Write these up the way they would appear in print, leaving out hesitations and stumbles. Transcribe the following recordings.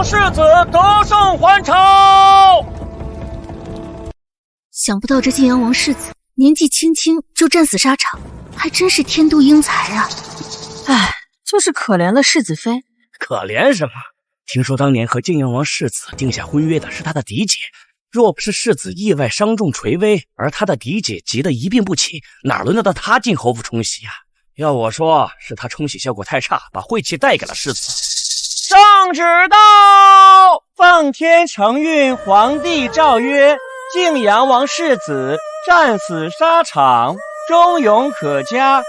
王世子得胜还朝。想不到这晋阳王世子年纪轻轻就战死沙场，还真是天妒英才啊！唉，就是可怜了世子妃。可怜什么？听说当年和晋阳王世子定下婚约的是他的嫡姐，若不是世子意外伤重垂危，而他的嫡姐急得一病不起，哪轮得到他进侯府冲喜啊？要我说，是他冲喜效果太差，把晦气带给了世子。圣旨到！奉天承运，皇帝诏曰：晋阳王世子战死沙场，忠勇可嘉。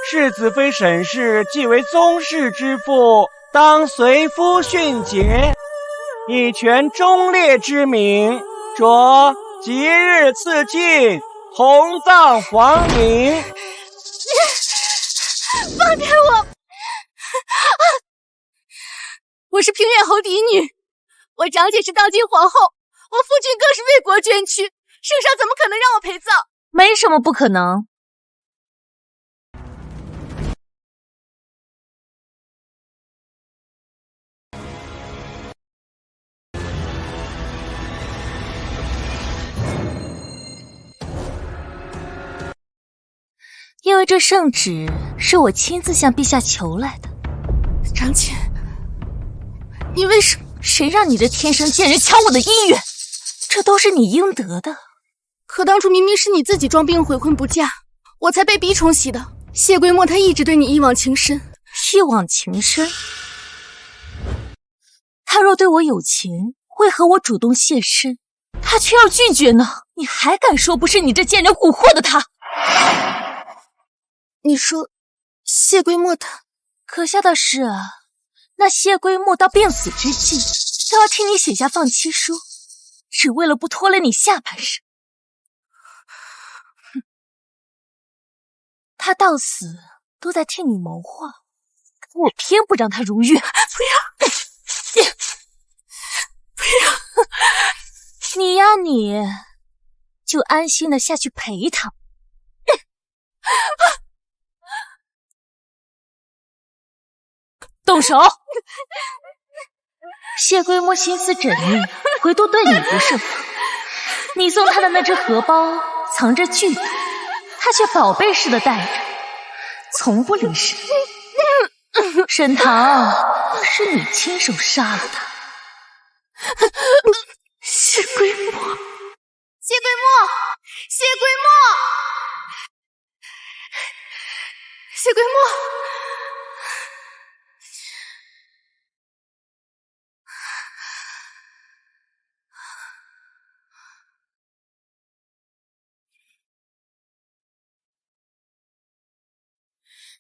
世子妃沈氏既为宗室之妇，当随夫殉节，以全忠烈之名，着即日赐晋，同葬皇陵。放开我！我是平远侯嫡女，我长姐是当今皇后，我父亲更是为国捐躯，圣上怎么可能让我陪葬？没什么不可能。因为这圣旨是我亲自向陛下求来的。长姐，你为什么？谁让你这天生贱人抢我的姻缘？这都是你应得的。可当初明明是你自己装病悔婚不嫁，我才被逼冲喜的。谢归墨他一直对你一往情深。一往情深？他若对我有情，为何我主动谢身，他却要拒绝呢？你还敢说不是你这贱人蛊惑的他？你说谢归墨他……可笑的是啊，那谢归墨到病死之际都要替你写下放弃书，只为了不拖累你下半生。他到死都在替你谋划，可我偏不让他如愿。不要！不要！你呀，你就安心的下去陪他。动手！谢归墨心思缜密，唯独对你不胜防。你送他的那只荷包藏着剧毒，他却宝贝似的带着，从不离身。沈棠，是你亲手杀了他。谢归墨，谢归墨，谢归墨，谢归墨。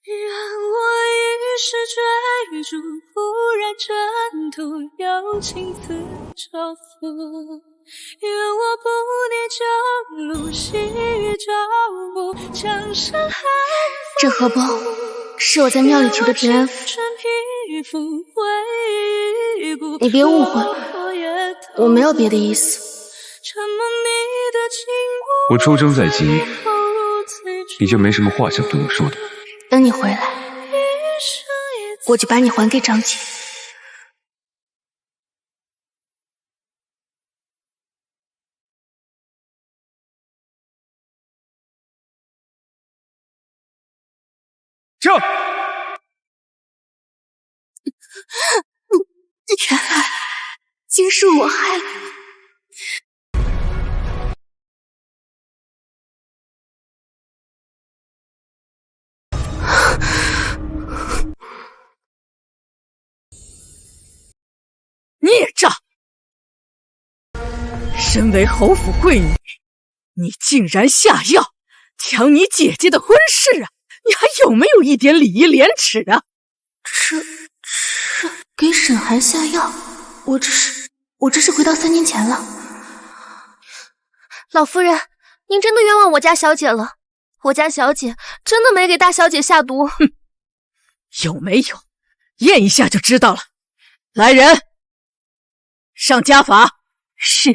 让我一世追逐，不染尘土，有情自嘲讽。愿我不念旧路，细雨朝暮，江山寒风。这荷包是我在庙里求的平安符，你别误会，我没有别的意思。我出征在即，你就没什么话想对我说的？等你回来，我就把你还给张姐。停！原来竟是我害了你。孽障！身为侯府贵女，你竟然下药抢你姐姐的婚事啊！你还有没有一点礼仪廉耻啊？这给沈寒下药，我这是回到3年前了。老夫人，您真的冤枉我家小姐了，我家小姐真的没给大小姐下毒。哼，有没有？验一下就知道了。来人，上家法。是。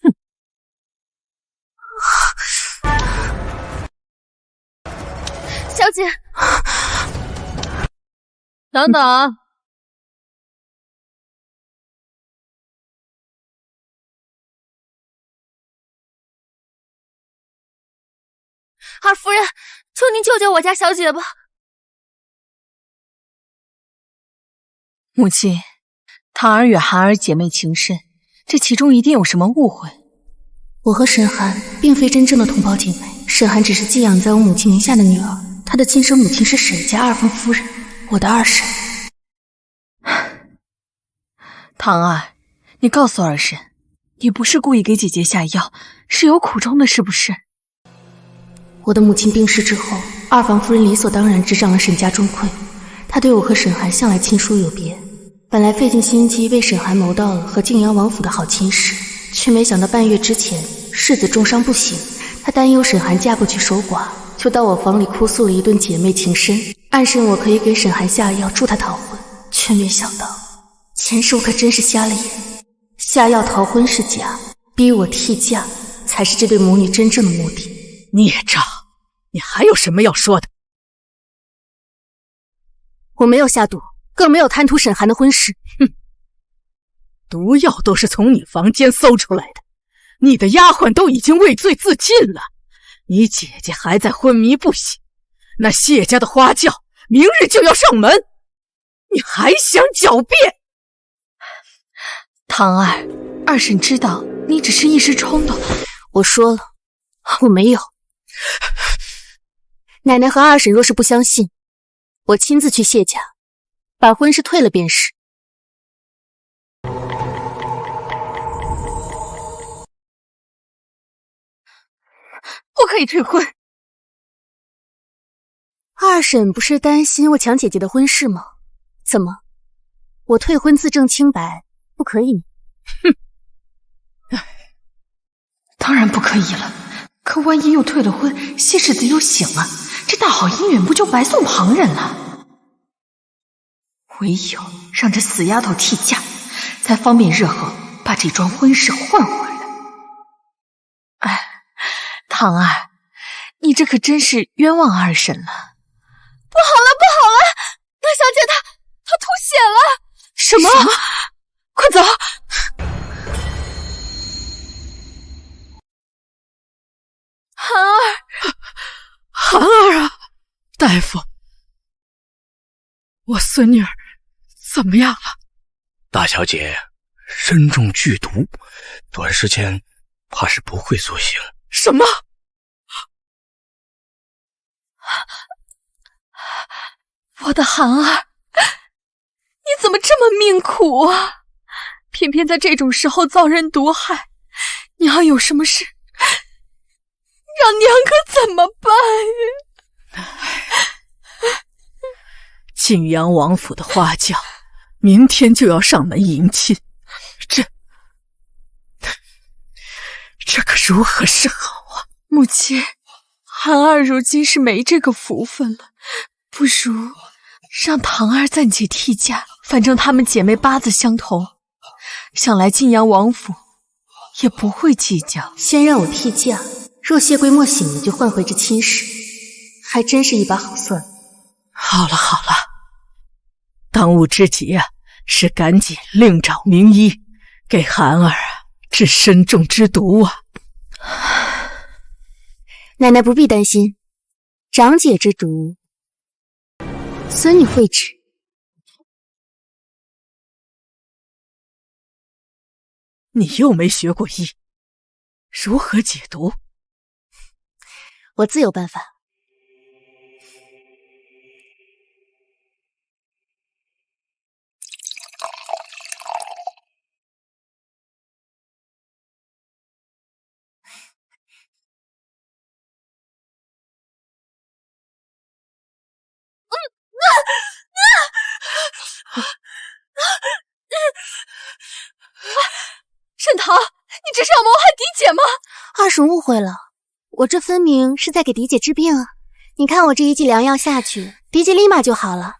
哼。小姐，等等，二夫人，求您救救我家小姐吧。母亲，唐儿与寒儿姐妹情深，这其中一定有什么误会。我和沈寒并非真正的同胞姐妹，沈寒只是寄养在我母亲名下的女儿，她的亲生母亲是沈家二房夫人，我的二婶。唐儿，你告诉二婶，你不是故意给姐姐下药，是有苦衷的，是不是？我的母亲病逝之后，二房夫人理所当然执掌了沈家中馈，她对我和沈寒向来亲疏有别，本来费尽心机为沈寒谋到了和晋阳王府的好亲事，却没想到半月之前世子重伤不醒，她担忧沈寒嫁过去守寡，就到我房里哭诉了一顿姐妹情深，暗示我可以给沈寒下药助她逃婚，却没想到前世我可真是瞎了眼，下药逃婚是假，逼我替嫁才是这对母女真正的目的。孽障，你还有什么要说的？我没有下毒，更没有贪图沈寒的婚事。哼，毒药都是从你房间搜出来的，你的丫鬟都已经畏罪自尽了，你姐姐还在昏迷不醒，那谢家的花轿明日就要上门，你还想狡辩？唐儿，二婶知道你只是一时冲动。我说了，我没有。奶奶和二婶若是不相信，我亲自去谢家，把婚事退了便是。不可以退婚。二婶不是担心我抢姐姐的婚事吗？怎么，我退婚自证清白不可以？哼，当然不可以了。可万一又退了婚，谢世子又醒了，这大好姻缘不就白送旁人了？唯有让这死丫头替嫁，才方便日后把这桩婚事换回来。哎，唐儿，你这可真是冤枉二婶了。不好了，不好了！那小姐她吐血了！什么？快走！寒儿，寒儿啊，大夫，我孙女儿怎么样了？大小姐身中剧毒，短时间怕是不会苏醒。什么？我的寒儿，你怎么这么命苦啊？偏偏在这种时候遭人毒害，娘有什么事，让娘可怎么办？晋阳王府的花轿明天就要上门迎亲，这可如何是好啊？母亲，寒儿如今是没这个福分了，不如让唐儿暂且替嫁，反正她们姐妹八字相同，想来晋阳王府也不会计较。先让我替嫁，若谢桂墨醒了就换回这亲事，还真是一把好算。好了好了，当务之急啊，是赶紧另找名医，给寒儿治身中之毒啊。奶奶不必担心，长姐之毒，孙女会治。你又没学过医，如何解毒？我自有办法。沈棠，你这是要谋害嫡姐吗？二婶误会了，我这分明是在给嫡姐治病啊！你看我这一剂良药下去，嫡姐立马就好了。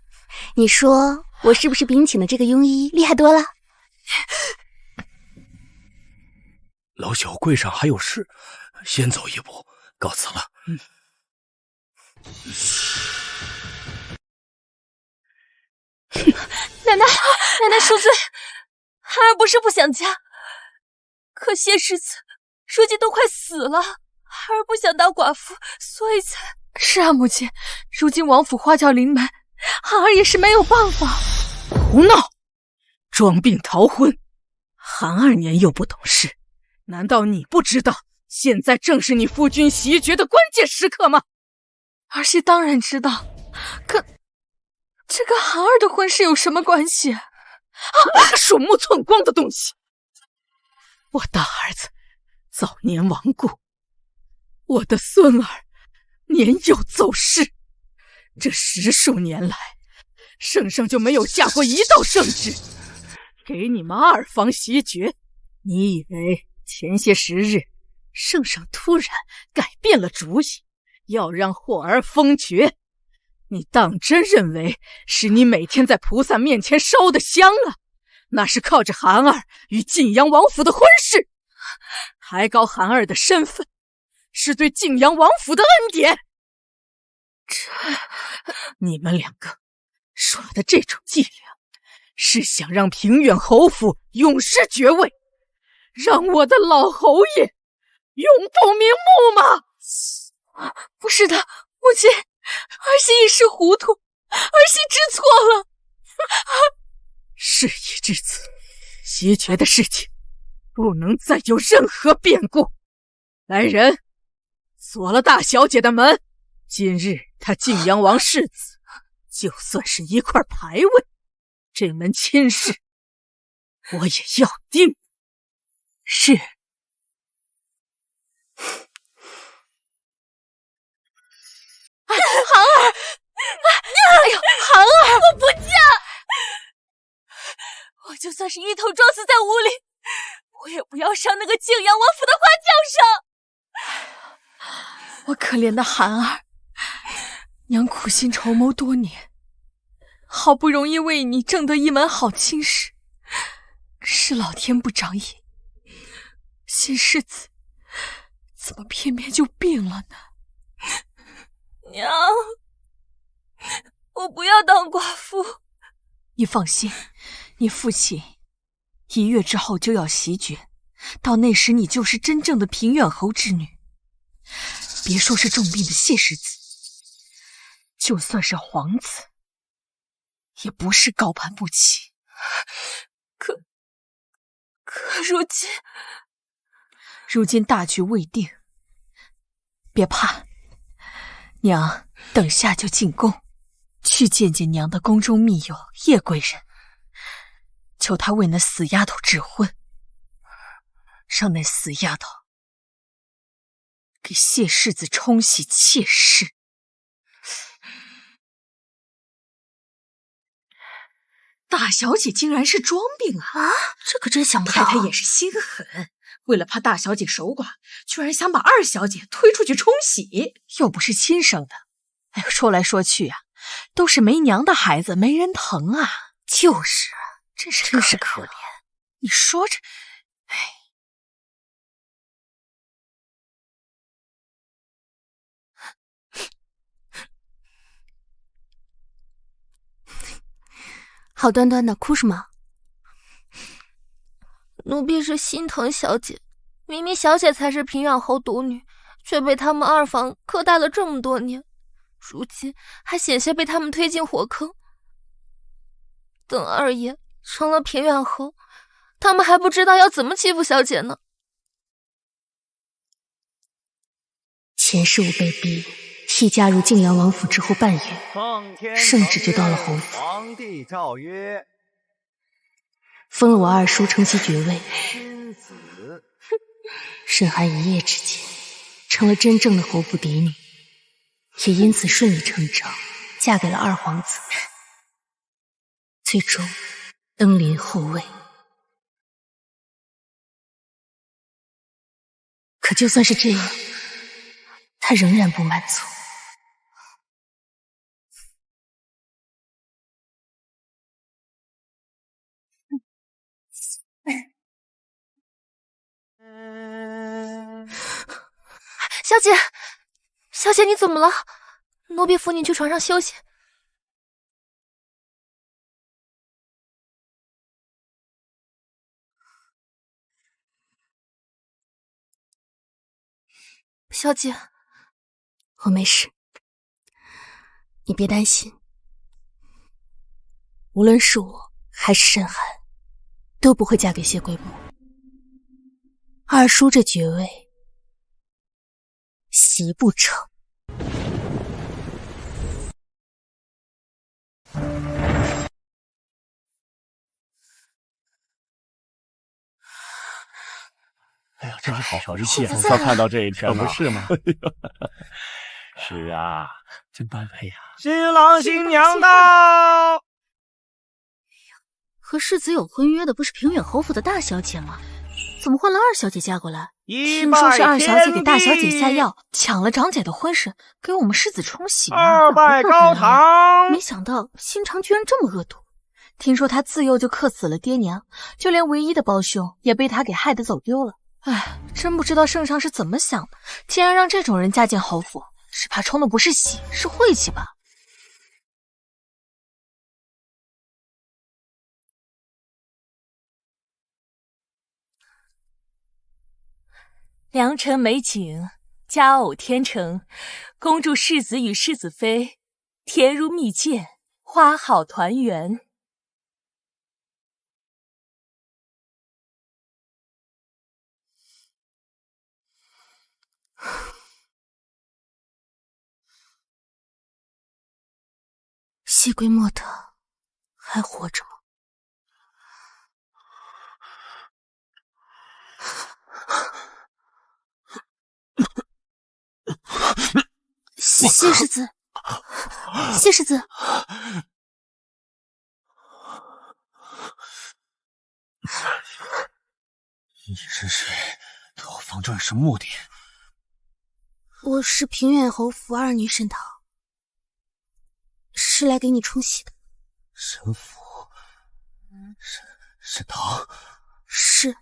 你说我是不是比你请的这个庸医厉害多了？老小柜上还有事，先走一步，告辞了。奶奶恕罪，孩儿不是不想嫁，可谢世子如今都快死了，孩儿不想当寡妇，所以才……是啊，母亲。如今王府花轿临门，孩儿也是没有办法。胡闹！装病逃婚，韩二年又不懂事，难道你不知道现在正是你夫君袭爵的关键时刻吗？儿媳当然知道，可这跟韩儿的婚事有什么关系？那个鼠目寸光的东西！我大儿子早年亡故，我的孙儿年幼走失，这10数年来，圣上就没有下过一道圣旨，给你们二房袭爵。你以为前些时日，圣上突然改变了主意，要让霍儿封爵？你当真认为是你每天在菩萨面前烧的香啊？那是靠着韩儿与晋阳王府的婚事，抬高韩儿的身份，是对晋阳王府的恩典。你们2个耍的这种伎俩，是想让平远侯府永失爵位，让我的老侯爷永不瞑目吗？不是的，母亲，儿媳一时糊涂，儿媳知错了。事已至此，袭爵的事情不能再有任何变故。来人，锁了大小姐的门。今日她晋阳王世子，就算是一块牌位，这门亲事我也要定。是。韩儿，哎呦，韩儿，我不嫁！我就算是一头撞死在屋里，我也不要上那个晋阳王府的花轿上。我可怜的韩儿，娘苦心筹谋多年，好不容易为你挣得一门好亲事，可是老天不长眼，新世子怎么偏偏就病了呢？娘，我不要当寡妇。你放心，你父亲1月之后就要袭爵，到那时你就是真正的平远侯之女。别说是重病的谢世子，就算是皇子，也不是高攀不起。可如今大局未定，别怕，娘等下就进宫，去见见娘的宫中密友叶贵人，求他为那死丫头指婚，让那死丫头给谢世子冲洗妾室。大小姐竟然是装病啊！这可真想不到。太太也是心狠，为了怕大小姐守寡，居然想把二小姐推出去冲洗，又不是亲生的。哎呦，说来说去啊，都是没娘的孩子，没人疼啊。就是啊，真是可怜。你说这，哎。好端端的，哭什么？奴婢是心疼小姐，明明小姐才是平远侯独女，却被他们二房苛待了这么多年，如今还险些被他们推进火坑。等二爷成了平远侯，他们还不知道要怎么欺负小姐呢。前世我被逼替嫁入晋阳王府之后半月，圣旨就到了侯府，皇帝诏曰：封了我二叔承袭爵位。沈寒一夜之间成了真正的侯府嫡女，也因此顺理成章嫁给了二皇子，最终登临后位。可就算是这样，他仍然不满足。小姐，小姐你怎么了？奴婢扶你去床上休息。小姐，我没事，你别担心。无论是我还是沈寒，都不会嫁给谢桂木。二叔这爵位，席不成。哎呀，真是好脾气啊！总算看到这一天了，可不是吗？是啊，真般配呀！新郎新娘到。和世子有婚约的不是平远侯府的大小姐吗？怎么换了二小姐嫁过来？听说是二小姐给大小姐下药，抢了长姐的婚事，给我们世子冲喜呢。二拜高堂。没想到心肠居然这么恶毒。听说他自幼就克死了爹娘，就连唯一的胞兄也被他给害得走丢了。哎，真不知道圣上是怎么想的，竟然让这种人嫁进侯府，只怕冲的不是喜，是晦气吧。良辰美景，佳偶天成，恭祝世子与世子妃甜如蜜饯，花好团圆。谢桂墨的还活着吗？谢世子，谢世子，你这是对我房中有什么目的？我是平远侯府二女沈棠，是来给你冲喜的。沈府，沈棠，是，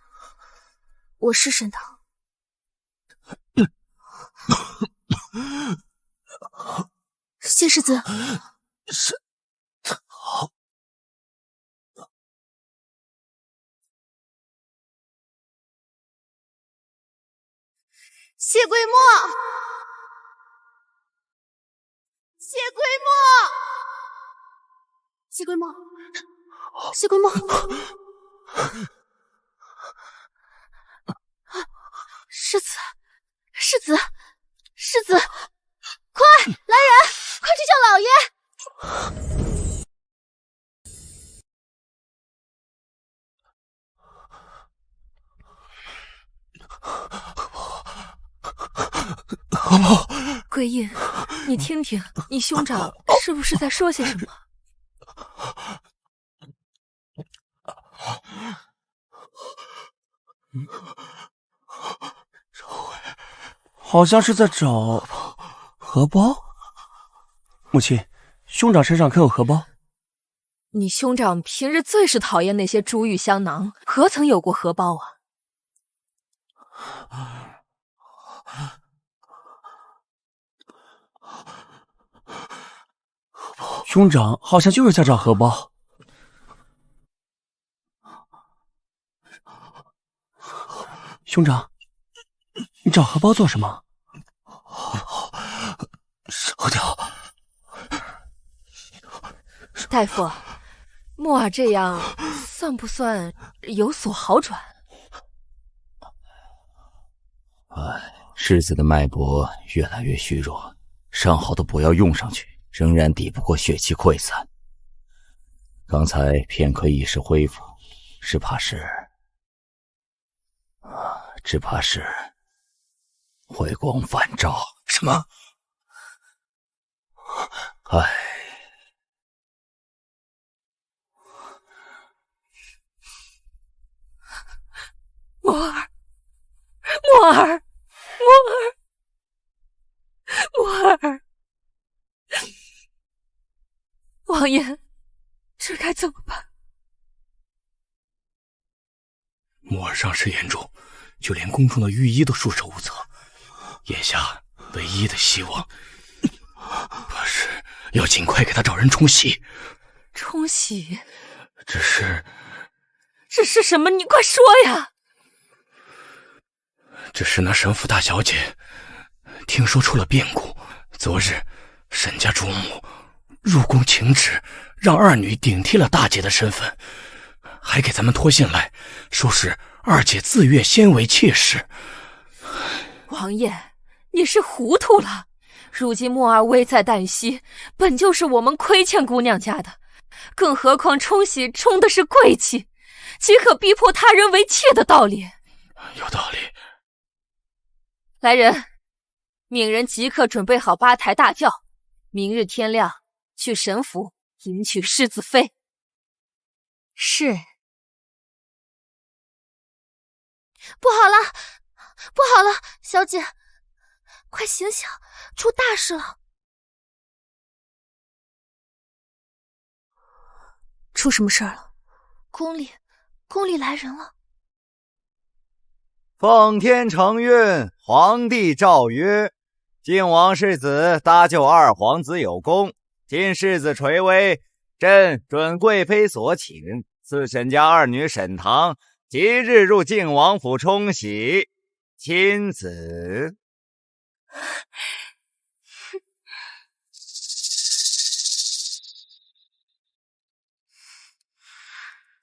我是沈棠。谢世子，沈棠，谢桂墨，谢桂墨，谢桂墨，谢桂墨，世子，世子，世子，快来人，快去叫老爷！桂印，你听听，你兄长是不是在说些什么？好像是在找荷包。母亲，兄长身上可有荷包？你兄长平日最是讨厌那些珠玉香囊，何曾有过荷包啊？兄长好像就是在找荷包。兄长，你找荷包做什么？烧掉。大夫，木儿这样算不算有所好转？世子的脉搏越来越虚弱，上好的补药用上去，仍然抵不过血气溃散。刚才片刻意识恢复，只怕是回光返照。什么？唉，墨儿，墨儿，墨儿，王爷，这该怎么办？墨儿伤势严重，就连宫中的御医都束手无策。眼下唯一的希望，怕是要尽快给他找人冲喜。冲喜？只是什么？你快说呀！只是那沈府大小姐听说出了变故，昨日沈家主母入宫请旨，让二女顶替了大姐的身份，还给咱们托信来说是二姐自阅先为妾室。王爷，你是糊涂了。如今墨儿危在旦夕，本就是我们亏欠姑娘家的，更何况冲喜冲的是贵气，岂可逼迫他人为妾的道理？有道理。来人，命人即刻准备好8抬大轿，明日天亮去神府迎娶世子妃。是。不好了，不好了，小姐，快醒醒，出大事了！出什么事儿了？宫里来人了。奉天承运，皇帝诏曰：靖王世子搭救二皇子有功，今世子垂危，朕准贵妃所请，赐沈家二女沈棠即日入靖王府冲喜，亲子。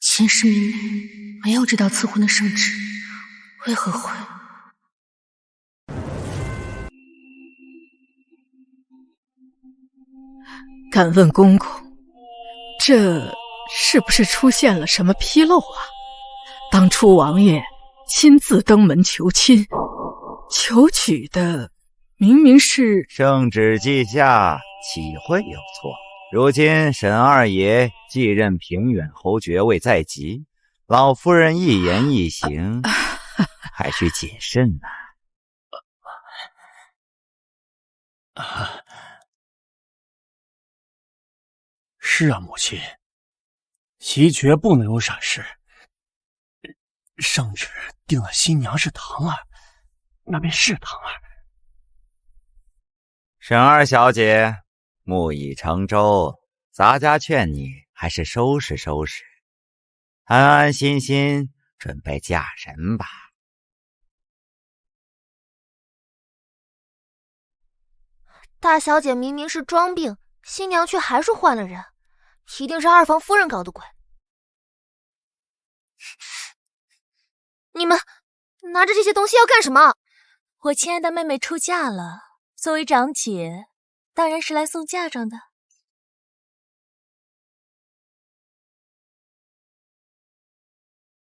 前世明明没有这道赐婚的圣旨，为何会？敢问公公，这是不是出现了什么纰漏啊？当初王爷亲自登门求亲，求娶的明明是圣旨记下，岂会有错？如今沈二爷继任平远侯爵位在即，老夫人一言一行还需谨慎呢。是啊，母亲，袭爵不能有闪失。圣旨定了新娘是唐儿，那便是唐儿。沈二小姐，木已成舟，咱家劝你还是收拾收拾，安安心心准备嫁人吧。大小姐明明是装病，新娘却还是换了人，一定是二房夫人搞的鬼。你们拿着这些东西要干什么？我亲爱的妹妹出嫁了，作为长姐，当然是来送嫁妆的。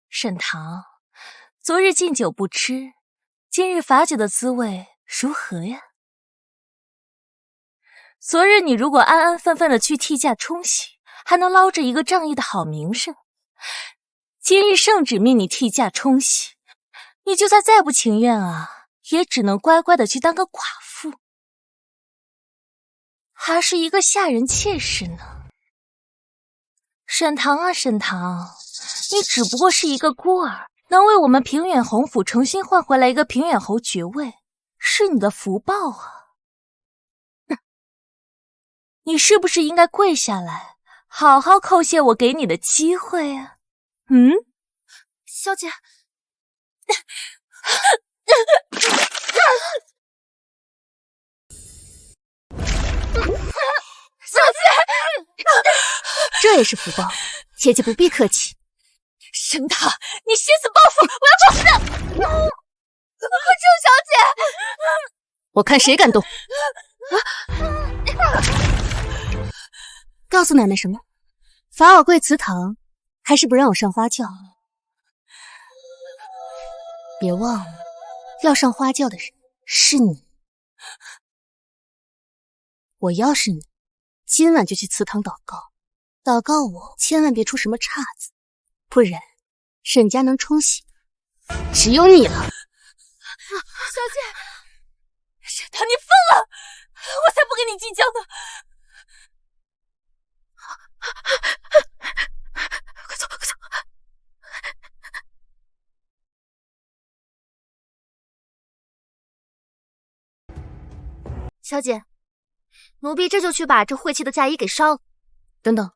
沈棠，昨日敬酒不吃，今日罚酒的滋味如何呀？昨日你如果安安分分的去替嫁冲喜，还能捞着一个仗义的好名声。今日圣旨命你替嫁冲喜，你就算再不情愿啊，也只能乖乖的去当个寡妇，还是一个下人妾室呢。沈棠啊沈棠，你只不过是一个孤儿，能为我们平远侯府重新换回来一个平远侯爵位，是你的福报啊。你是不是应该跪下来，好好叩谢我给你的机会啊？小姐，小姐，这也是福报，姐姐不必客气。沈棠，你心死报复，我要撞死！周小姐，我看谁敢动！告诉奶奶什么？罚我跪祠堂，还是不让我上花轿？别忘了，要上花轿的人是你。我要是你，今晚就去祠堂祷告，祷告我千万别出什么岔子，不然沈家能冲喜只有你了。小姐，沈棠，你疯了！我才不跟你计较呢！快走，快走！小姐，奴婢这就去把这晦气的嫁衣给烧了。等等，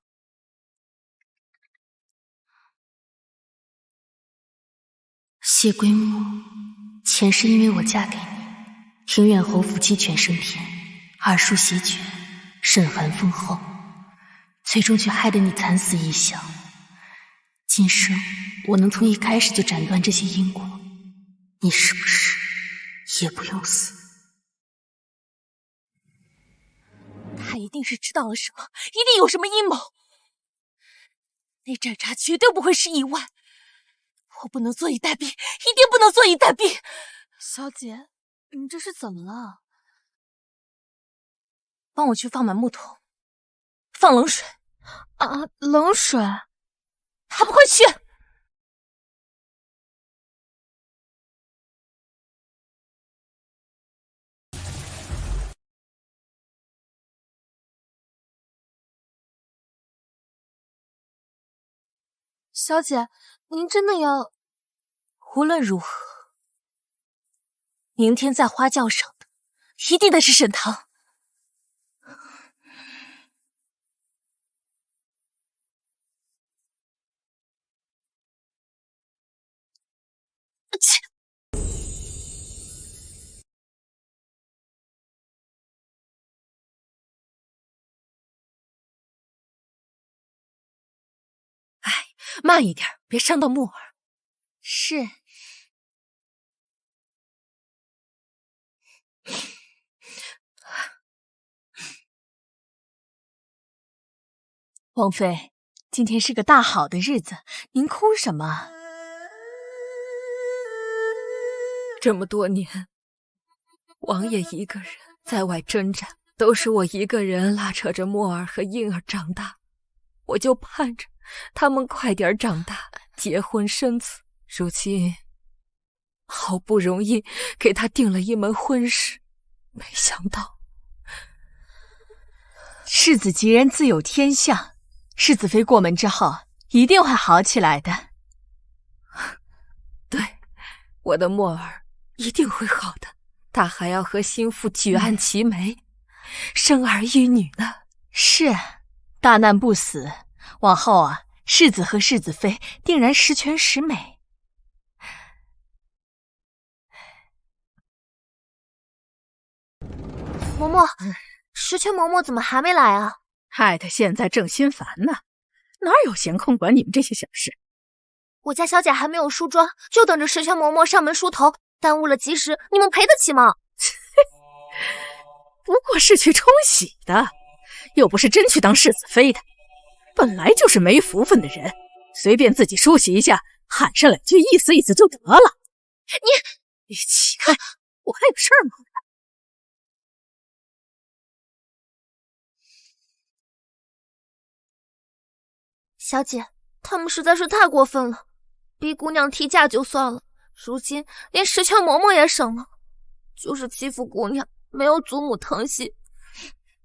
谢归木，前世因为我嫁给你，庭院侯府鸡犬升天，二叔席卷，沈寒封后，最终却害得你惨死异乡。今生我能从一开始就斩断这些因果，你是不是也不用死？他一定是知道了什么，一定有什么阴谋。那盏茶绝对不会是意外，我不能坐以待毙，一定不能坐以待毙。小姐，你这是怎么了？帮我去放满木桶，放冷水。啊，冷水？还不快去！小姐，您真的要……无论如何，明天在花轿上的一定得是沈棠。切！哎，慢一点，别伤到木耳。是。王妃，今天是个大好的日子，您哭什么？这么多年，王爷一个人在外征战，都是我一个人拉扯着墨儿和婴儿长大，我就盼着他们快点长大，结婚生子。如今好不容易给他定了一门婚事，没想到世子吉人自有天相，世子妃过门之后一定会好起来的。对，我的墨儿一定会好的，他还要和心腹举案齐眉，生儿育女呢。是，大难不死，往后啊，世子和世子妃定然十全十美。嬷嬷，十全嬷嬷怎么还没来啊？太太现在正心烦呢，哪有闲空管你们这些小事？我家小姐还没有梳妆，就等着十全嬷嬷上门梳头，耽误了吉时，你们赔得起吗？不过是去冲喜的，又不是真去当世子妃的，本来就是没福分的人，随便自己梳洗一下，喊上两句意思意思就得了。你起开，我还有事儿忙。小姐，他们实在是太过分了，逼姑娘提嫁就算了，如今连十全嬷嬷也省了，就是欺负姑娘，没有祖母疼惜。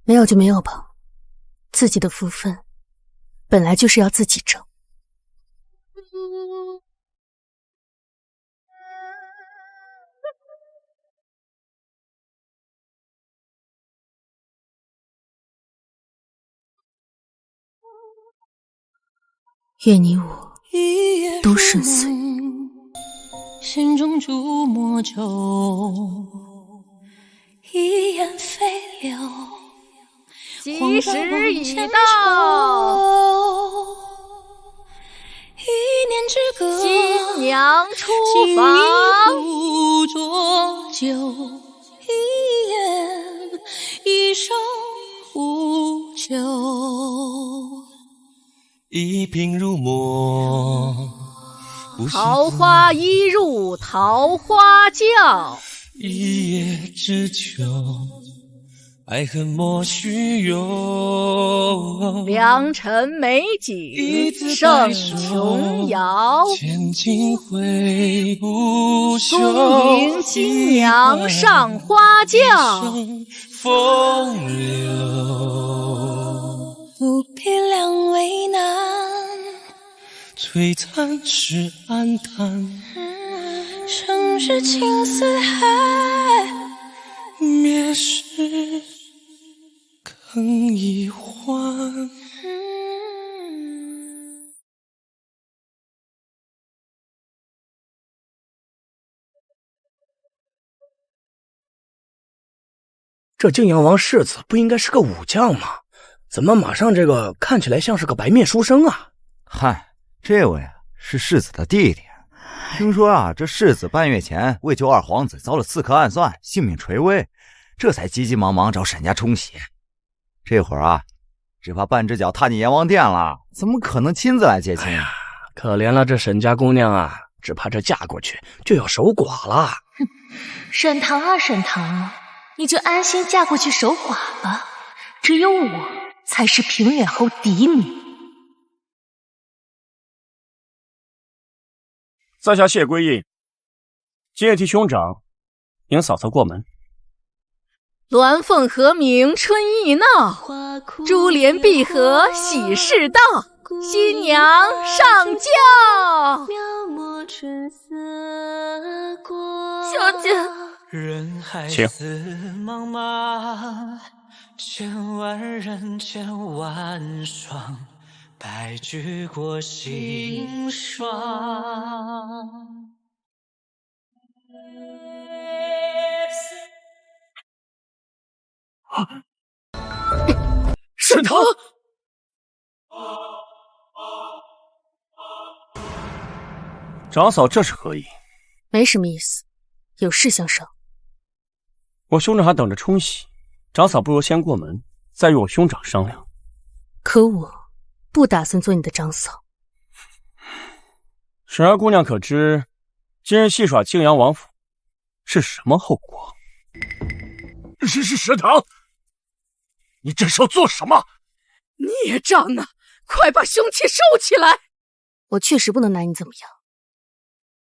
没有就没有吧，自己的福分本来就是要自己挣。愿你我都顺遂。心中竹墨酒，一眼飞流。吉时已到，一念之隔，新娘出房。不浊酒，一言一声无求。一颦入墨，桃花一入桃花轿，一叶知秋，爱恨莫须有。良辰美景胜琼瑶，千金会不休。恭迎新娘上花轿，风流。不必两为难，璀璨是暗淡，生是情似海，灭时更已还。这晋阳王世子不应该是个武将吗？怎么马上这个看起来像是个白面书生啊？嗨，这位啊是世子的弟弟。听说啊，这世子半月前为救二皇子遭了刺客暗算，性命垂危，这才急急忙忙找沈家冲喜。这会儿啊，只怕半只脚踏进阎王殿了，怎么可能亲自来接亲？可怜了这沈家姑娘啊，只怕这嫁过去就要守寡了。沈棠啊，沈棠，你就安心嫁过去守寡吧，只有我才是平远侯嫡女。在下谢归印，今夜替兄长迎嫂嫂过门。鸾凤和鸣春意闹，珠联璧合喜事到，新娘上轿。小姐，人海请。茫茫，千万人千万双，白驹过心霜。沈棠，长嫂这是何意？没什么意思，有事相商。我兄长还等着冲喜，长嫂不如先过门，再与我兄长商量。可我不打算做你的长嫂。沈儿姑娘可知，今日戏耍泾阳王府是什么后果？是沈棠，你这是要做什么？孽障啊！快把凶器收起来！我确实不能拿你怎么样，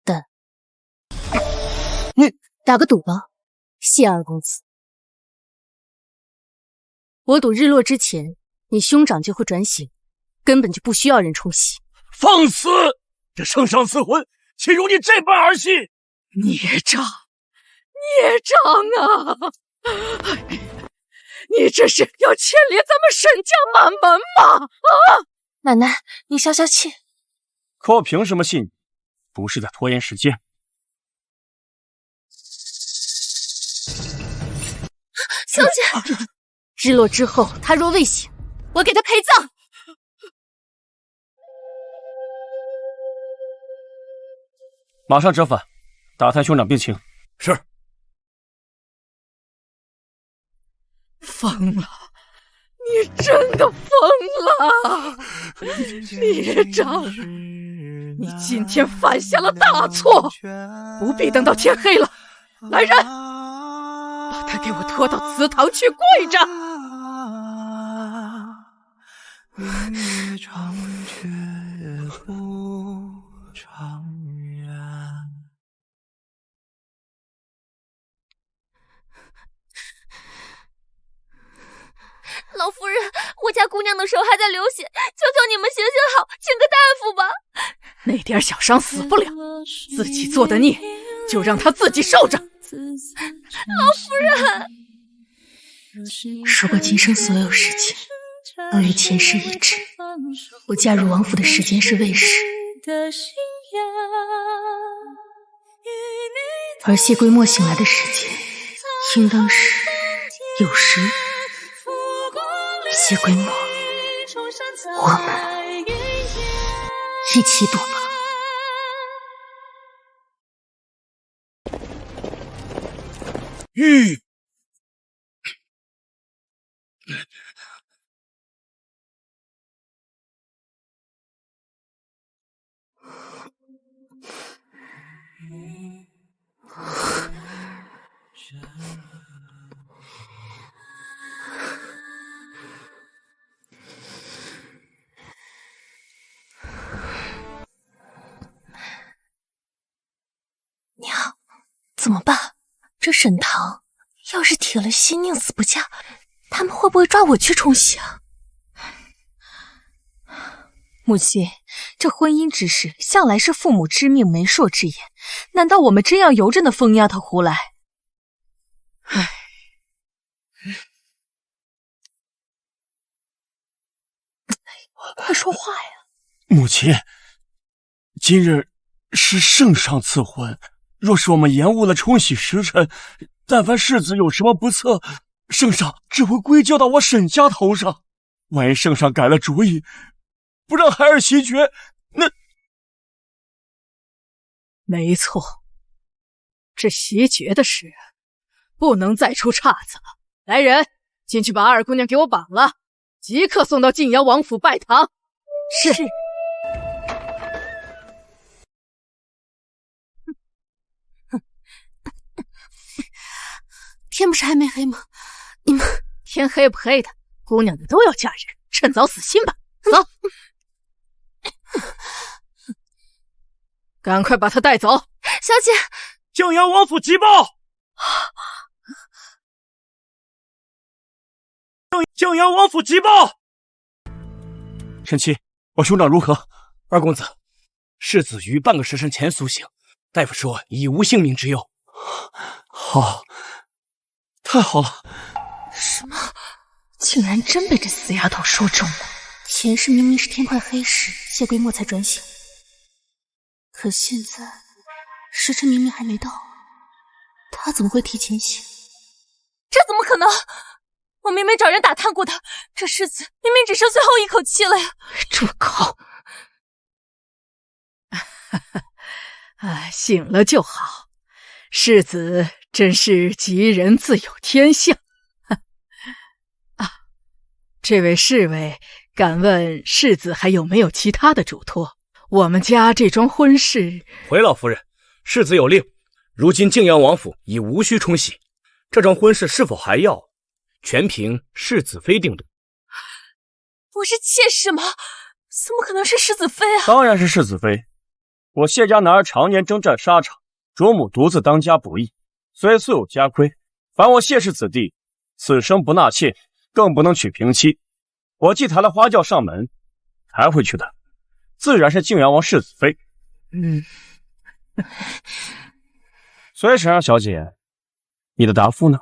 但你打个赌吧，谢二公子。我赌日落之前，你兄长就会转醒，根本就不需要人冲洗。放肆！这圣上赐婚，岂容你这般儿戏？孽障，孽障啊！你这是要牵连咱们沈家满门吗？啊！奶奶，你消消气。可我凭什么信你？不是在拖延时间。小姐，日落之后，他若未醒，我给他陪葬。马上折返，打探兄长病情。是。疯了！你真的疯了！孽障！你今天犯下了大错，不必等到天黑了。来人，把他给我拖到祠堂去跪着。一场却不长远。老夫人，我家姑娘的手还在流血，求求你们行行好，请个大夫吧。那点小伤死不了，自己做的孽，就让他自己受着。老夫人，如果今生所有事情都与前世一致，我嫁入王府的时间是未时，而谢归墨醒来的时间，应当是有时。谢归墨，我们一起赌吧。娘，怎么办？这沈棠要是铁了心宁死不嫁，他们会不会抓我去冲喜啊？母亲，这婚姻之事向来是父母之命媒妁之言，难道我们真要由着那疯丫头胡来？唉，快说话呀！母亲，今日是圣上赐婚，若是我们延误了冲喜时辰，但凡世子有什么不测，圣上只会归咎到我沈家头上。万一圣上改了主意，不让孩儿袭爵，那……没错，这袭爵的事不能再出岔子了。来人，进去把二姑娘给我绑了，即刻送到晋阳王府拜堂。是。天不是还没黑吗？你们天黑不黑的，姑娘们都要嫁人，趁早死心吧。走，赶快把她带走。小姐，晋阳王府急报！晋阳王府急报！沈七，我兄长如何？二公子，世子于半个时辰前苏醒，大夫说已无性命之忧。好，太好了！什么？竟然真被这死丫头说中了！前世明明是天快黑时，谢归墨才转醒，可现在时辰明明还没到，她怎么会提前醒？这怎么可能？我明明找人打探过的，这世子明明只剩最后一口气了呀！住口！醒了就好。世子真是吉人自有天相。这位侍卫，敢问世子还有没有其他的嘱托？我们家这桩婚事……回老夫人，世子有令，如今晋阳王府已无需冲喜，这桩婚事是否还要，全凭世子妃定夺。不是妾室吗？怎么可能是世子妃啊？当然是世子妃。我谢家男儿常年征战沙场，主母独自当家不易，虽素有家规，凡我谢氏子弟，此生不纳妾，更不能娶平妻。我既抬了花轿上门，抬回去的自然是晋阳王世子妃。所以沈二小姐，你的答复呢？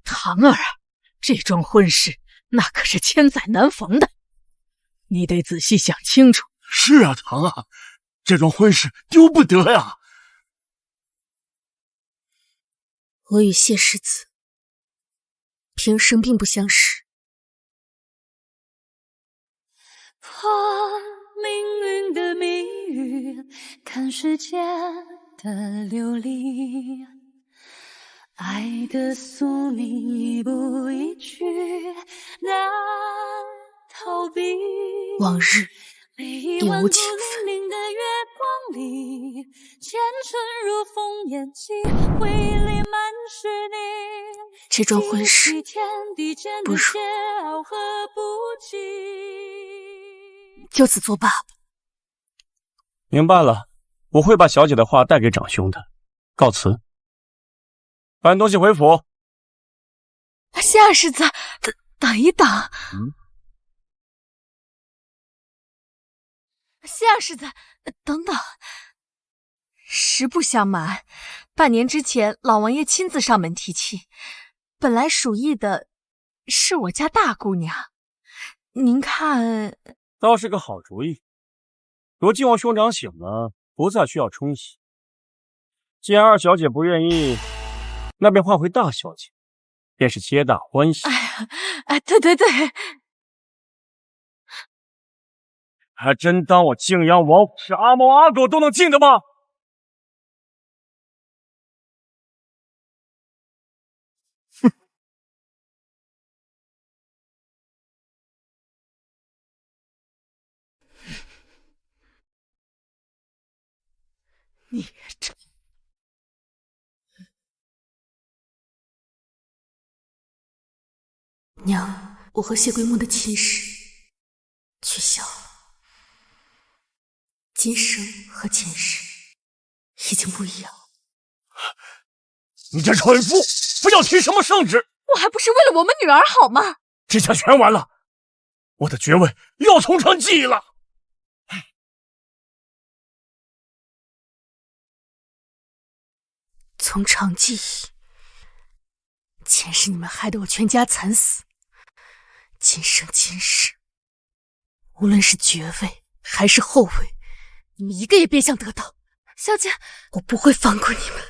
堂儿，这桩婚事那可是千载难逢的，你得仔细想清楚。是啊，堂啊，这桩婚事丢不得呀。我与谢世子平生并不相识。破命运的谜语，看世间的流离，爱的宿命一步一趋，难逃避。往日已无情分，的月光里，前尘如烽烟起，回里满是你。这桩婚事不如就此作罢吧。明白了，我会把小姐的话带给长兄的。告辞。搬东西回府。谢二世子，等一等。谢二世子，等等。实不相瞒，半年之前老王爷亲自上门提亲，本来属意的是我家大姑娘，您看……倒是个好主意。如今我兄长醒了，不再需要冲洗。既然二小姐不愿意，那便换回大小姐，便是皆大欢喜。对对对。还真当我晋阳王府是阿猫阿狗都能进的吗？哼！你这……娘，我和谢归墨的亲事取消了。今生和前世已经不一样了。你这蠢妇，不要提什么圣旨！我还不是为了我们女儿好吗？这下全完了，我的爵位又要从长计议了。从长计议，前世你们害得我全家惨死，今生今世无论是爵位还是后位，你们一个也别想得到。小姐，我不会放过你们。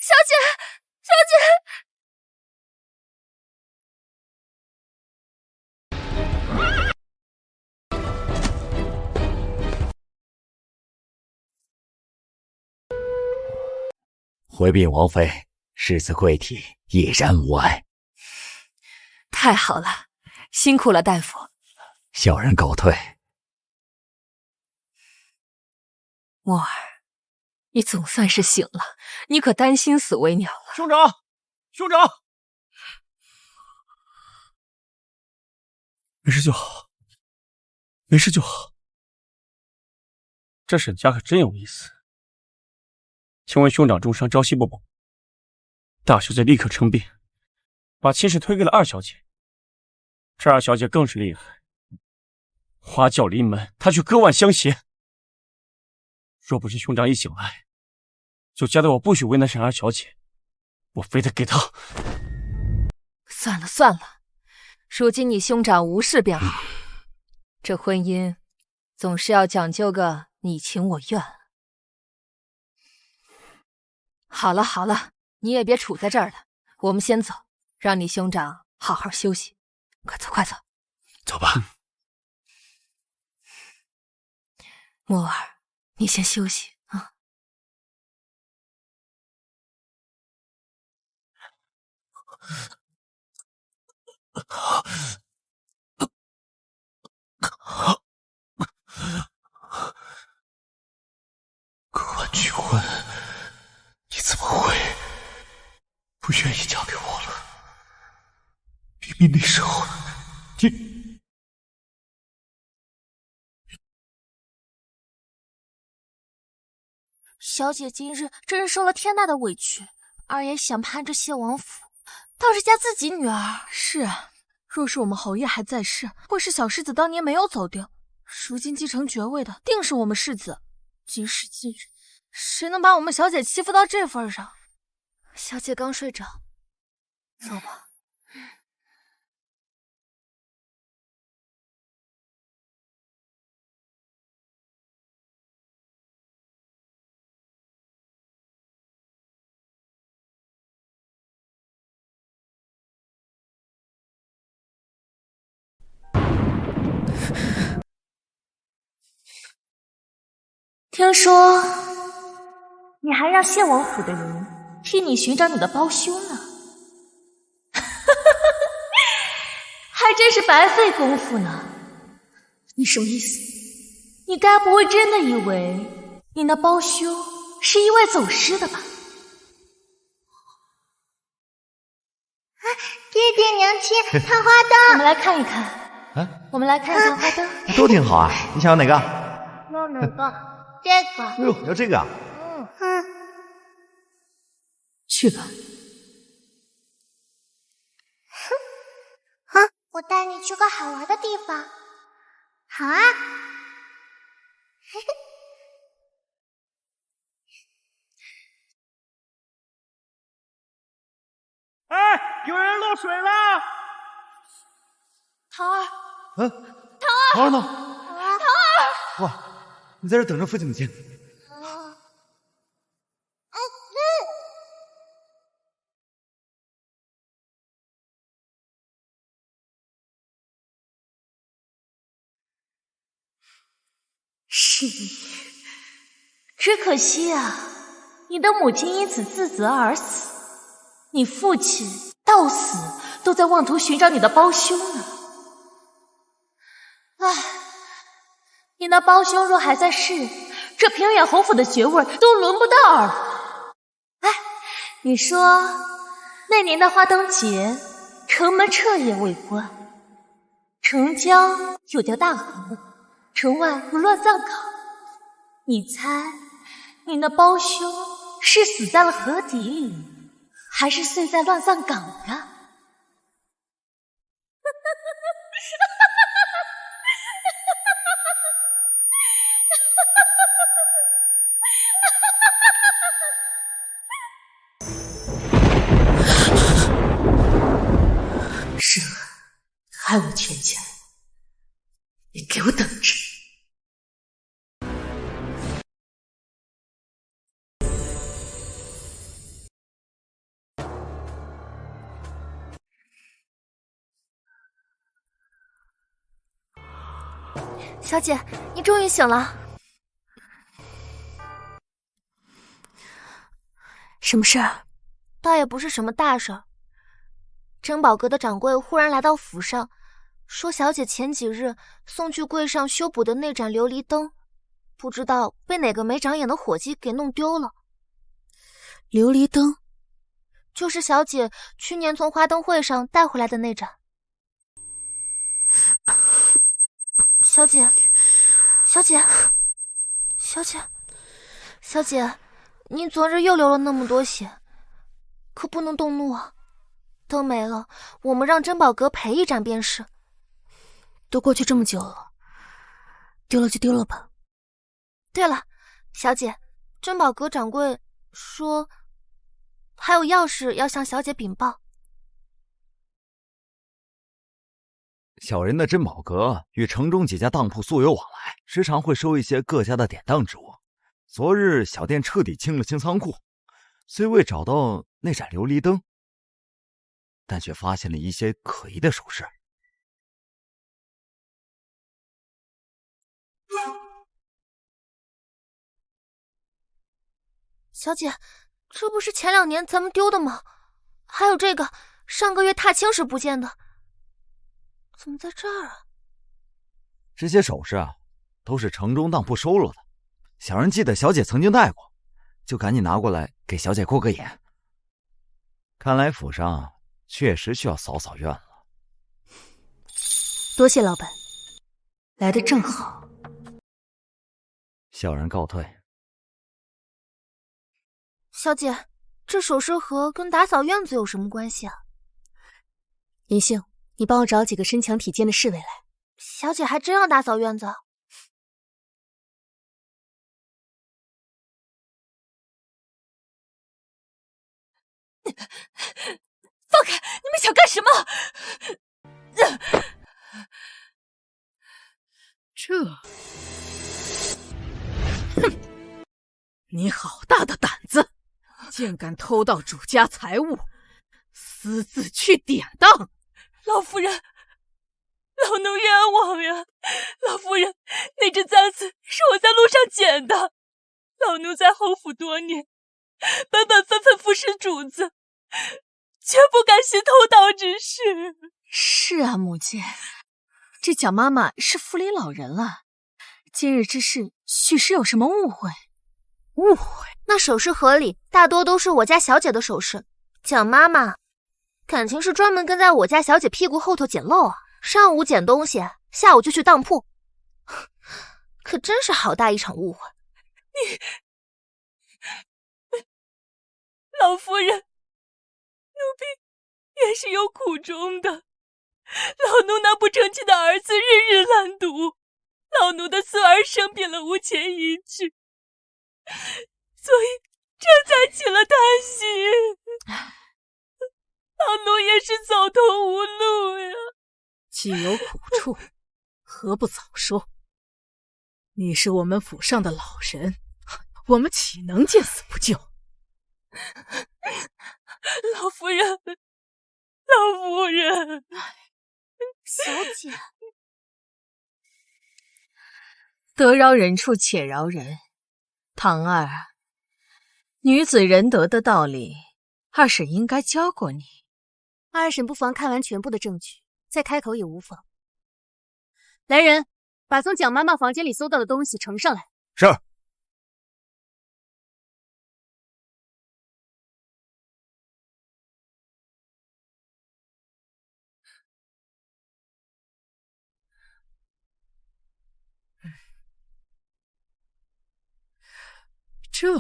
小姐，小姐。回禀王妃，世子贵体已然无碍。太好了，辛苦了大夫。小人告退。墨儿，你总算是醒了，你可担心死为鸟了。兄长，兄长，没事就好，没事就好。这沈家可真有意思。请问兄长重伤，朝夕不保。大小姐立刻称病，把亲事推给了二小姐。这二小姐更是厉害，花轿临门，她去割腕相胁。若不是兄长一醒来，就交代我不许为难沈二小姐，我非得给她。算了算了，如今你兄长无事便好。这婚姻总是要讲究个你情我愿。好了好了，你也别杵在这儿了，我们先走，让你兄长好好休息。快走快走，走吧。墨儿，你先休息啊。割腕拒婚，你怎么会不愿意嫁给我了？明明那时候你……小姐今日真是受了天大的委屈，二爷想攀着谢王府，倒是嫁自己女儿。是啊，若是我们侯爷还在世，或是小世子当年没有走掉，如今继承爵位的定是我们世子。今时今日，谁能把我们小姐欺负到这份上？小姐刚睡着，走吧。听说你还让谢王府的人替你寻找你的胞兄呢，还真是白费功夫呢。你什么意思？你该不会真的以为你那胞兄是意外走失的吧？爹爹娘亲，看花灯。我们来看一看。我们来看一看花灯。都挺好啊，你想要哪个？要哪个？这个。哎呦，要这个啊？去吧。我带你去个好玩的地方。好啊。哎，有人落水了！桃儿，桃儿呢？桃儿，哇，你在这等着父亲的亲。是你，只可惜啊，你的母亲因此自责而死，你父亲到死都在妄图寻找你的胞兄呢。唉，你那胞兄若还在世，这平远侯府的爵位都轮不到二房。哎，你说那年的花灯节，城门彻夜未关，城郊有条大河，城外如乱葬岗。你猜，你那胞兄是死在了河底里，还是碎在乱葬岗呀？是害我全家，你给我等着！小姐，你终于醒了。什么事儿？倒也不是什么大事儿。珍宝阁的掌柜忽然来到府上，说小姐前几日送去柜上修补的那盏琉璃灯，不知道被哪个没长眼的伙计给弄丢了。琉璃灯，就是小姐去年从花灯会上带回来的那盏。小姐，小姐，小姐，小姐，你昨日又流了那么多血，可不能动怒啊！灯没了，我们让珍宝阁赔一盏便是。都过去这么久了，丢了就丢了吧。对了，小姐，珍宝阁掌柜说还有要事要向小姐禀报。小人的珍宝阁与城中几家当铺素有往来，时常会收一些各家的典当之物。昨日小店彻底清了清仓库，虽未找到那盏琉璃灯，但却发现了一些可疑的首饰。小姐，这不是前2年咱们丢的吗？还有这个，上个月踏青时不见的，怎么在这儿啊？这些首饰啊，都是城中当铺收了的。小人记得小姐曾经戴过，就赶紧拿过来给小姐过个眼。看来府上确实需要扫扫院了。多谢老板，来得正好。小人告退。小姐，这首饰盒跟打扫院子有什么关系啊？银杏，你帮我找几个身强体健的侍卫来。小姐还真要打扫院子？放开！你们想干什么？哼！你好大的胆子，竟敢偷盗主家财物，私自去典当！老夫人，老奴冤枉呀！老夫人，那只簪子是我在路上捡的，老奴在侯府多年，本分分服侍主子，绝不敢行偷盗之事。是啊，母亲，这蒋妈妈是府里老人了，今日之事许是有什么误会。误会？那首饰盒里大多都是我家小姐的首饰，蒋妈妈感情是专门跟在我家小姐屁股后头捡漏啊！上午捡东西，下午就去当铺，可真是好大一场误会。老夫人，奴婢也是有苦衷的。老奴那不成器的儿子日日烂赌，老奴的孙儿生病了无钱医治，所以这才起了贪心。老奴也是走投无路呀。既有苦处，何不早说？你是我们府上的老人，我们岂能见死不救？老夫人，老夫人，小姐，得饶人处且饶人。堂儿，女子仁德的道理，二婶应该教过你。二婶不妨看完全部的证据，再开口也无妨。来人，把从蒋妈妈房间里搜到的东西呈上来。是。这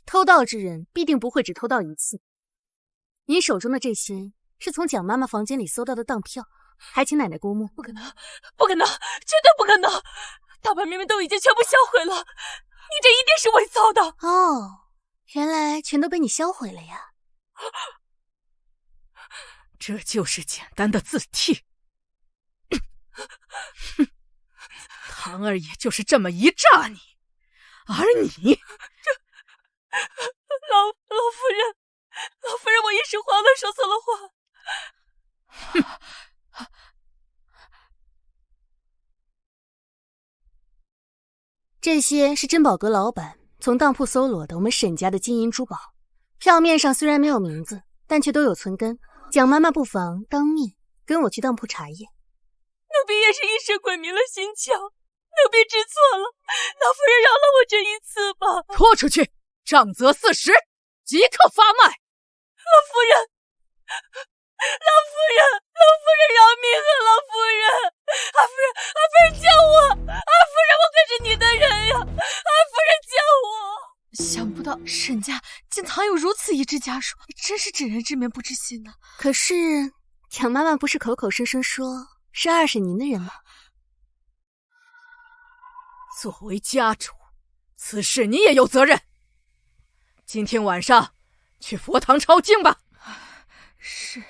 偷盗之人必定不会只偷盗一次。您手中的这些是从蒋妈妈房间里搜到的当票，还请奶奶过目。不可能，不可能，绝对不可能！大本明明都已经全部销毁了，你这一定是伪造的。哦，原来全都被你销毁了呀。这就是简单的自替。堂儿也就是这么一诈你，而你老夫人，我一时慌了，说错了话。这些是珍宝阁老板从当铺搜罗的我们沈家的金银珠宝，票面上虽然没有名字，但却都有存根。蒋妈妈不妨当面跟我去当铺查验。奴婢也是一时鬼迷了心窍，奴婢知错了，老夫人饶了我这一次吧。拖出去，杖责40，即刻发卖。老夫人，饶命啊！老夫人，二夫人救我！二夫人，我可是你的人呀！二夫人救我！想不到沈家竟藏有如此一只家属，真是知人知面不知心呢。可是蒋妈妈不是口口声声说是二婶您的人吗？作为家主，此事你也有责任。今天晚上去佛堂抄经吧。是。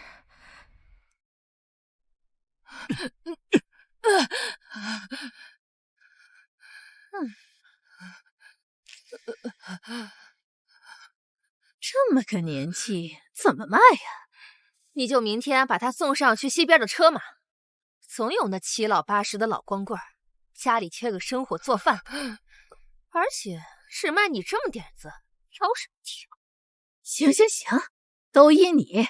这么个年纪怎么卖呀？你就明天把他送上去西边的车马，总有那七老八十的老光棍家里缺个生火做饭，而且只卖你这么点子，挑什么剔？行，都依你。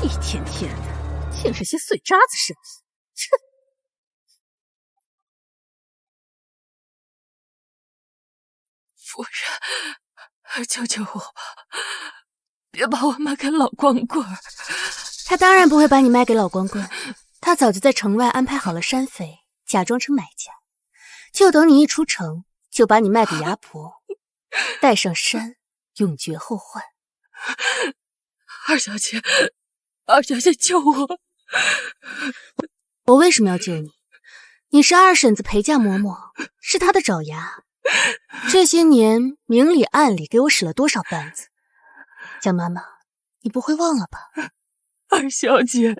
一天天的，竟是些碎渣子生意，切！夫人，救救我吧！别把我卖给老光棍。他当然不会把你卖给老光棍，他早就在城外安排好了山匪，假装成买家，就等你一出城，就把你卖给牙婆，带上山，永绝后患。二小姐救我！我为什么要救你？你是二婶子陪嫁嬷嬷，是她的爪牙。这些年明里暗里给我使了多少绊子，蒋妈妈，你不会忘了吧？二小姐，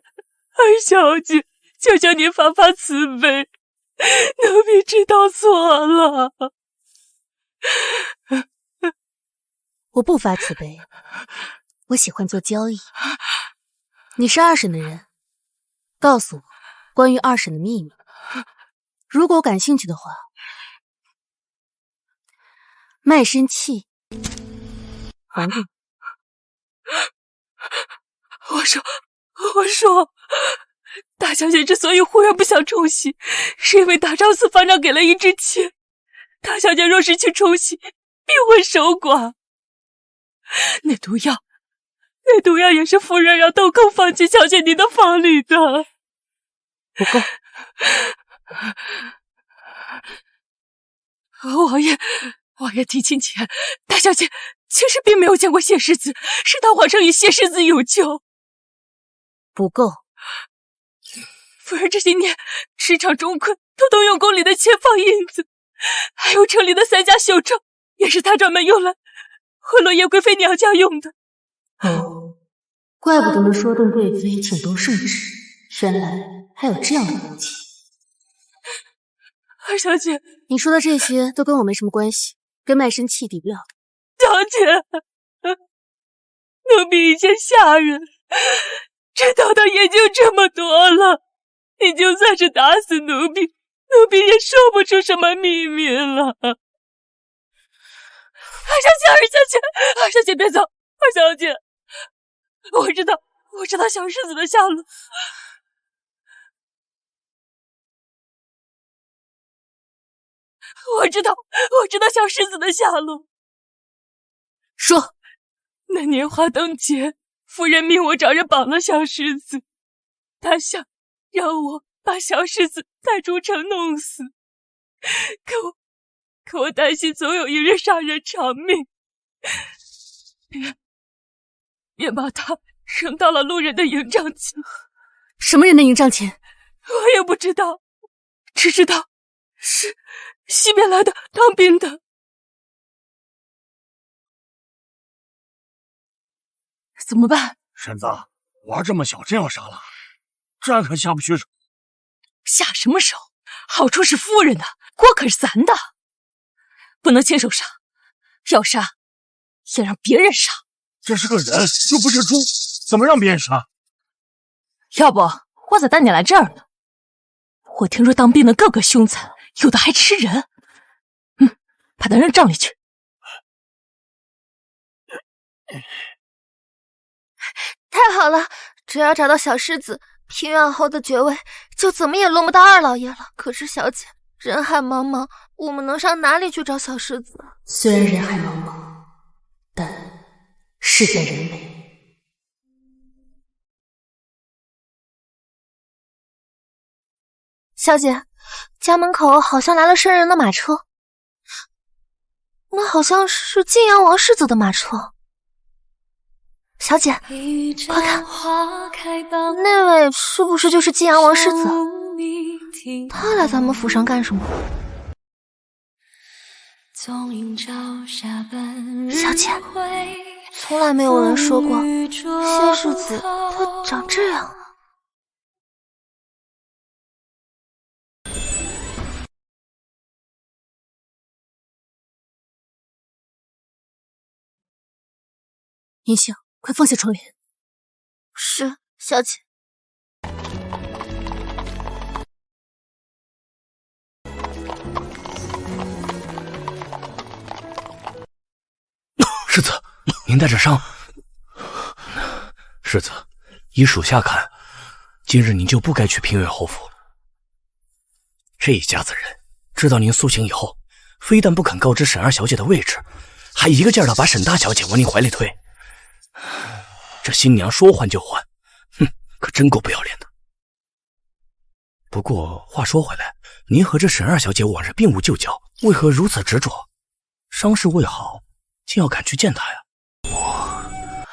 求求你发慈悲，奴婢知道错了。我不发慈悲，我喜欢做交易。你是二婶的人，告诉我关于二婶的秘密。如果我感兴趣的话，卖身契还给你。我说，大小姐之所以忽然不想冲喜，是因为大昭寺方丈给了一支签，大小姐若是去冲喜，必会守寡。那毒药也是夫人让豆蔻放进小姐您的房里的。不够。王爷提亲前，大小姐其实并没有见过谢世子，是当皇上与谢世子有救。不够。夫人这些年职场中困，都动用宫里的钱放银子，还有城里的3家绣咒，也是他专门用来贿赂叶贵妃娘家用的。哦，怪不得能说动贵妃请动圣旨，原来还有这样的武器。二小姐，你说的这些都跟我没什么关系，跟卖身契抵不了。小姐，奴婢以前下人，知道的也就这么多了。你就算是打死奴婢，奴婢也说不出什么秘密了。二小姐别走，二小姐，我知道小世子的下落。我知道小世子的下落。说，那年花灯节，夫人命我找人绑了小世子，她想让我把小世子在竹城弄死，可我担心总有一日杀人偿命，便把他扔到了路人的营帐前。什么人的营帐前？我也不知道，只知道是西边来的当兵的。怎么办？婶子，娃这么小，真要杀了，这可下不去手。下什么手？好处是夫人的，锅可是咱的，不能亲手杀，要杀也让别人杀。这是个人，又不是猪，怎么让别人杀？要不我咋带你来这儿呢？我听说当兵的个个凶残，有的还吃人。把他扔帐里去。太好了，只要找到小世子，平远侯的爵位就怎么也轮不到二老爷了。可是小姐，人海茫茫，我们能上哪里去找小世子？虽然人海茫茫，但事在人为。小姐，家门口好像来了生人的马车，那好像是晋阳王世子的马车。小姐，快看，那位是不是就是晋阳王世子？他来咱们府上干什么？小姐，从来没有人说过谢世子他长这样啊。银杏，快放下窗帘。是，小姐。世子，您带着伤。世子，依属下看，今日您就不该去平远侯府了。这一家子人知道您苏醒以后，非但不肯告知沈二小姐的位置，还一个劲儿的把沈大小姐往您怀里推。这新娘说换就换，可真够不要脸的。不过话说回来，您和这沈二小姐往日并无旧交，为何如此执着？伤势未好，竟要赶去见她呀？我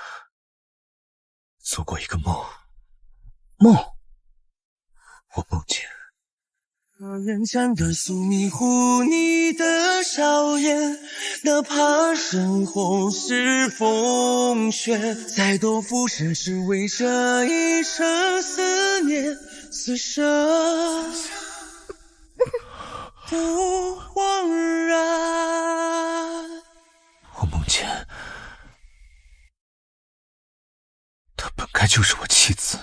做过一个梦，我梦见人间的宿迷糊你的笑颜，哪怕身后是风雪，再多浮生只为这一生思念，此生不枉然。我梦见她本该就是我妻子。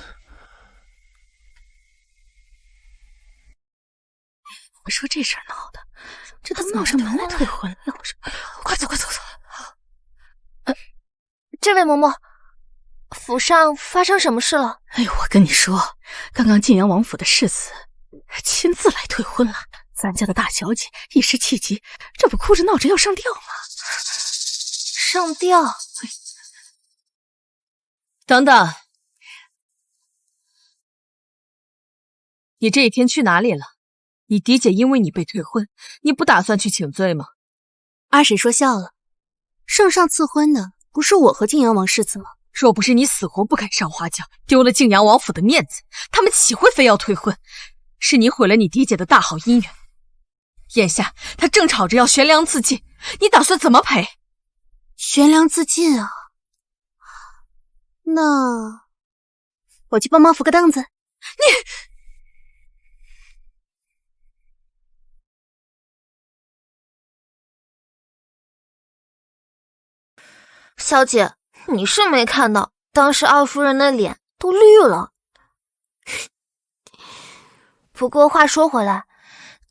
我说这事儿闹的，这他闹上门来退婚了。我说，快走快走走。这位嬷嬷，府上发生什么事了？哎呦，我跟你说，刚刚晋阳王府的世子亲自来退婚了。咱家的大小姐一时气急，这不哭着闹着要上吊吗？上吊？等等，你这一天去哪里了？你嫡姐因为你被退婚，你不打算去请罪吗？阿婶说笑了，圣上赐婚的不是我和晋阳王世子吗？若不是你死活不肯上花轿，丢了晋阳王府的面子，他们岂会非要退婚？是你毁了你嫡姐的大好姻缘。眼下他正吵着要悬梁自尽，你打算怎么赔？悬梁自尽啊？那我去帮忙扶个凳子。小姐，你是没看到，当时二夫人的脸都绿了。不过话说回来，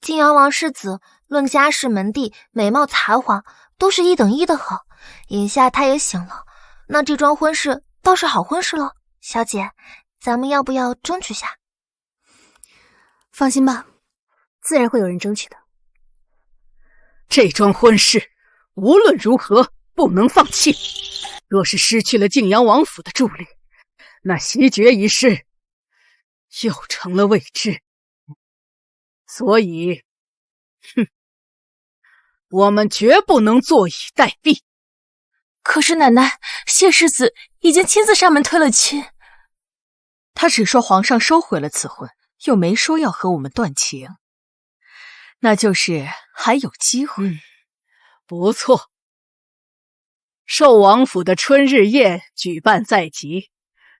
晋阳王世子论家世门第、美貌才华，都是一等一的好。眼下他也醒了，那这桩婚事倒是好婚事了。小姐，咱们要不要争取下？放心吧，自然会有人争取的。这桩婚事无论如何不能放弃。若是失去了晋阳王府的助力，那袭爵一事又成了未知。所以，我们绝不能坐以待毙。可是奶奶，谢世子已经亲自上门推了亲。他只说皇上收回了此婚，又没说要和我们断情，那就是还有机会。不错。寿王府的春日宴举办在即，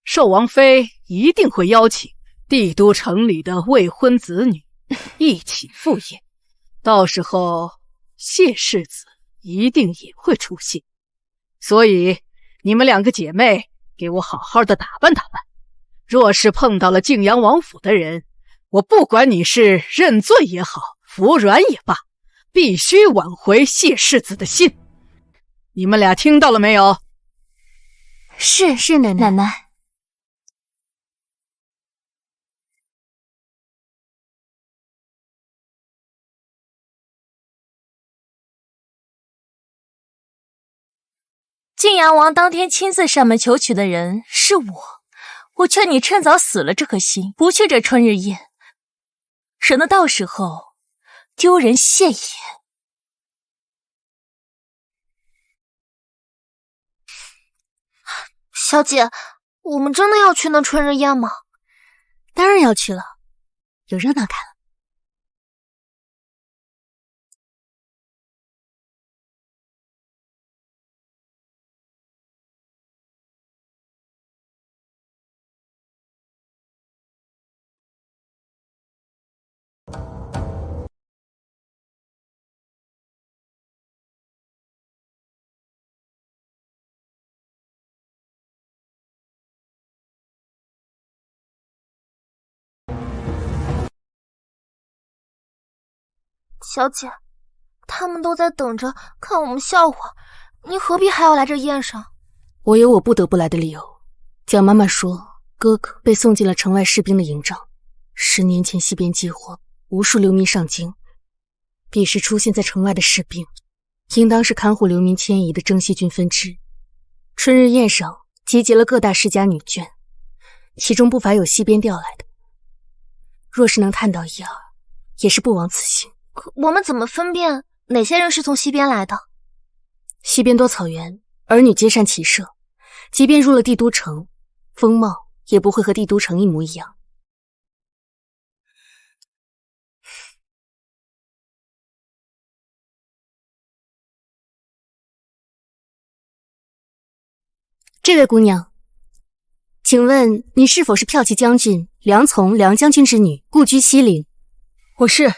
寿王妃一定会邀请帝都城里的未婚子女一起赴宴，到时候谢世子一定也会出现。所以你们2个姐妹给我好好的打扮打扮，若是碰到了晋阳王府的人，我不管你是认罪也好，服软也罢，必须挽回谢世子的心。你们俩听到了没有？是奶奶。晋阳王当天亲自上门求娶的人是我劝你趁早死了这颗心，不去这春日宴，省得到时候丢人现眼。小姐，我们真的要去那春日宴吗？当然要去了，有热闹看了。小姐，他们都在等着看我们笑话，你何必还要来这宴上？我有我不得不来的理由。蒋妈妈说，哥哥被送进了城外士兵的营帐。10年前西边饥荒，无数流民上京，彼时出现在城外的士兵，应当是看护流民迁移的征西军分支。春日宴上集结了各大世家女眷，其中不乏有西边调来的。若是能探到一二，也是不枉此行。可我们怎么分辨哪些人是从西边来的？西边多草原，儿女皆善骑射，即便入了帝都城，风貌也不会和帝都城一模一样。这位姑娘，请问你是否是骠骑将军梁从梁将军之女，故居西陵？我是。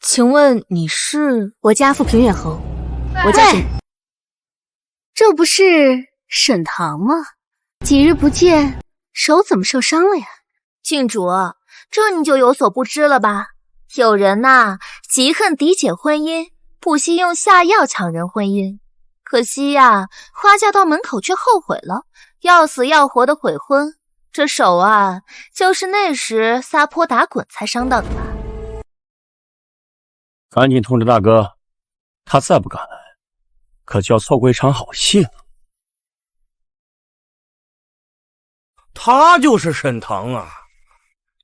请问你是？我家父平远侯，我叫沈。这不是沈棠吗？几日不见，手怎么受伤了呀？郡主，这你就有所不知了吧？有人呐，极恨嫡姐婚姻，不惜用下药抢人婚姻。可惜呀，花嫁到门口却后悔了，要死要活的悔婚。这手啊，就是那时撒泼打滚才伤到的吧？赶紧通知大哥，他再不敢来，可就要错过一场好戏了。他就是沈棠啊，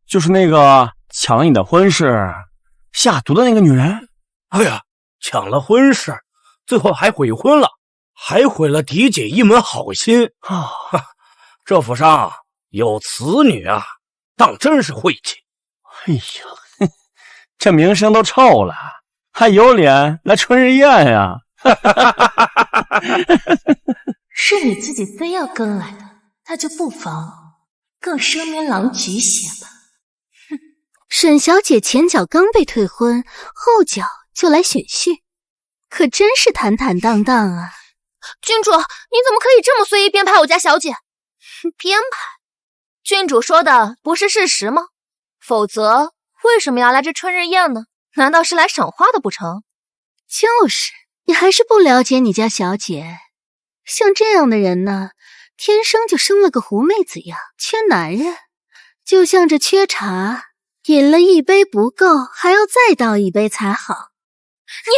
就是那个抢你的婚事、下毒的那个女人。哎呀，抢了婚事，最后还悔婚了，还毁了嫡姐一门好心啊！这府上有此女啊，当真是晦气。哎呀，这名声都臭了，还有脸来春日宴呀？是你自己非要跟来的，那就不妨更声名狼藉些吧。沈小姐前脚刚被退婚，后脚就来选婿，可真是坦坦荡荡啊！郡主，你怎么可以这么随意编排我家小姐？编排？郡主说的不是事实吗？否则为什么要来这春日宴呢？难道是来赏花的不成？就是，你还是不了解你家小姐。像这样的人呢，天生就生了个狐妹子样，缺男人。就像这缺茶，饮了一杯不够，还要再倒一杯才好。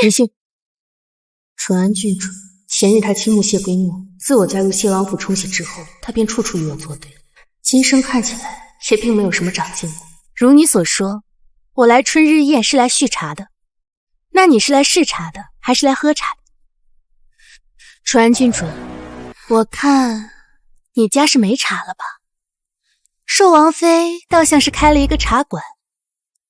你信？淳安郡主，前日他倾慕谢归末，自我加入谢王府冲洗之后，他便处处与我作对。今生看起来也并没有什么长进。如你所说，我来春日宴是来续茶的，那你是来试茶的，还是来喝茶的？淳安郡主，我看你家是没茶了吧？寿王妃倒像是开了一个茶馆，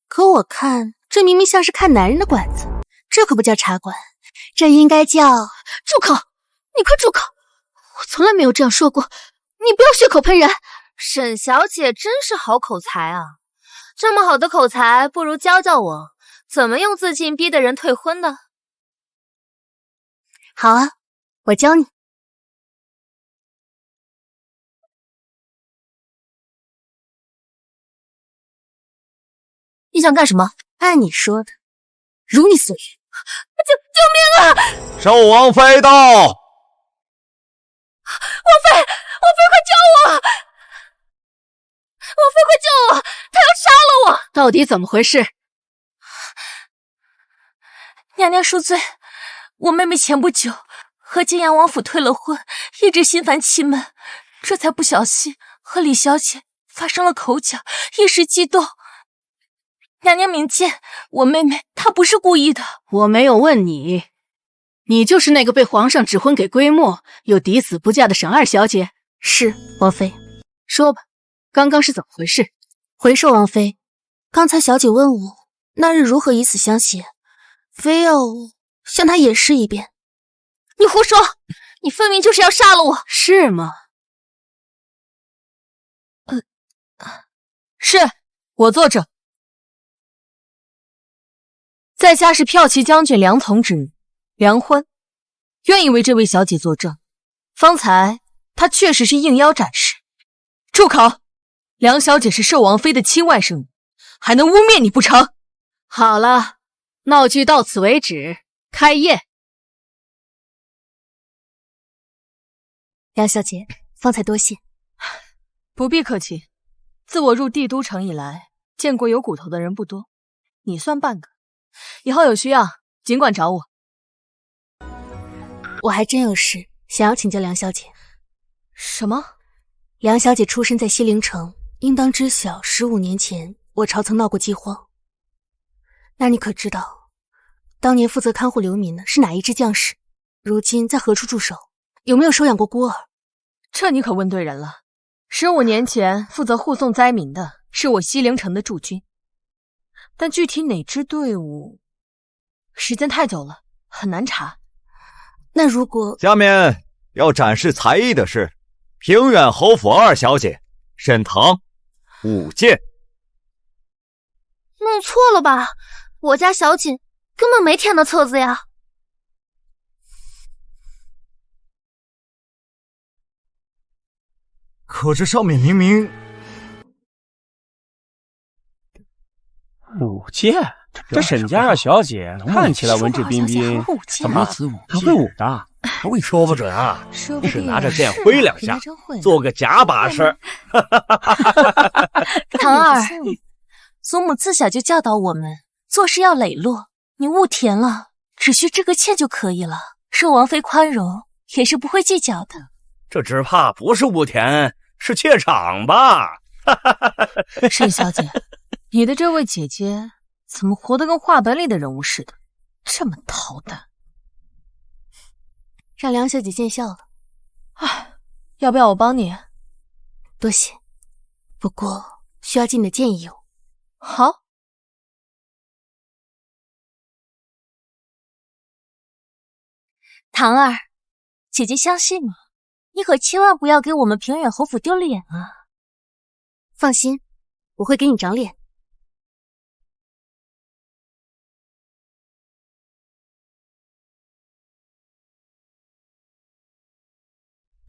可我看这明明像是看男人的馆子，这可不叫茶馆，这应该叫……住口！你快住口！我从来没有这样说过，你不要血口喷人。沈小姐真是好口才啊！这么好的口才，不如教教我怎么用自尽逼得人退婚的。好啊，我教你。你想干什么？按你说的，如你所愿。救命啊！兽王妃到！王妃，快救我！王妃，快救我！他要杀了我！到底怎么回事？娘娘恕罪，我妹妹前不久和晋阳王府退了婚，一直心烦气闷，这才不小心和李小姐发生了口角，一时激动。娘娘明鉴，我妹妹她不是故意的。我没有问你，你就是那个被皇上指婚给归墨又抵死不嫁的沈二小姐？是，王妃。说吧，刚刚是怎么回事？回寿王妃，刚才小姐问我那日如何以死相携，非要向她演示一遍。你胡说！你分明就是要杀了我！是吗？是，我坐着。在下是骠骑将军梁从之，梁欢，愿意为这位小姐作证。方才她确实是应邀展示。住口！梁小姐是寿王妃的亲外甥女，还能污蔑你不成？好了，闹剧到此为止，开宴。梁小姐，方才多谢。不必客气。自我入帝都城以来，见过有骨头的人不多，你算半个。以后有需要尽管找我。我还真有事想要请教梁小姐。什么？梁小姐出身在西陵城，应当知晓15年前我朝曾闹过饥荒。那你可知道当年负责看护流民的是哪一支将士？如今在何处驻守？有没有收养过孤儿？这你可问对人了。15年前负责护送灾民的是我西陵城的驻军，但具体哪支队伍，时间太久了，很难查。那如果……下面要展示才艺的是平远侯府二小姐沈棠舞剑。弄错了吧？我家小锦根本没填那册子呀。可这上面明明……舞剑，这沈家二小姐看起来文质彬彬，怎么还会舞的？说不准啊，是拿着剑挥两下，做个假把式。唐儿，祖母自小就教导我们，做事要磊落，你误填了，只需支个歉就可以了。寿王妃宽容，也是不会计较的。这只怕不是误填，是怯场吧？沈小姐，你的这位姐姐怎么活得跟话本里的人物似的，这么逃诞？让梁小姐见笑了。唉，要不要我帮你？多谢，不过需要借你的建议哦。好。唐儿，姐姐相信你，你可千万不要给我们平远侯府丢脸啊！放心，我会给你长脸。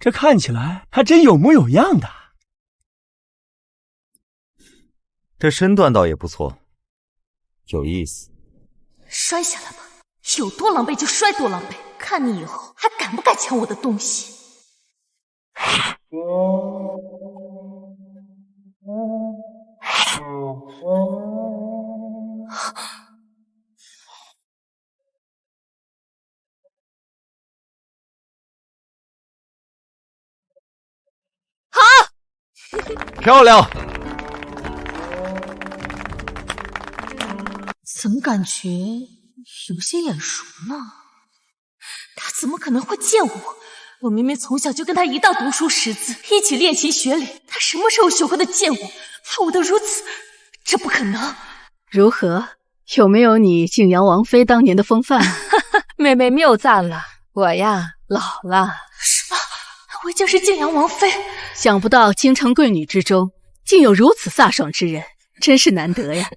这看起来还真有模有样的。这身段倒也不错，有意思。摔下来吧，有多狼狈就摔多狼狈，看你以后还敢不敢抢我的东西。好，漂亮。怎么感觉有些眼熟呢？他怎么可能会见我？我明明从小就跟他一道读书识字，一起练习学礼，他什么时候学会的见我，爱我的如此？这不可能！如何？有没有你晋阳王妃当年的风范？妹妹谬赞了，我呀老了。什么？她会就是晋阳王妃。想不到京城贵女之中，竟有如此飒爽之人，真是难得呀。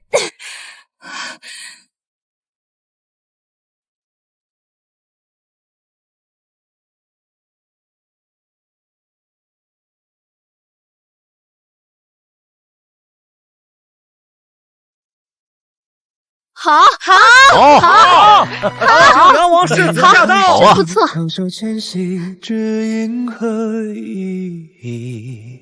好，晋阳王世子驾到！真不错。唱首前夕，只因何意？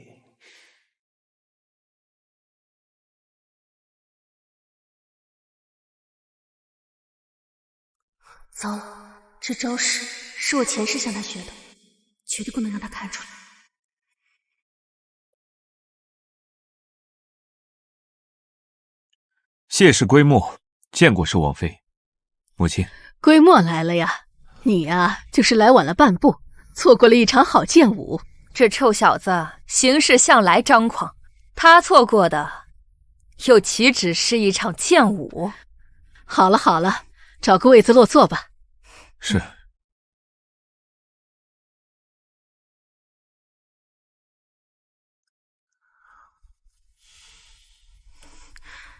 糟了，这招式是我前世向他学的，绝对不能让他看出来。谢氏归墨，见过寿王妃。母亲，归墨来了呀！你呀，就是来晚了半步，错过了一场好剑舞。这臭小子行事向来张狂，他错过的又岂止是一场剑舞？好了好了，找个位子落座吧。是。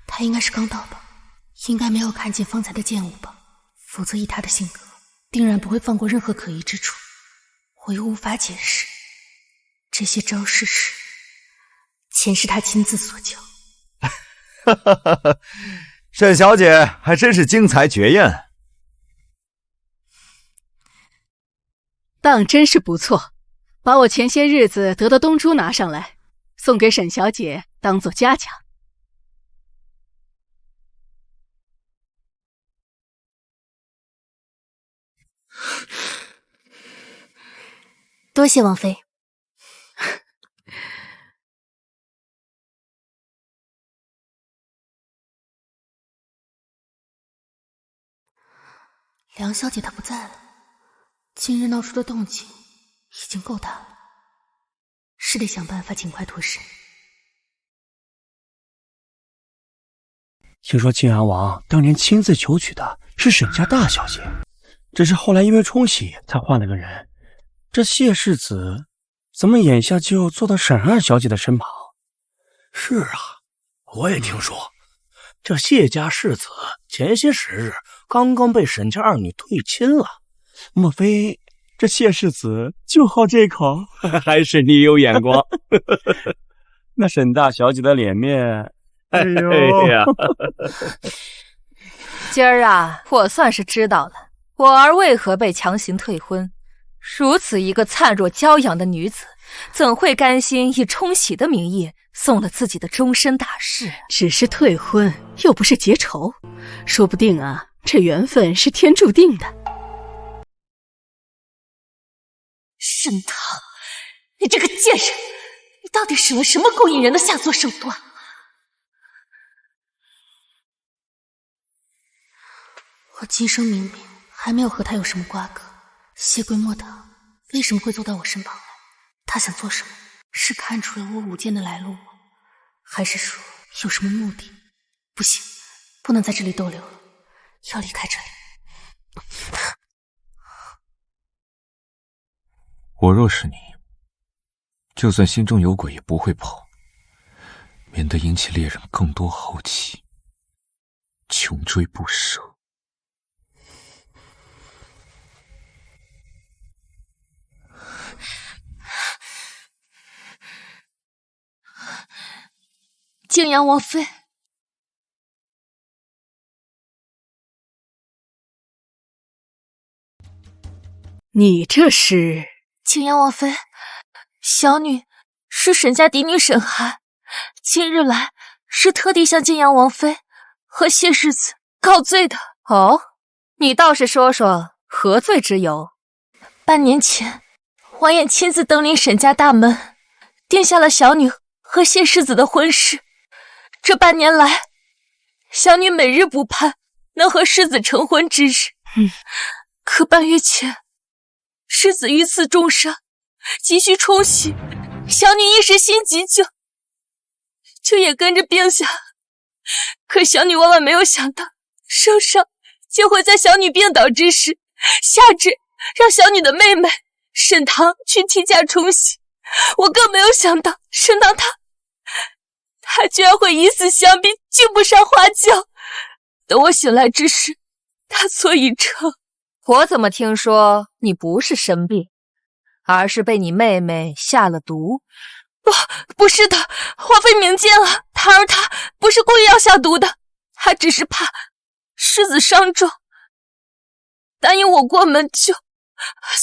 他应该是刚到吧，应该没有看见方才的剑舞吧，否则以他的性格，定然不会放过任何可疑之处。我又无法解释，这些招式是前世他亲自所教。沈小姐还真是精彩绝艳，当真是不错，把我前些日子得的东珠拿上来，送给沈小姐当做嘉奖。多谢王妃。梁小姐她不在了，今日闹出的动静已经够大了，是得想办法尽快脱身。听说晋阳王当年亲自求娶的是沈家大小姐，只是后来因为冲喜才换了个人。这谢世子怎么眼下就坐到沈二小姐的身旁？是啊，我也听说，这谢家世子前些时日刚刚被沈家二女退亲了。莫非这谢世子就好这口？还是你有眼光？那沈大小姐的脸面，哎呀！今儿啊，我算是知道了我儿为何被强行退婚。如此一个灿若骄阳的女子，怎会甘心以冲喜的名义送了自己的终身大事？只是退婚，又不是结仇，说不定啊，这缘分是天注定的。沈堂，你这个贱人，你到底使了什么勾引人的下作手段？我今生明明还没有和他有什么瓜葛，谢归墨他为什么会坐到我身旁来？他想做什么？是看出了我舞剑的来路吗？还是说有什么目的？不行，不能在这里逗留了，要离开这里。我若是你，就算心中有鬼也不会跑，免得引起猎人更多好奇，穷追不舍。泾阳王妃，你这是？泾阳王妃，小女是沈家嫡女沈寒，今日来是特地向泾阳王妃和谢世子告罪的。哦，你倒是说说何罪之有？半年前，王爷亲自登临沈家大门，定下了小女和谢世子的婚事。这半年来，小女每日不盼能和世子成婚之日。可半月前，世子遇刺重伤，急需冲喜，小女一时心急就也跟着病下。可小女万万没有想到，圣上竟会在小女病倒之时，下旨让小女的妹妹沈棠去替嫁冲喜，我更没有想到沈棠她居然会以死相逼，拒不上花轿。等我醒来之时，她错已成。我怎么听说你不是生病，而是被你妹妹下了毒？不是的，华妃明鉴了，她不是故意要下毒的，她只是怕世子伤重，答应我过门救。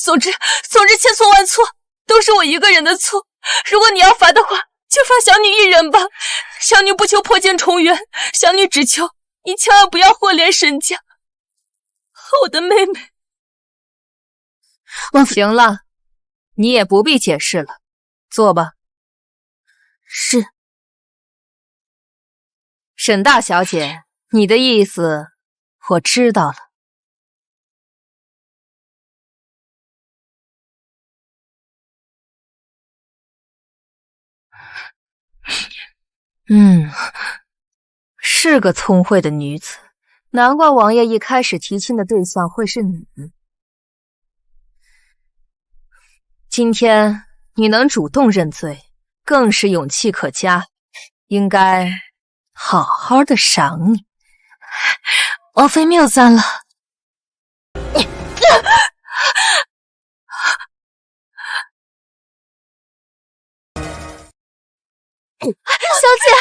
总之千错万错，都是我一个人的错。如果你要罚的话，就罚小女一人吧。小女不求破镜重圆，小女只求你千万不要祸连沈家和我的妹妹。行了，你也不必解释了，坐吧。是。沈大小姐，你的意思我知道了。是个聪慧的女子，难怪王爷一开始提亲的对象会是你。今天你能主动认罪，更是勇气可嘉，应该好好的赏你。王妃谬赞了。小姐，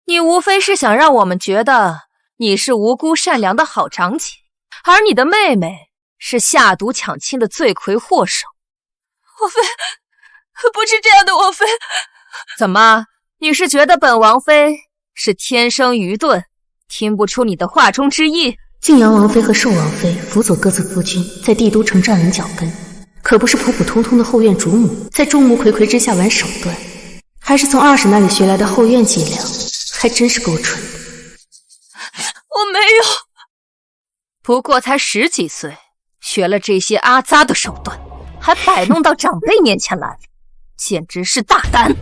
你无非是想让我们觉得你是无辜善良的好长姐，而你的妹妹是下毒抢亲的罪魁祸首。王妃，不是这样的，王妃。怎么，你是觉得本王妃是天生愚钝，听不出你的话中之意？晋阳王妃和寿王妃辅佐各自夫君，在帝都城站稳脚跟，可不是普普通通的后院主母，在众目睽睽之下玩手段，还是从二婶那里学来的后院伎俩，还真是够蠢的。我没有，不过才10几岁，学了这些阿杂的手段，还摆弄到长辈面前来，简直是大胆！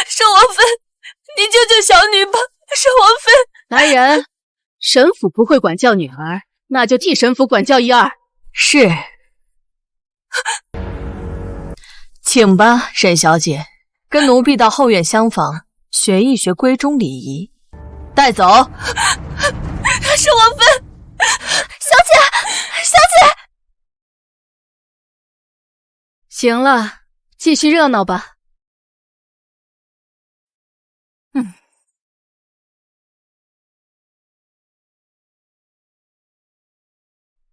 寿王妃，你救救小女吧！寿王妃，来人，神府不会管教女儿，那就替神府管教一二。是。请吧，沈小姐，跟奴婢到后院厢房学一学闺中礼仪。带走。寿王妃，小姐。行了，继续热闹吧。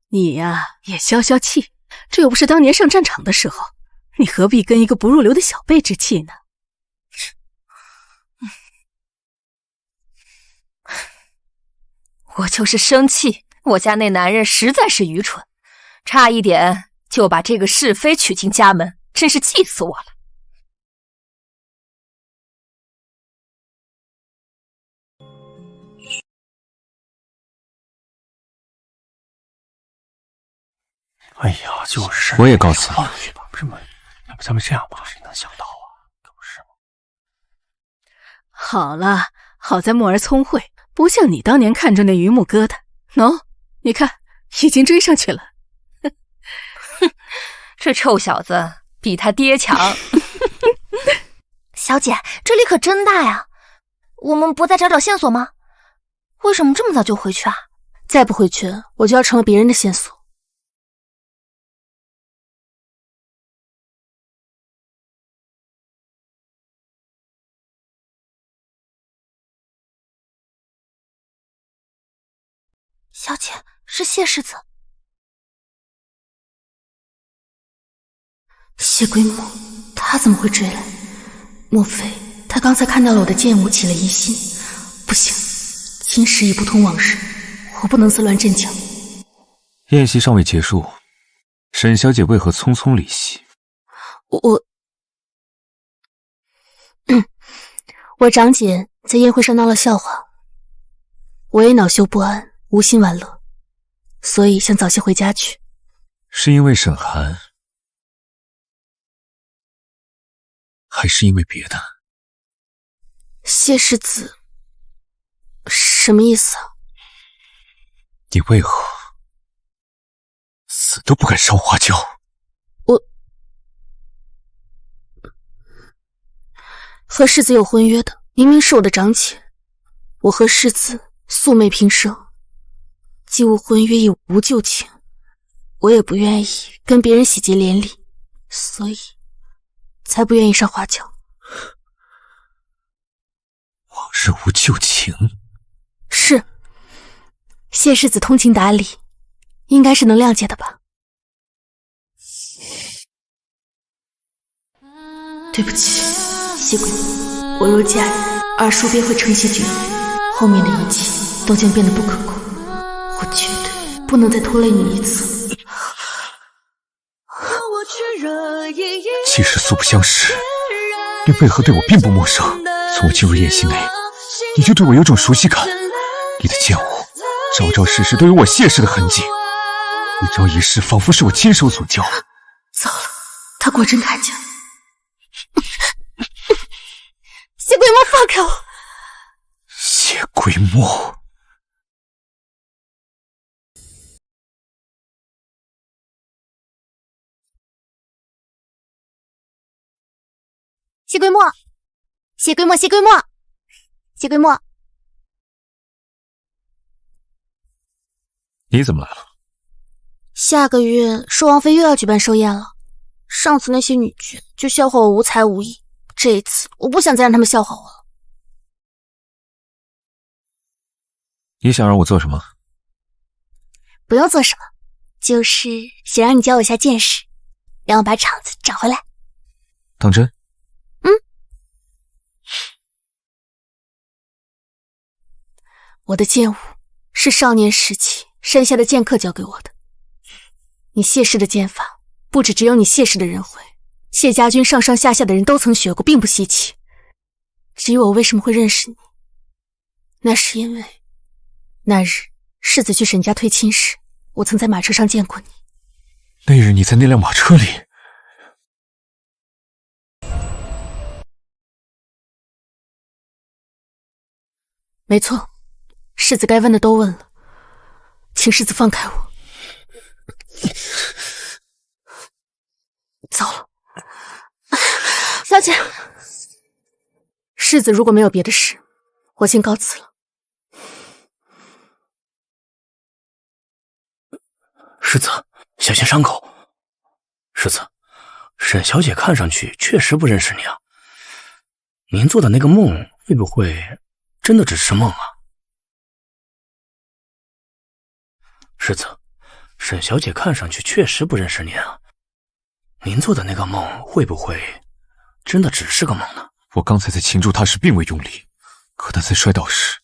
你呀，也消消气，这又不是当年上战场的时候，你何必跟一个不入流的小辈置气呢？我就是生气，我家那男人实在是愚蠢，差一点就把这个是非娶进家门，真是气死我了。哎呀，就是，我也告辞了。这么，要不咱们这样吧？谁能想到啊？可不是吗？好了，好在墨儿聪慧，不像你当年看中那榆木疙瘩。喏，你看，已经追上去了。哼，这臭小子比他爹强。小姐，这里可真大呀！我们不再找找线索吗？为什么这么早就回去啊？再不回去，我就要成了别人的线索。小姐，是谢世子。谢归母，他怎么会追来？莫非他刚才看到了我的剑舞，起了疑心？不行，今时已不同往日，我不能自乱阵脚。宴席尚未结束，沈小姐为何匆匆离席？我长姐在宴会上闹了笑话，我也恼羞不安，无心玩乐，所以想早些回家去。是因为沈寒，还是因为别的？谢世子，什么意思啊？你为何死都不敢烧花轿？我和世子有婚约的，明明是我的长姐。我和世子素昧平生，既无婚约，也无旧情，我也不愿意跟别人喜结连理，所以才不愿意上花轿。往日无旧情？是。谢世子通情达理，应该是能谅解的吧。对不起，谢贵母，我若嫁人，二叔便会承袭爵位，后面的一切都将变得不可控，我绝对不能再拖累你一次。既是素不相识，你为何对我并不陌生？从我进入燕西内，你就对我有种熟悉感。你的剑舞招招式式都有我谢氏的痕迹，一招一式仿佛是我亲手所教。糟了，他果真开枪！谢鬼魔，放开我！谢鬼魔，谢鬼魔，谢鬼魔，谢鬼魔，谢鬼魔。你怎么来了？下个月寿王妃又要举办寿宴了，上次那些女眷就笑话我无才无艺，这一次我不想再让他们笑话我了。你想让我做什么？不用做什么，就是想让你教我一下剑识，让我把场子找回来。当真？我的剑舞是少年时期山下的剑客教给我的。你谢氏的剑法不只有你谢氏的人会，谢家军上上下下的人都曾学过，并不稀奇。至于我为什么会认识你，那是因为那日世子去沈家退亲时，我曾在马车上见过你。那日你在那辆马车里？没错，世子该问的都问了，请世子放开我。糟了，小姐，世子如果没有别的事，我先告辞了。世子，小心伤口。世子，沈小姐看上去确实不认识你啊。您做的那个梦会不会真的只是梦啊？世子，沈小姐看上去确实不认识您啊。您做的那个梦会不会真的只是个梦呢？我刚才在擒住他时并未用力，可他在摔倒时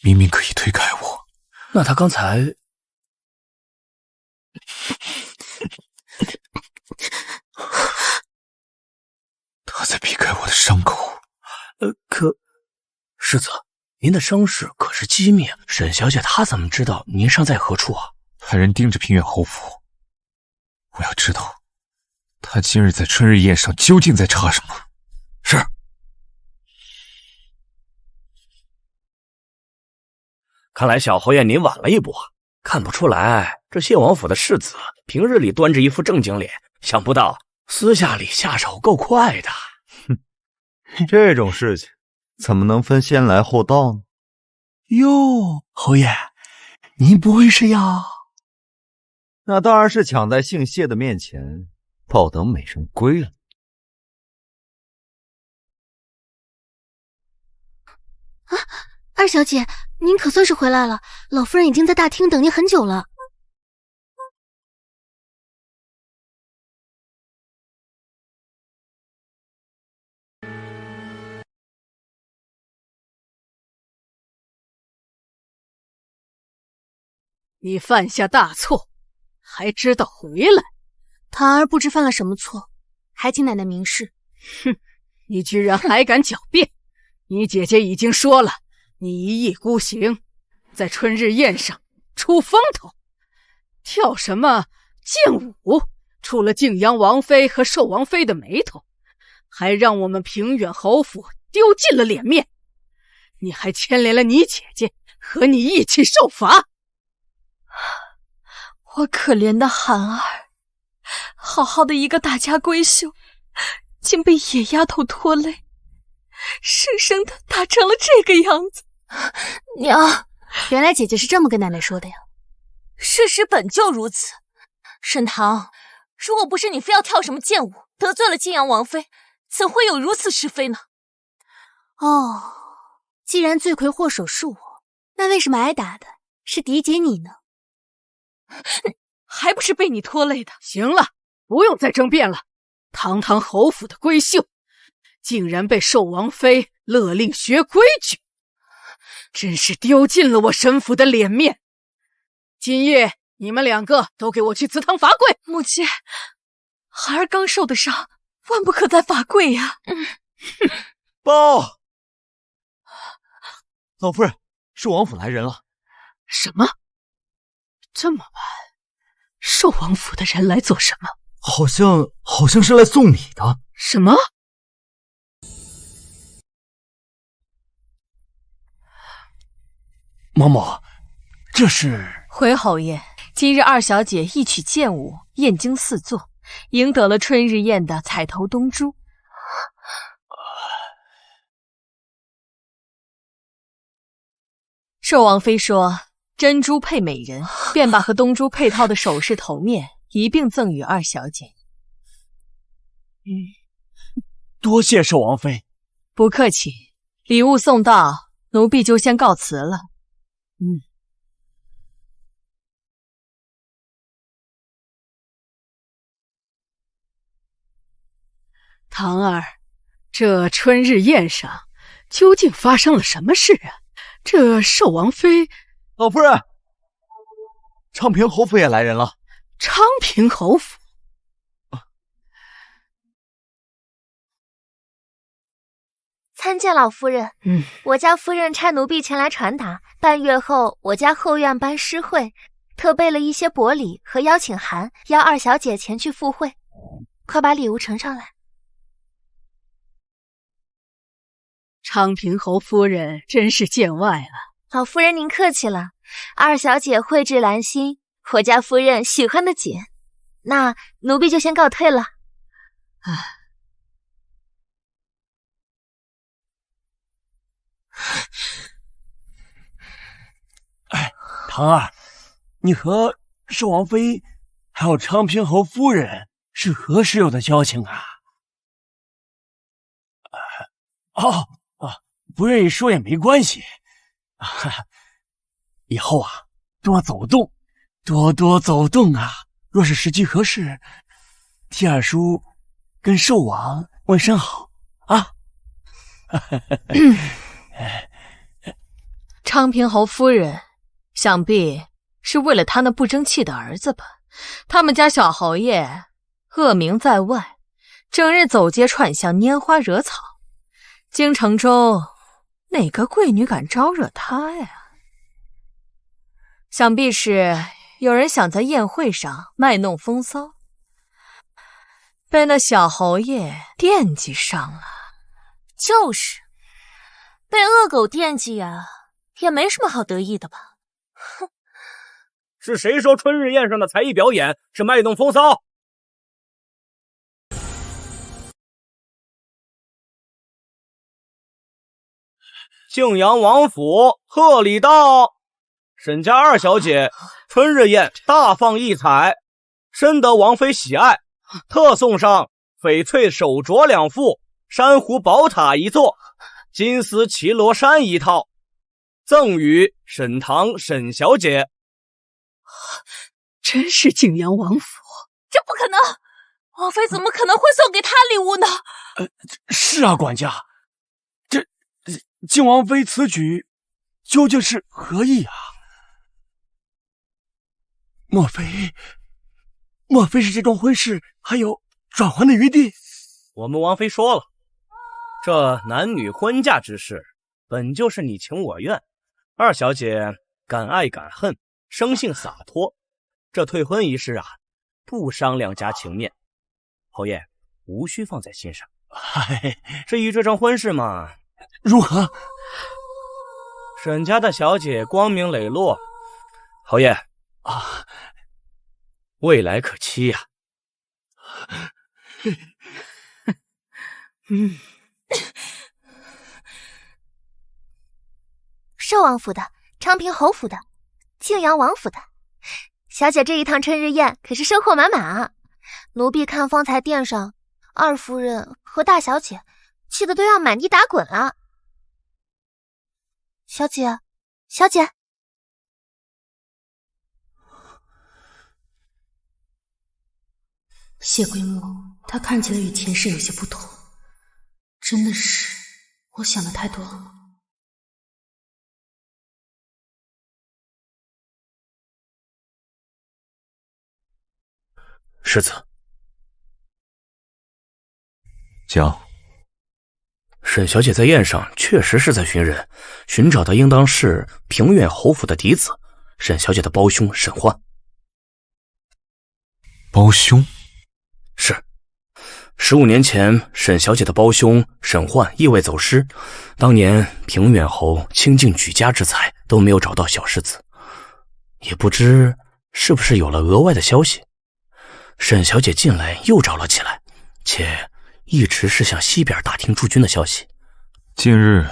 明明可以推开我。那他刚才……他在避开我的伤口。世子，您的伤势可是机密，沈小姐她怎么知道您伤在何处啊？派人盯着平远侯府，我要知道他今日在春日宴上究竟在查什么。是。看来小侯爷您晚了一步啊，看不出来这谢王府的世子平日里端着一副正经脸，想不到私下里下手够快的。哼，这种事情怎么能分先来后到呢？哟，侯爷，您不会是要……那当然是抢在姓谢的面前抱得美人归了。啊，二小姐，您可算是回来了，老夫人已经在大厅等您很久了。你犯下大错，还知道回来？堂儿不知犯了什么错，还请奶奶明示。哼，你居然还敢狡辩！你姐姐已经说了，你一意孤行，在春日宴上出风头，跳什么剑舞，触了靖阳王妃和寿王妃的眉头，还让我们平远侯府丢尽了脸面。你还牵连了你姐姐，和你一起受罚。我可怜的涵儿，好好的一个大家闺秀，竟被野丫头拖累，生生的打成了这个样子。娘，原来姐姐是这么跟奶奶说的呀。事实本就如此。沈棠，如果不是你非要跳什么剑舞，得罪了晋阳王妃，怎会有如此是非呢？哦，既然罪魁祸首是我，那为什么挨打的是嫡姐你呢？还不是被你拖累的。行了，不用再争辩了。堂堂侯府的闺秀，竟然被寿王妃勒令学规矩，真是丢尽了我沈府的脸面。今夜你们2个都给我去祠堂罚跪。母亲，孩儿刚受的伤，万不可再罚跪呀。报，老夫人，寿王府来人了。什么？这么晚，寿王府的人来做什么？好像是来送礼的。什么？嬷嬷，这是？回侯爷，今日二小姐一曲剑舞，燕京4座，赢得了春日宴的彩头东珠。寿王妃说珍珠配美人，便把和东珠配套的首饰头面一并赠与二小姐。多谢寿王妃。不客气，礼物送到，奴婢就先告辞了。堂儿，这春日宴上究竟发生了什么事啊？这寿王妃……老夫人，昌平侯府也来人了。昌平侯府？参见老夫人。我家夫人差奴婢前来传达，半月后我家后院办诗会，特备了一些薄礼和邀请函，邀二小姐前去赴会。快把礼物呈上来。昌平侯夫人真是见外了。老夫人您客气了，二小姐蕙质兰心，我家夫人喜欢的紧。那奴婢就先告退了。堂儿，你和寿王妃还有昌平侯夫人是何时有的交情啊？不愿意说也没关系。以后啊，多走动，多走动啊。若是时机合适，替二叔跟寿王问声好啊。昌平侯夫人，想必是为了他那不争气的儿子吧？他们家小侯爷恶名在外，整日走街串巷拈花惹草，京城中哪个贵女敢招惹他呀？想必是有人想在宴会上卖弄风骚，被那小侯爷惦记上了。就是，被恶狗惦记啊，也没什么好得意的吧？哼！是谁说春日宴上的才艺表演是卖弄风骚？泾阳王府贺礼到，沈家二小姐春日宴大放异彩，深得王妃喜爱，特送上翡翠手镯2副，珊瑚宝塔1座，金丝绮罗衫1套，赠与沈堂沈小姐。真是泾阳王府？这不可能，王妃怎么可能会送给他礼物呢？是啊，管家，这靖王妃此举究竟是何意啊？莫非是这桩婚事还有转圜的余地？我们王妃说了，这男女婚嫁之事本就是你情我愿，二小姐敢爱敢恨，生性洒脱，这退婚一事啊，不伤两家情面，侯爷无需放在心上。至于这桩婚事嘛，如何？沈家的小姐光明磊落，侯爷啊，未来可期呀。寿王府的、昌平侯府的、泾阳王府的，小姐这一趟春日宴可是收获满满啊！奴婢看方才殿上二夫人和大小姐气得都要满地打滚了。小姐，小姐，谢归木，他看起来与前世有些不同，真的是我想的太多了吗？世子，讲。沈小姐在宴上确实是在寻人，寻找的应当是平远侯府的嫡子，沈小姐的胞兄沈焕。胞兄？是。15年前，沈小姐的胞兄沈焕意外走失，当年平远侯倾尽举家之财都没有找到小世子，也不知是不是有了额外的消息。沈小姐近来又找了起来，且一直是向西边打听驻军的消息。近日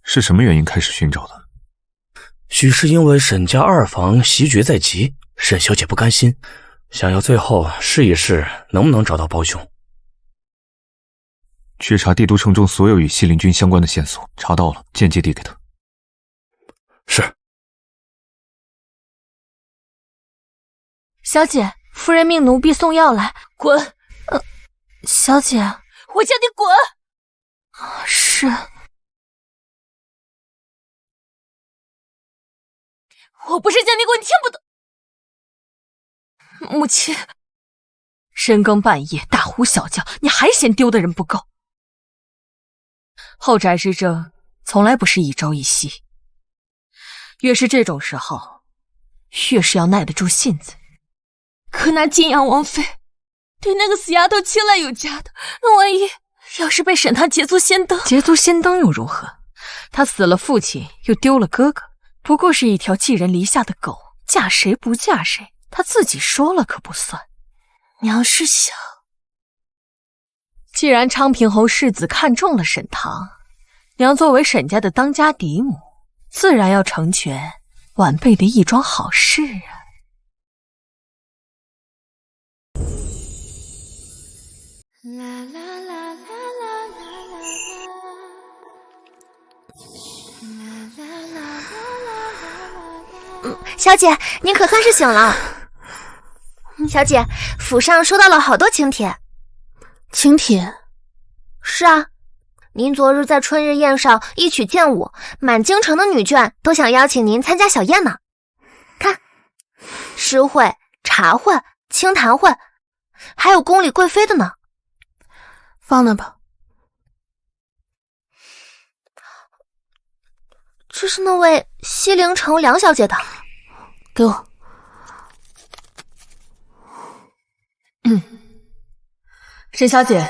是什么原因开始寻找的？许是因为沈家二房袭爵在即，沈小姐不甘心，想要最后试一试能不能找到胞兄。去查帝都城中所有与西陵军相关的线索，查到了间接递给他。是。小姐，夫人命奴婢送药来。滚！小姐，我叫你滚！是。我不是叫你滚，你听不懂。母亲，深更半夜大呼小叫，你还嫌丢的人不够？后宅之争从来不是一朝一夕，越是这种时候，越是要耐得住性子。可那晋阳王妃对那个死丫头青睐有加的，万一要是被沈她捷足先登，捷足先登又如何？她死了父亲，又丢了哥哥，不过是一条寄人篱下的狗，嫁谁不嫁谁，她自己说了可不算。娘是想，既然昌平侯世子看中了沈棠，娘作为沈家的当家嫡母，自然要成全晚辈的一桩好事啊。小姐，您可算是醒了。小姐，府上收到了好多请帖。请帖？是啊，您昨日在春日宴上一曲剑舞，满京城的女眷都想邀请您参加小宴呢。看，诗会、茶会、清谈会，还有宫里贵妃的呢。放那吧。这是那位西陵城梁小姐的。给我。沈小姐，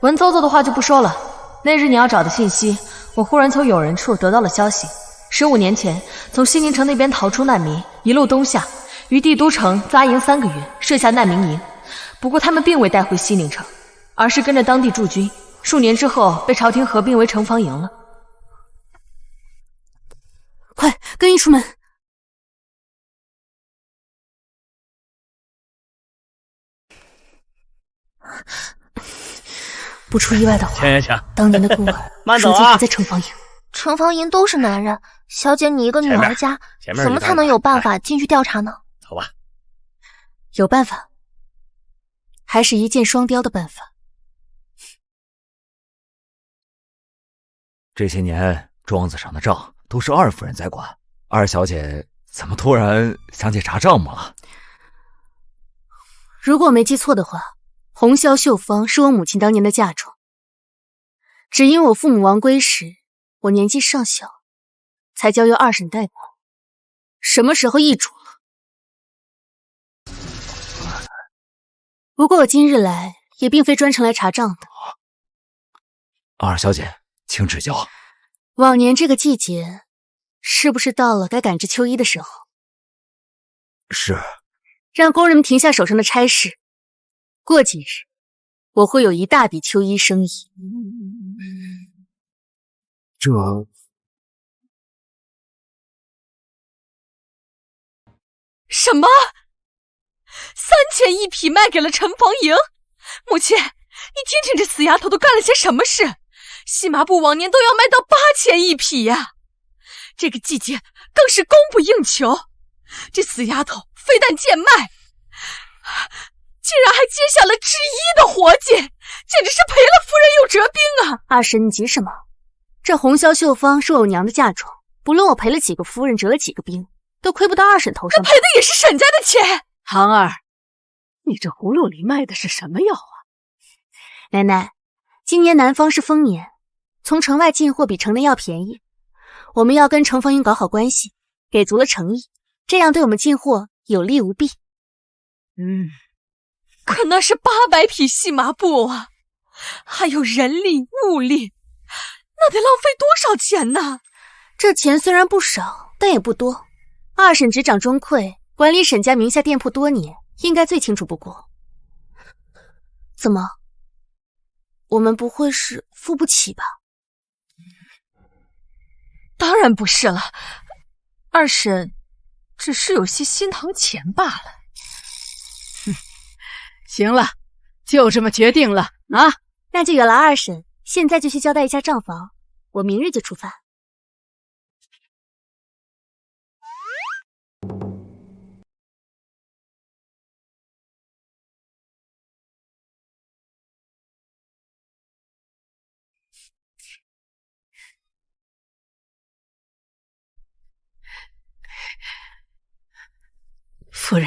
文绉绉的话就不说了。那日你要找的信息，我忽然从友人处得到了消息。15年前，从西宁城那边逃出难民，一路东下，于帝都城扎营3个月，设下难民营。不过他们并未带回西宁城，而是跟着当地驻军，数年之后被朝廷合并为城防营了。快，更衣出门。不出意外的话，当年的孤儿慢走啊，如今还在城防营。城防营都是男人，小姐你一个女儿家，怎么才能有办法进去调查呢？走吧。有办法，还是一箭双雕的办法。这些年庄子上的账都是二夫人在管，二小姐怎么突然想起查账目了？如果我没记错的话，红绡绣坊是我母亲当年的嫁妆，只因我父母亡归时，我年纪尚小，才交由二婶代管。什么时候易主了？不过我今日来也并非专程来查账的。二小姐，请指教。往年这个季节，是不是到了该赶制秋衣的时候？是。让工人们停下手上的差事。过几日，我会有一大笔秋衣生意。这什么？3000一匹卖给了陈房营？母亲，你听听这死丫头都干了些什么事？细麻布往年都要卖到8000一匹呀，这个季节更是供不应求。这死丫头非但贱卖，竟然还接下了制衣的活计，简直是赔了夫人又折兵啊！二婶，你急什么？这红绡绣坊是我娘的嫁妆，不论我赔了几个夫人，折了几个兵，都亏不到二婶头上。那赔的也是沈家的钱。唐儿，你这葫芦里卖的是什么药啊？奶奶，今年南方是丰年，从城外进货比城内要便宜。我们要跟程房营搞好关系，给足了诚意，这样对我们进货有利无弊。可那是800匹细麻布啊，还有人力物力，那得浪费多少钱呢？这钱虽然不少，但也不多。二婶执掌中馈，管理沈家名下店铺多年，应该最清楚不过。怎么，我们不会是付不起吧？当然不是了，二婶只是有些心疼钱罢了。行了，就这么决定了啊！那就有了二婶，现在就去交代一下账房，我明日就出发。夫人，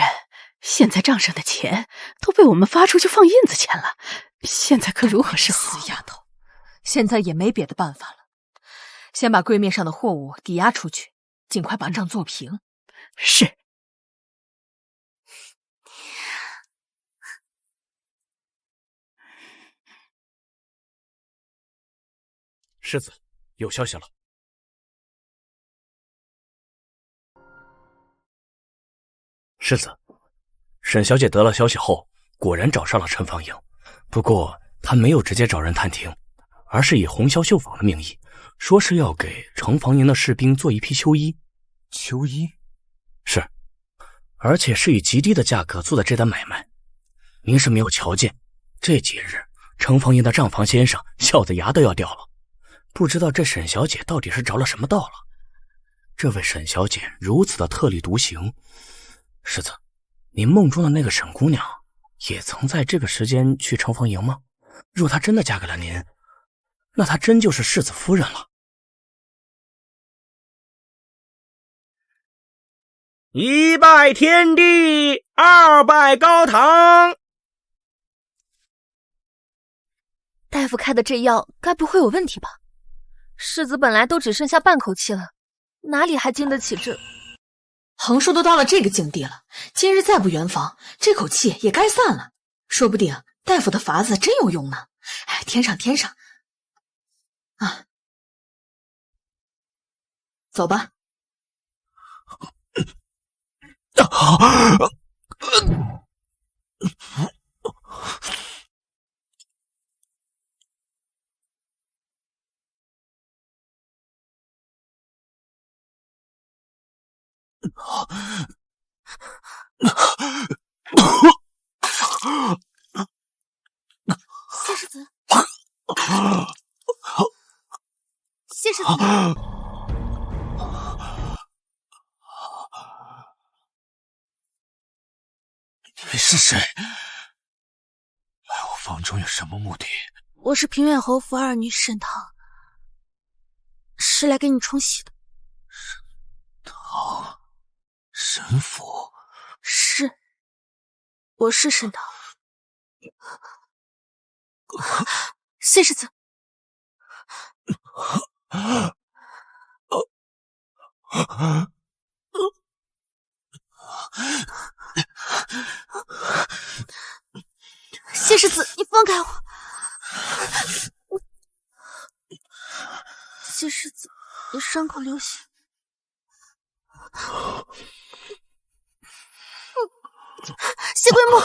现在账上的钱都被我们发出去放印子钱了，现在可如何是好？死丫头，现在也没别的办法了，先把柜面上的货物抵押出去，尽快把账做平。是。世子，有消息了。世子，沈小姐得了消息后，果然找上了陈房营。不过她没有直接找人探听，而是以红绡绣坊的名义，说是要给陈房营的士兵做一批秋衣。秋衣？是，而且是以极低的价格做的这单买卖。您是没有瞧见，这几日陈房营的账房先生笑得牙都要掉了。不知道这沈小姐到底是着了什么道了？这位沈小姐如此的特立独行。世子，您梦中的那个沈姑娘也曾在这个时间去城房营吗？若她真的嫁给了您，那她真就是世子夫人了。一拜天地，二拜高堂。大夫开的这药该不会有问题吧？世子本来都只剩下半口气了，哪里还经得起这？横竖都到了这个境地了，今日再不圆房，这口气也该散了。说不定大夫的法子真有用呢。哎，添上啊！走吧。谢世子，谢世子，你是谁？来我房中有什么目的？我是平远侯府二女沈棠，是来给你冲喜的。唐沈府？是，我是沈棠。谢世子。谢世子，你放开我！谢世子，你伤口流血。谢归木。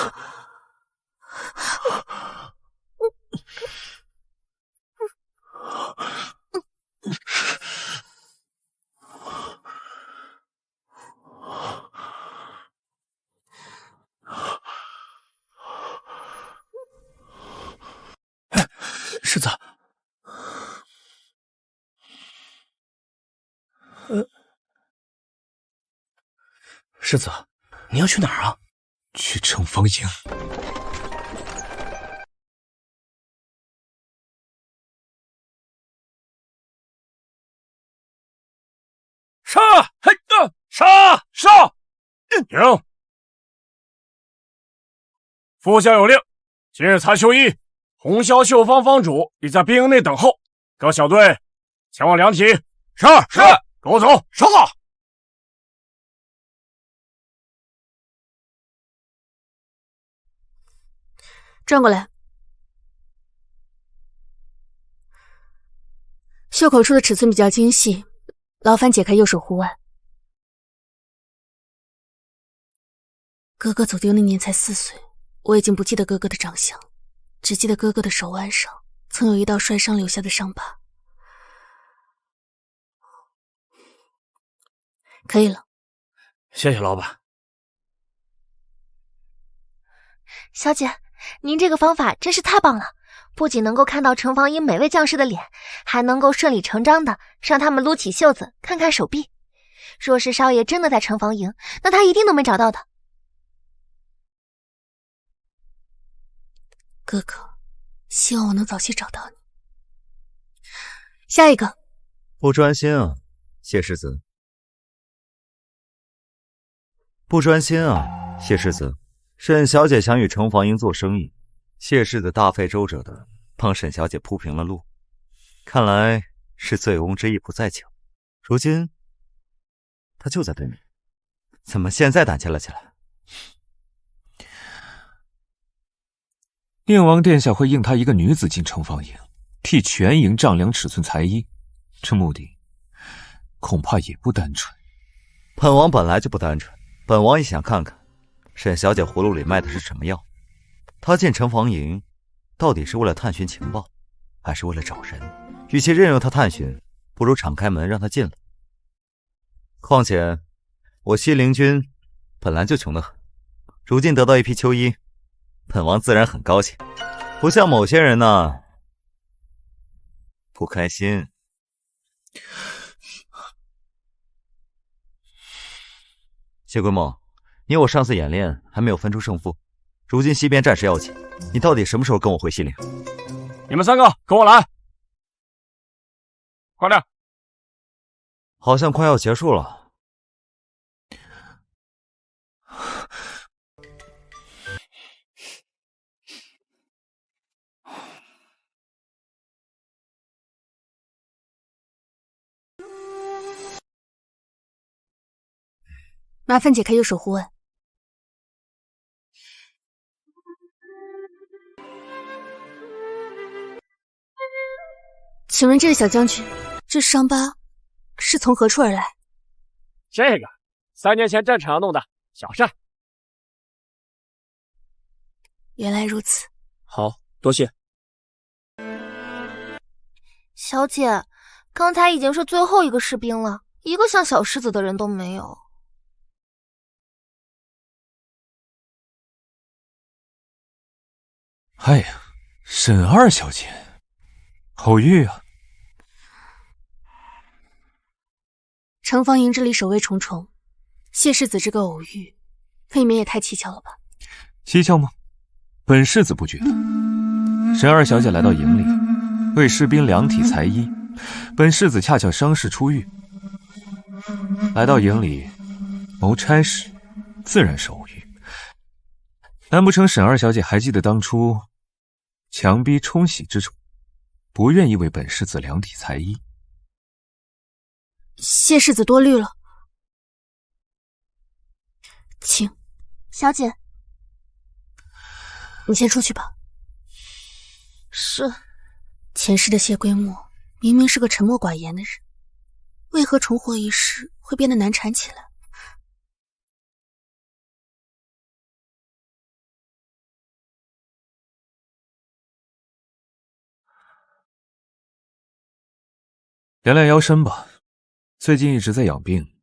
世子，世子，你要去哪儿啊？去城防营。杀！嘿的！杀！杀！停！副将有令，今日才秋一，红霄秀坊坊主已在兵营内等候，各小队前往量体。是是，跟我走。是。转过来，袖口处的尺寸比较精细，劳烦解开右手护腕。哥哥走丢那年才4岁，我已经不记得哥哥的长相，只记得哥哥的手腕上曾有一道摔伤留下的伤疤。可以了，谢谢老板。小姐，您这个方法真是太棒了，不仅能够看到城防营每位将士的脸，还能够顺理成章的让他们撸起袖子看看手臂。若是少爷真的在城防营，那他一定能被找到的。哥哥，希望我能早些找到你。下一个。不专心啊，谢世子。不专心啊，谢世子。沈小姐想与城防营做生意，谢世子大费周折的帮沈小姐铺平了路，看来是醉翁之意不在酒。如今他就在对面，怎么现在胆怯了起来？宁王殿下会应他一个女子进城防营，替全营丈量尺寸裁衣，这目的恐怕也不单纯。本王本来就不单纯，本王也想看看沈小姐葫芦里卖的是什么药。她进城防营到底是为了探寻情报，还是为了找人？与其任由她探寻，不如敞开门让她进来。况且我西陵君本来就穷得很，如今得到一批秋衣，本王自然很高兴，不像某些人呢，不开心。谢归梦，你我上次演练还没有分出胜负，如今西边战事要紧，你到底什么时候跟我回西陵？你们3个跟我来，快点！好像快要结束了。麻烦解开右手护腕。请问这位小将军，这伤疤是从何处而来？这个3年前战场上弄的，小事。原来如此，好，多谢。小姐，刚才已经是最后一个士兵了，一个像小狮子的人都没有。哎呀，沈二小姐，偶遇啊！城防营这里守卫重重，谢世子这个偶遇，未免也太蹊跷了吧？蹊跷吗？本世子不觉得。沈二小姐来到营里，为士兵量体裁衣，本世子恰巧伤势初愈，来到营里谋差事，自然是偶遇。难不成沈二小姐还记得当初强逼冲喜之处，不愿意为本世子量体裁衣？谢世子多虑了，请。小姐，你先出去吧。是。前世的谢归墨明明是个沉默寡言的人，为何重活一世会变得难缠起来？练练腰身吧，最近一直在养病，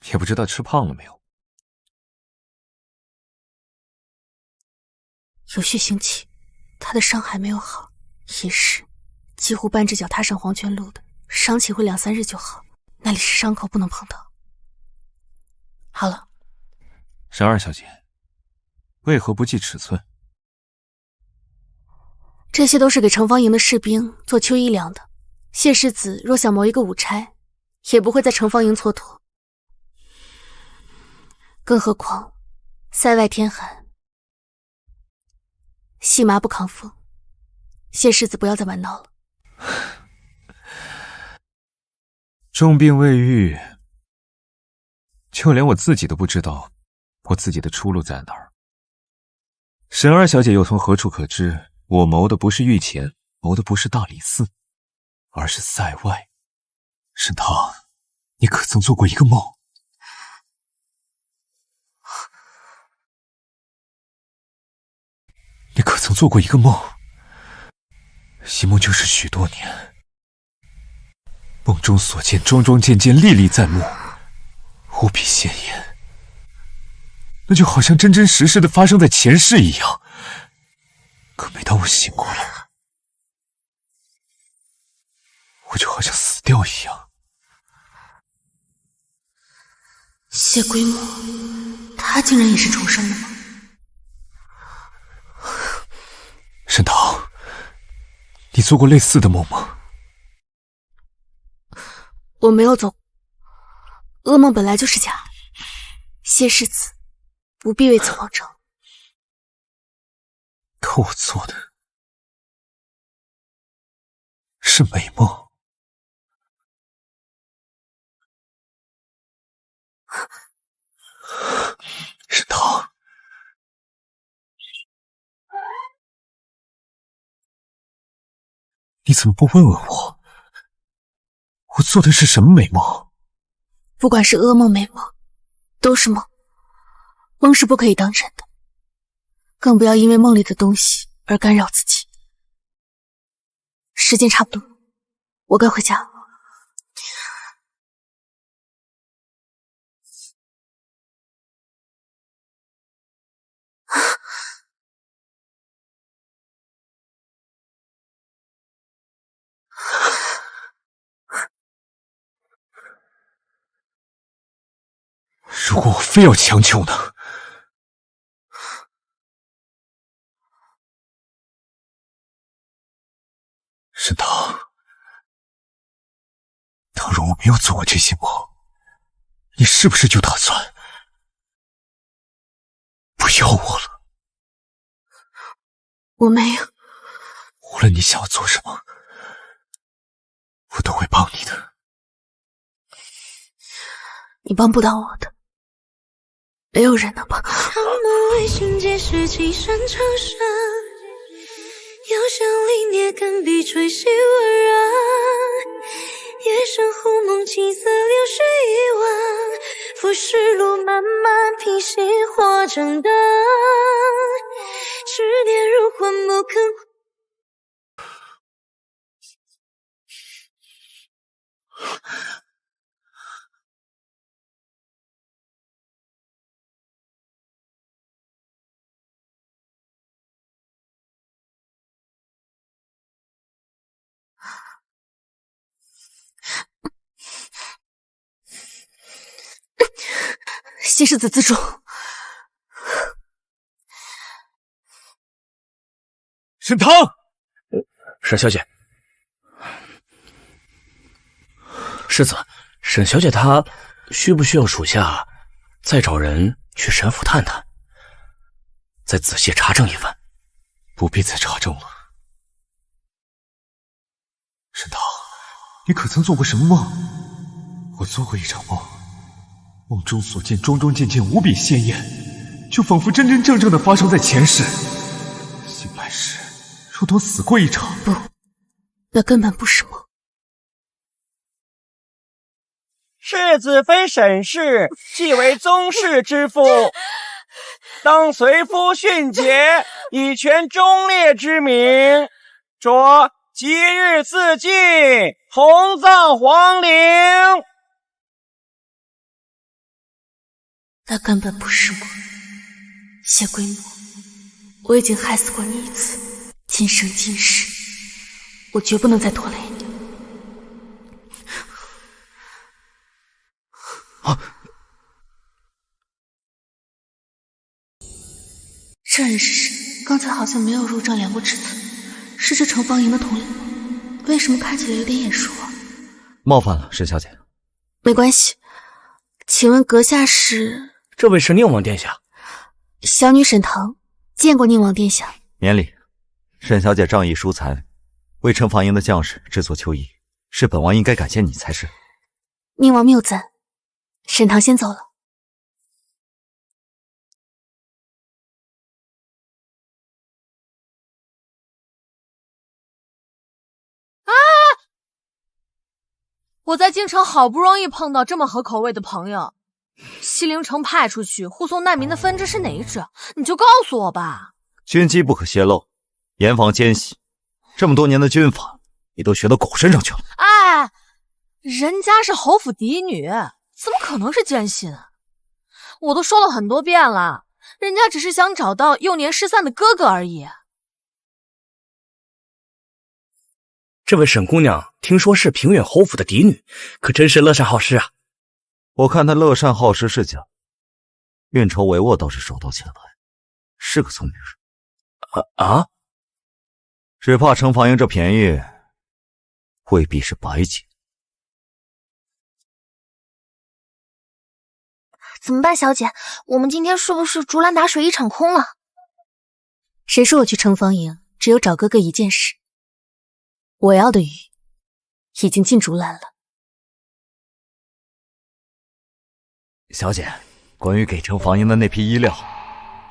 也不知道吃胖了没有。有血腥气，他的伤还没有好，也是，几乎半只脚踏上黄泉路的，伤起会2、3日就好，那里是伤口，不能碰到。好了，沈二小姐，为何不计尺寸？这些都是给城防营的士兵做秋衣量的。谢世子若想谋一个午差，也不会在城防营蹉跎。更何况，塞外天寒，细麻不抗风。谢世子不要再玩闹了。重病未愈，就连我自己都不知道我自己的出路在哪儿。沈二小姐又从何处可知，我谋的不是御前，谋的不是大理寺，而是塞外。沈棠，你可曾做过一个梦？你可曾做过一个梦？一梦就是许多年，梦中所见桩桩件件历历在目，无比鲜艳，那就好像真真实实的发生在前世一样。可每当我醒过来，我就好像死掉一样。谢归梦，他竟然也是重生的吗？沈棠，你做过类似的梦吗？我没有做过，噩梦本来就是假。谢世子不必为此慌张。可我做的是美梦。沈棠，你怎么不问问我，我做的是什么美梦？不管是噩梦美梦，都是梦，梦是不可以当真的，更不要因为梦里的东西而干扰自己。时间差不多，我该回家了。如果我非要强求呢？沈棠，倘若我没有做过这些梦，你是不是就打算不要我了？我没有。无论你想要做什么，我都会帮你的。你帮不到我的，没有人能帮。长门为心结是几声长声，遥想凛冽更比吹熹温润。夜深忽梦青色流水一汪，浮世路漫漫凭心火正灯，执念如魂不肯。谢世子自重。沈棠，沈小姐，世子，沈小姐她需不需要属下再找人去沈府探探，再仔细查证一番？不必再查证了。沈棠，你可曾做过什么梦？我做过一场梦，梦中所见桩桩件件无比鲜艳，就仿佛真真正正的发生在前世。醒来时，如同死过一场。不，那根本不是梦。世子非沈氏，即为宗室之父，当随夫训诫，以全忠烈之名，着即日自尽，同葬皇陵。那根本不是我，谢归母，我已经害死过你一次，今生今世，我绝不能再拖累你。这人是谁？刚才好像没有入帐量过尺寸，是这城防营的统领吗？为什么看起来有点眼熟啊？冒犯了，沈小姐。没关系，请问阁下是？这位是宁王殿下。小女沈棠，见过宁王殿下。免礼。沈小姐仗义疏财，为城防营的将士制作秋衣，是本王应该感谢你才是。宁王谬赞，沈棠先走了。我在京城好不容易碰到这么合口味的朋友，西陵城派出去护送难民的分支是哪一支？你就告诉我吧。军机不可泄露，严防奸细。这么多年的军法，你都学到狗身上去了。哎，人家是侯府嫡女，怎么可能是奸细呢？我都说了很多遍了，人家只是想找到幼年失散的哥哥而已。这位沈姑娘听说是平远侯府的嫡女，可真是乐善好施啊。我看她乐善好施是假，运筹帷幄倒是手到擒来，是个聪明人。只怕城防营这便宜未必是白捡。怎么办，小姐？我们今天是不是竹篮打水一场空了？谁说我去城防营只有找哥哥一件事？我要的鱼已经进竹篮了。小姐，关于给城防营的那批衣料，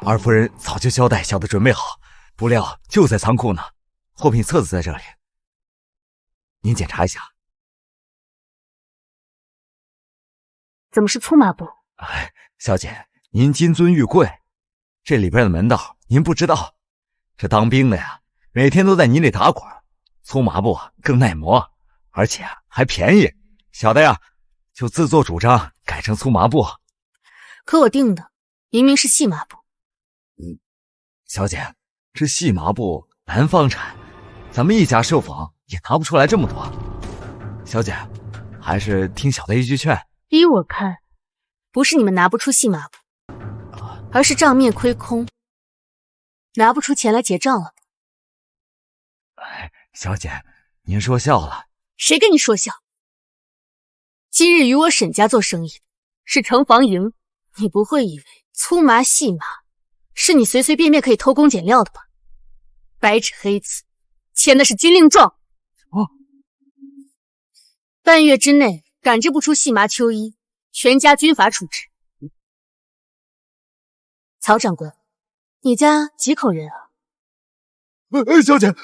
二夫人早就交代小的准备好，布料就在仓库呢，货品册子在这里，您检查一下。怎么是粗麻布？小姐，您金尊玉贵，这里边的门道您不知道。这当兵的呀，每天都在泥里打滚，粗麻布更耐磨，而且还便宜。小的呀，就自作主张改成粗麻布。可我订的明明是细麻布。小姐，这细麻布南方产，咱们一家绣坊也拿不出来这么多。小姐，还是听小的一句劝。依我看，不是你们拿不出细麻布，而是账面亏空，拿不出钱来结账了。小姐，您说笑了。谁跟你说笑？今日与我沈家做生意是城防营，你不会以为粗麻细麻是你随随便便可以偷工减料的吧？白纸黑字签的是军令状。半月之内赶制不出细麻秋衣，全家军法处置。曹长官，你家几口人啊？小姐，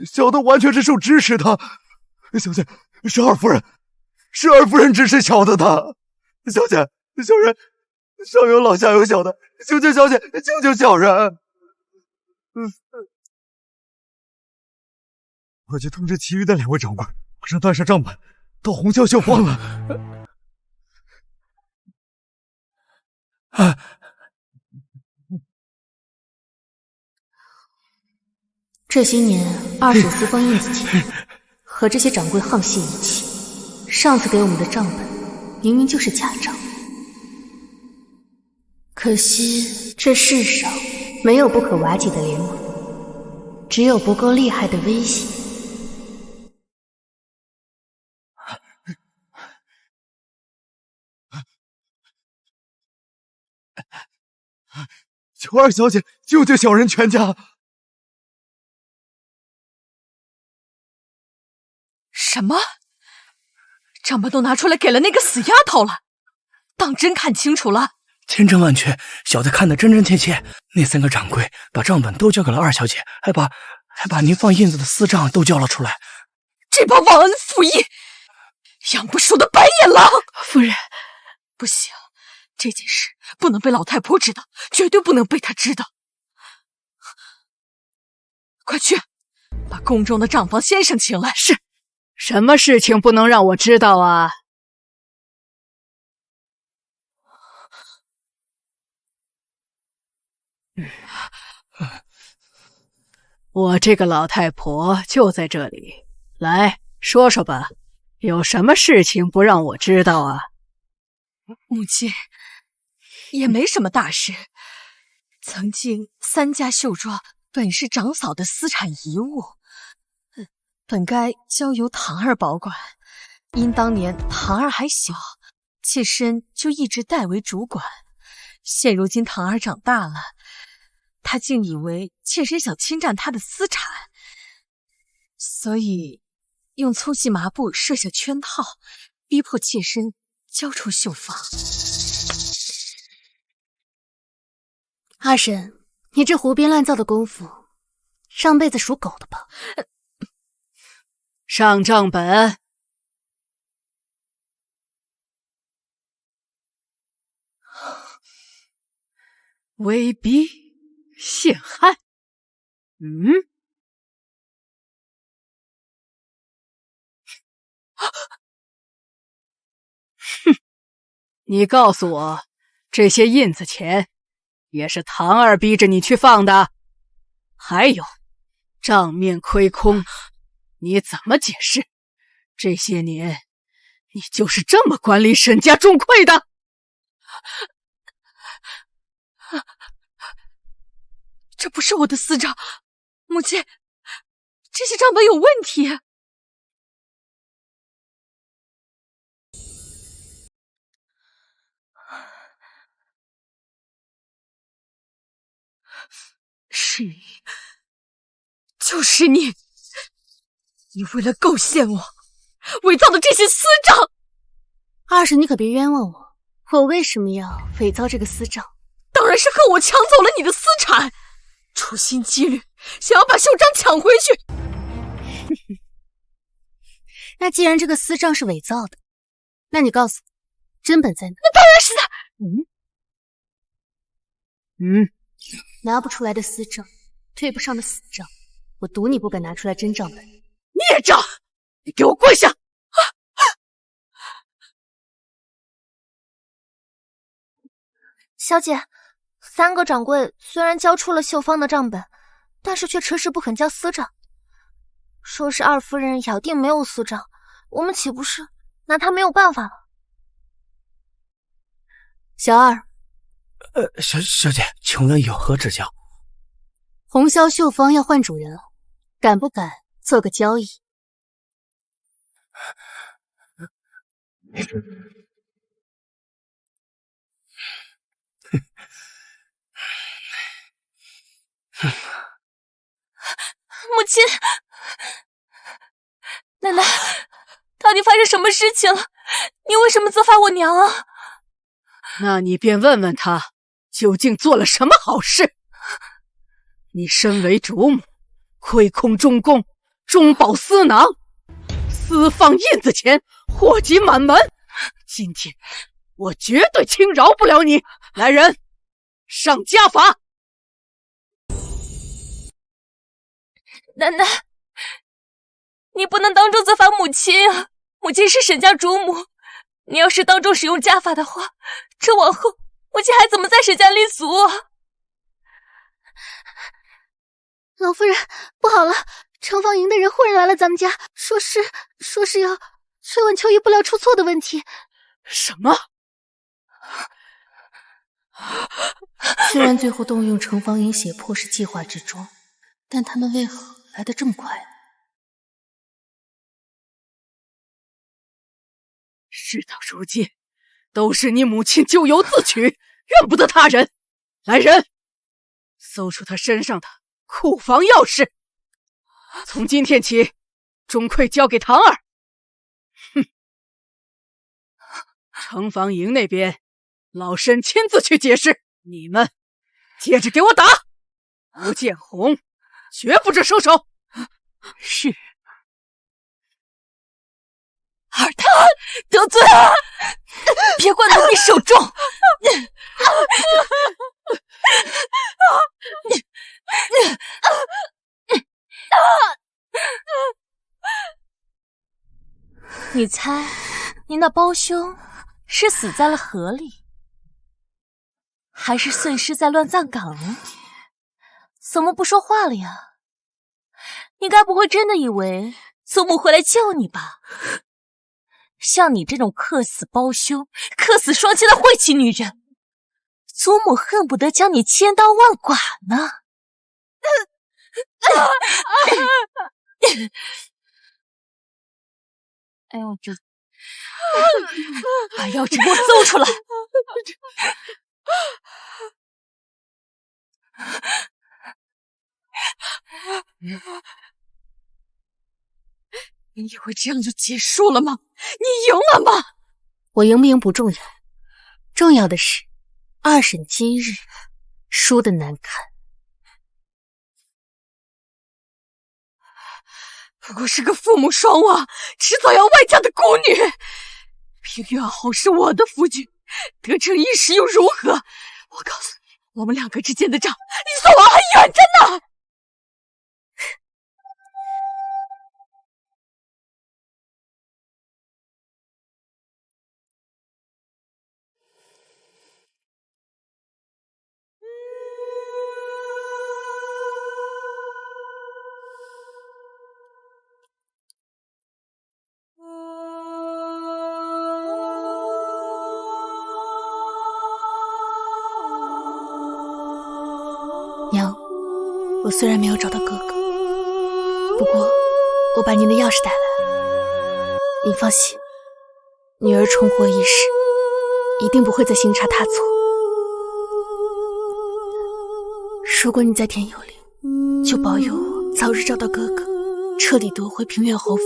小的完全是受指使的。小姐，是二夫人指使小的的。小姐，小人上有老下有小的，求求小姐，救救小人。我去通知其余的2位长官，马上带上账本到红绡绣坊了。这些年二审私放印子钱，和这些掌柜沆瀣一气。上次给我们的账本明明就是假账，可惜这世上没有不可瓦解的联盟，只有不够厉害的威胁。求二小姐救救小人全家！什么？账本都拿出来给了那个死丫头了？当真看清楚了？千真万确，小的看得真真切切。那3个掌柜把账本都交给了二小姐，还把您放印子的私账都交了出来。这帮忘恩负义、养不熟的白眼狼！夫人，不行，这件事不能被老太婆知道，绝对不能被她知道。快去，把宫中的账房先生请来。是，什么事情不能让我知道啊？我这个老太婆就在这里，来说说吧，有什么事情不让我知道啊？母亲，也没什么大事。曾经3家绣庄本是长嫂的私产遗物，本该交由堂儿保管，因当年堂儿还小，妾身就一直代为主管。现如今堂儿长大了，他竟以为妾身想侵占他的私产，所以用粗细麻布设下圈套，逼迫妾身交出绣坊。二婶，你这胡编乱造的功夫，上辈子属狗的吧？上账本。威逼陷害。哼，你告诉我，这些印子钱也是堂儿逼着你去放的？还有，账面亏空，你怎么解释？这些年，你就是这么管理沈家钟馗的？这不是我的私账，母亲，这些账本有问题。是你，就是你，你为了构陷我，伪造的这些私账。二婶，你可别冤枉我，我为什么要伪造这个私账？当然是恨我抢走了你的私产，处心积虑想要把袖章抢回去。那既然这个私账是伪造的，那你告诉我，真本在哪？那当然是在……拿不出来的私账，对不上的死账，我赌你不敢拿出来真账本。孽障！你给我跪下！小姐，3个掌柜虽然交出了绣坊的账本，但是却迟迟不肯交私账，说是二夫人咬定没有私账，我们岂不是拿她没有办法了？小二，小姐，请问有何指教？红绡绣坊要换主人了，敢不敢做个交易？母亲，奶奶，到底发生什么事情了？你为什么责罚我娘啊？那你便问问他，究竟做了什么好事？你身为主母，亏空中宫，中饱私囊，私放印子钱，祸及满门。今天我绝对轻饶不了你！来人，上家法！奶奶，你不能当众责罚母亲啊！母亲是沈家主母，你要是当众使用家法的话，这往后母亲还怎么在沈家立足啊？老夫人，不好了！城防营的人忽然来了咱们家，说是要催问秋衣布料出错的问题。什么？虽然最后动用城防营胁迫是计划之中，但他们为何来得这么快？事到如今，都是你母亲咎由自取，怨不得他人。来人，搜出他身上的库房钥匙。从今天起，钟馗交给堂儿。哼，城防营那边，老身亲自去解释。你们接着给我打！吴建宏，绝不准收手。是。二他得罪了，别怪奴婢手重。你猜，你那胞兄是死在了河里，还是碎尸在乱葬岗呢？怎么不说话了呀？你该不会真的以为祖母会来救你吧？像你这种克死胞兄、克死双亲的晦气女人，祖母恨不得将你千刀万剐呢。哎呦，这把钥匙给我搜出来！你以为这样就结束了吗？你赢了吗？我赢不赢不重要，重要的是二审今日输得难看。不过是个父母双亡，迟早要外嫁的孤女。平原侯是我的夫君，得逞一时又如何？我告诉你，我们两个之间的账，离死亡还远着呢。娘，我虽然没有找到哥哥，不过我把您的钥匙带来了。您放心，女儿重活一世，一定不会再行差踏错。如果你在天有灵，就保佑我早日找到哥哥，彻底夺回平原侯府。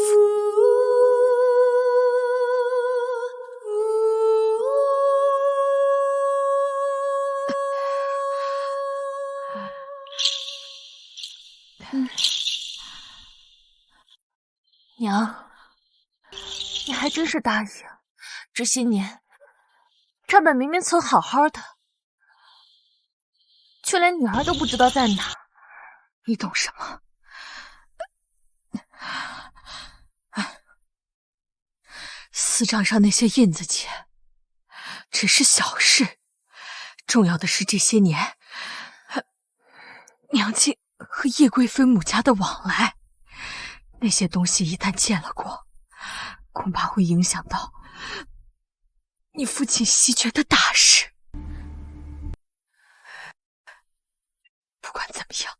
娘，你还真是大爷，这些年账本明明存好好的，却连女儿都不知道在哪。你懂什么？司账上那些印子钱只是小事，重要的是这些年娘亲和叶贵妃母家的往来。那些东西一旦见了光，恐怕会影响到你父亲袭爵的大事。不管怎么样，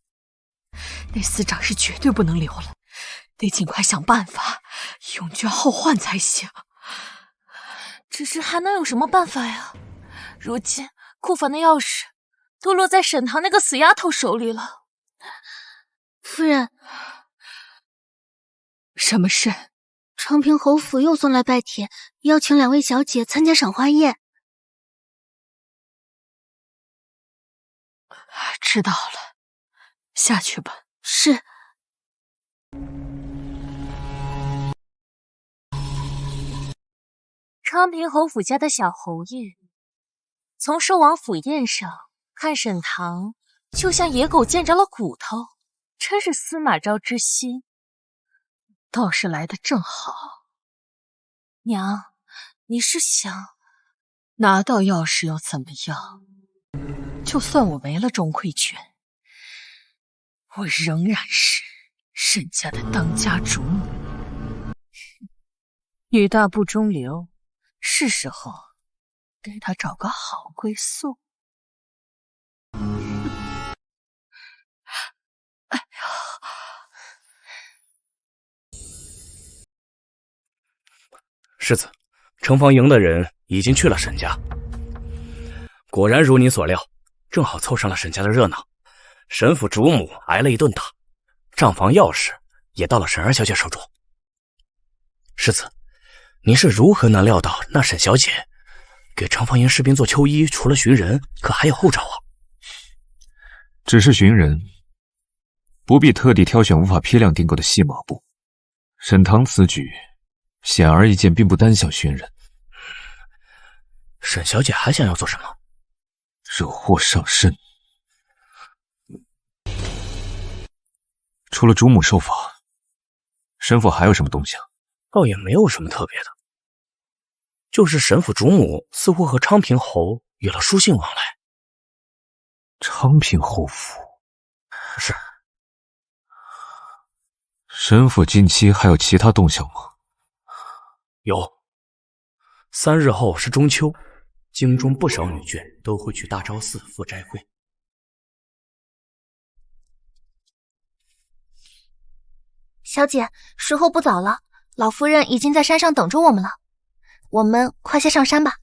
那司长是绝对不能留了，得尽快想办法永绝后患才行。只是还能有什么办法呀？如今库房的钥匙都落在沈棠那个死丫头手里了。夫人，什么事？长平侯府又送来拜帖，邀请2位小姐参加赏花宴。知道了，下去吧。是。昌平侯府家的小侯爷，从寿王府宴上看沈棠，就像野狗见着了骨头，真是司马昭之心。倒是来得正好。娘，你是想拿到钥匙又怎么样？就算我没了钟馗权，我仍然是沈家的当家主母。女大不中留，是时候给她找个好归宿。世子，城防营的人已经去了沈家。果然如你所料，正好凑上了沈家的热闹。沈府主母挨了一顿打，账房钥匙也到了沈二小姐手中。世子，您是如何能料到那沈小姐给城防营士兵做秋衣，除了寻人，可还有后招啊？只是寻人，不必特地挑选无法批量订购的细麻布。沈棠此举显而易见，并不单想寻人。沈小姐还想要做什么？惹祸上身。除了主母受罚，神府还有什么动向？倒也没有什么特别的，就是神府主母似乎和昌平侯有了书信往来。昌平侯府？是。神府近期还有其他动向吗？有。3日后是中秋，京中不少女眷都会去大昭寺赴斋会。小姐，时候不早了，老夫人已经在山上等着我们了，我们快些上山吧。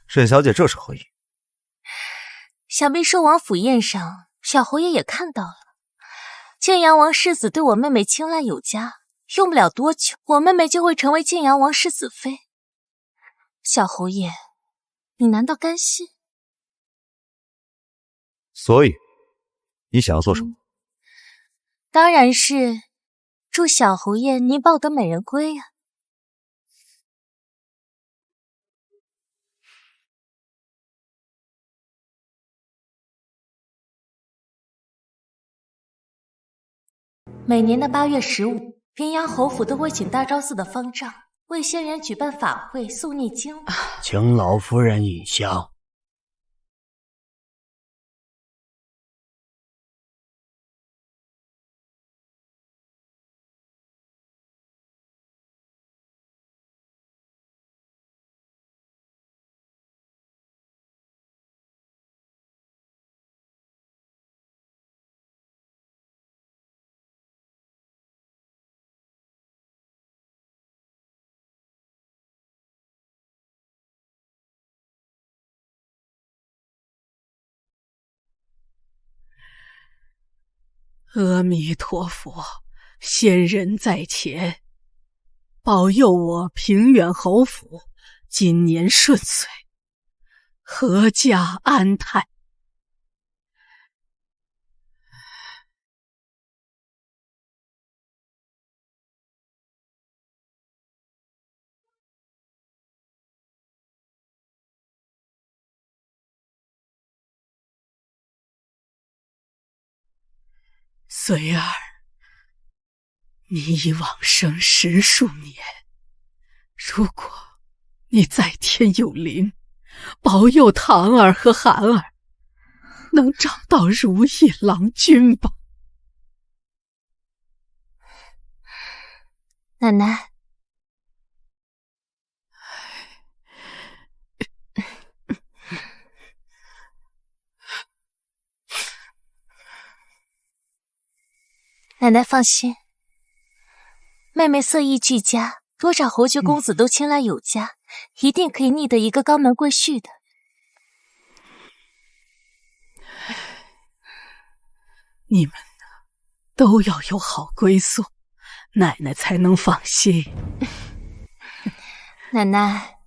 沈小姐这是何意？想必寿王府宴上，小侯爷也看到了，晋阳王世子对我妹妹青睐有加，用不了多久，我妹妹就会成为晋阳王世子妃。小侯爷，你难道甘心？所以，你想要做什么？当然是祝小侯爷您抱得美人归啊！每年的8月15，平阳侯府都会请大昭寺的方丈为仙人举办法会诵念经文，请老夫人饮香。阿弥陀佛，仙人在前，保佑我平远侯府今年顺遂，阖家安泰。随儿，你已往生10数年，如果你在天有灵，保佑堂儿和涵儿能找到如意郎君吧。奶奶，奶奶放心，妹妹色艺俱佳，多少侯爵公子都青睐有加，一定可以觅得一个高门贵婿的。你们都要有好归宿，奶奶才能放心。奶奶，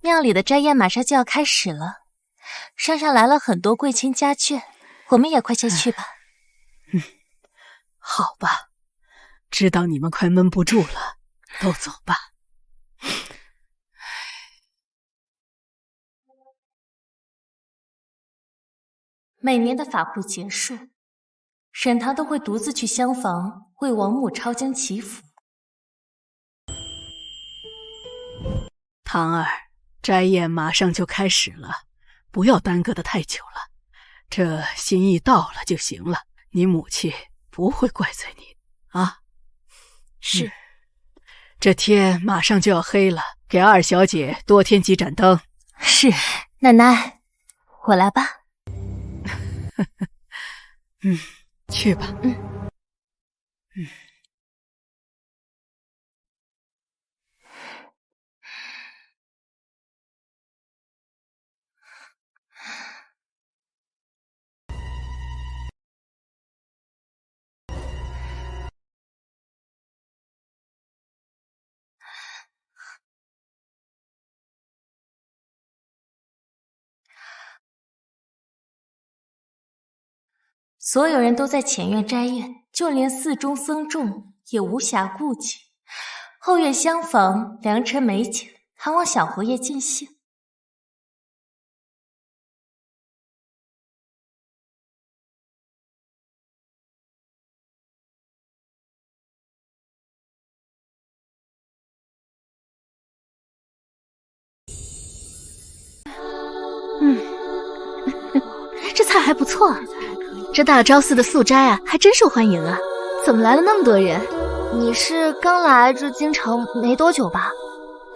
庙里的斋宴马上就要开始了，山上来了很多贵亲家眷，我们也快些去吧。好吧，知道你们快闷不住了，都走吧。每年的法会结束，沈堂都会独自去厢房为王母抄经祈福。堂儿，斋宴马上就开始了，不要耽搁得太久了。这心意到了就行了，你母亲不会怪罪你啊。是。这天马上就要黑了，给二小姐多添几盏灯。是，奶奶，我来吧。去吧。所有人都在前院斋宴，就连寺中僧众也无暇顾及。后院厢房良辰美景，还望小侯爷尽兴。这菜还不错啊，这大昭寺的素斋啊，还真受欢迎啊！怎么来了那么多人？你是刚来这京城没多久吧？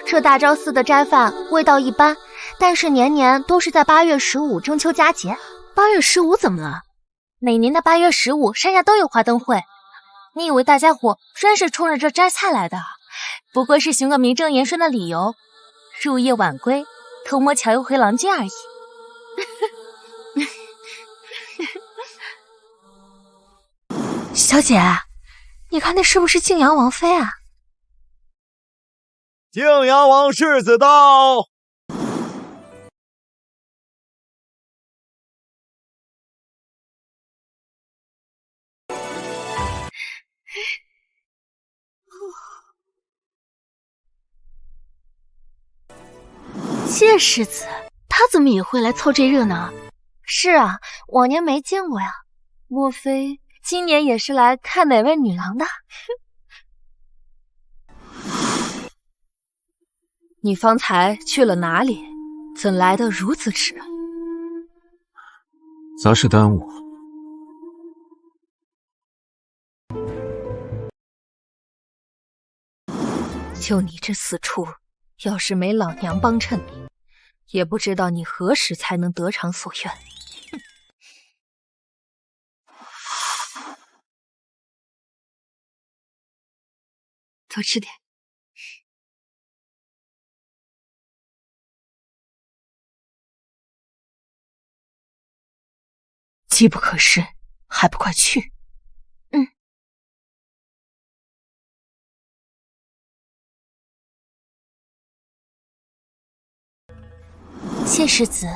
这大昭寺的斋饭味道一般，但是年年都是在8月15中秋佳节。8月15怎么了？每年的8月15，山下都有花灯会。你以为大家伙真是冲着这斋菜来的？不过是寻个名正言顺的理由，入夜晚归，偷摸巧又回郎君而已。小姐，你看那是不是晋阳王妃啊？晋阳王世子到。谢世子，他怎么也会来凑这热闹？是啊，往年没见过呀。莫非今年也是来看哪位女郎的？你方才去了哪里？怎来得如此迟？杂事耽误。就你这死畜，要是没老娘帮衬你，也不知道你何时才能得偿所愿。多吃点。机不可失，还不快去！谢世子，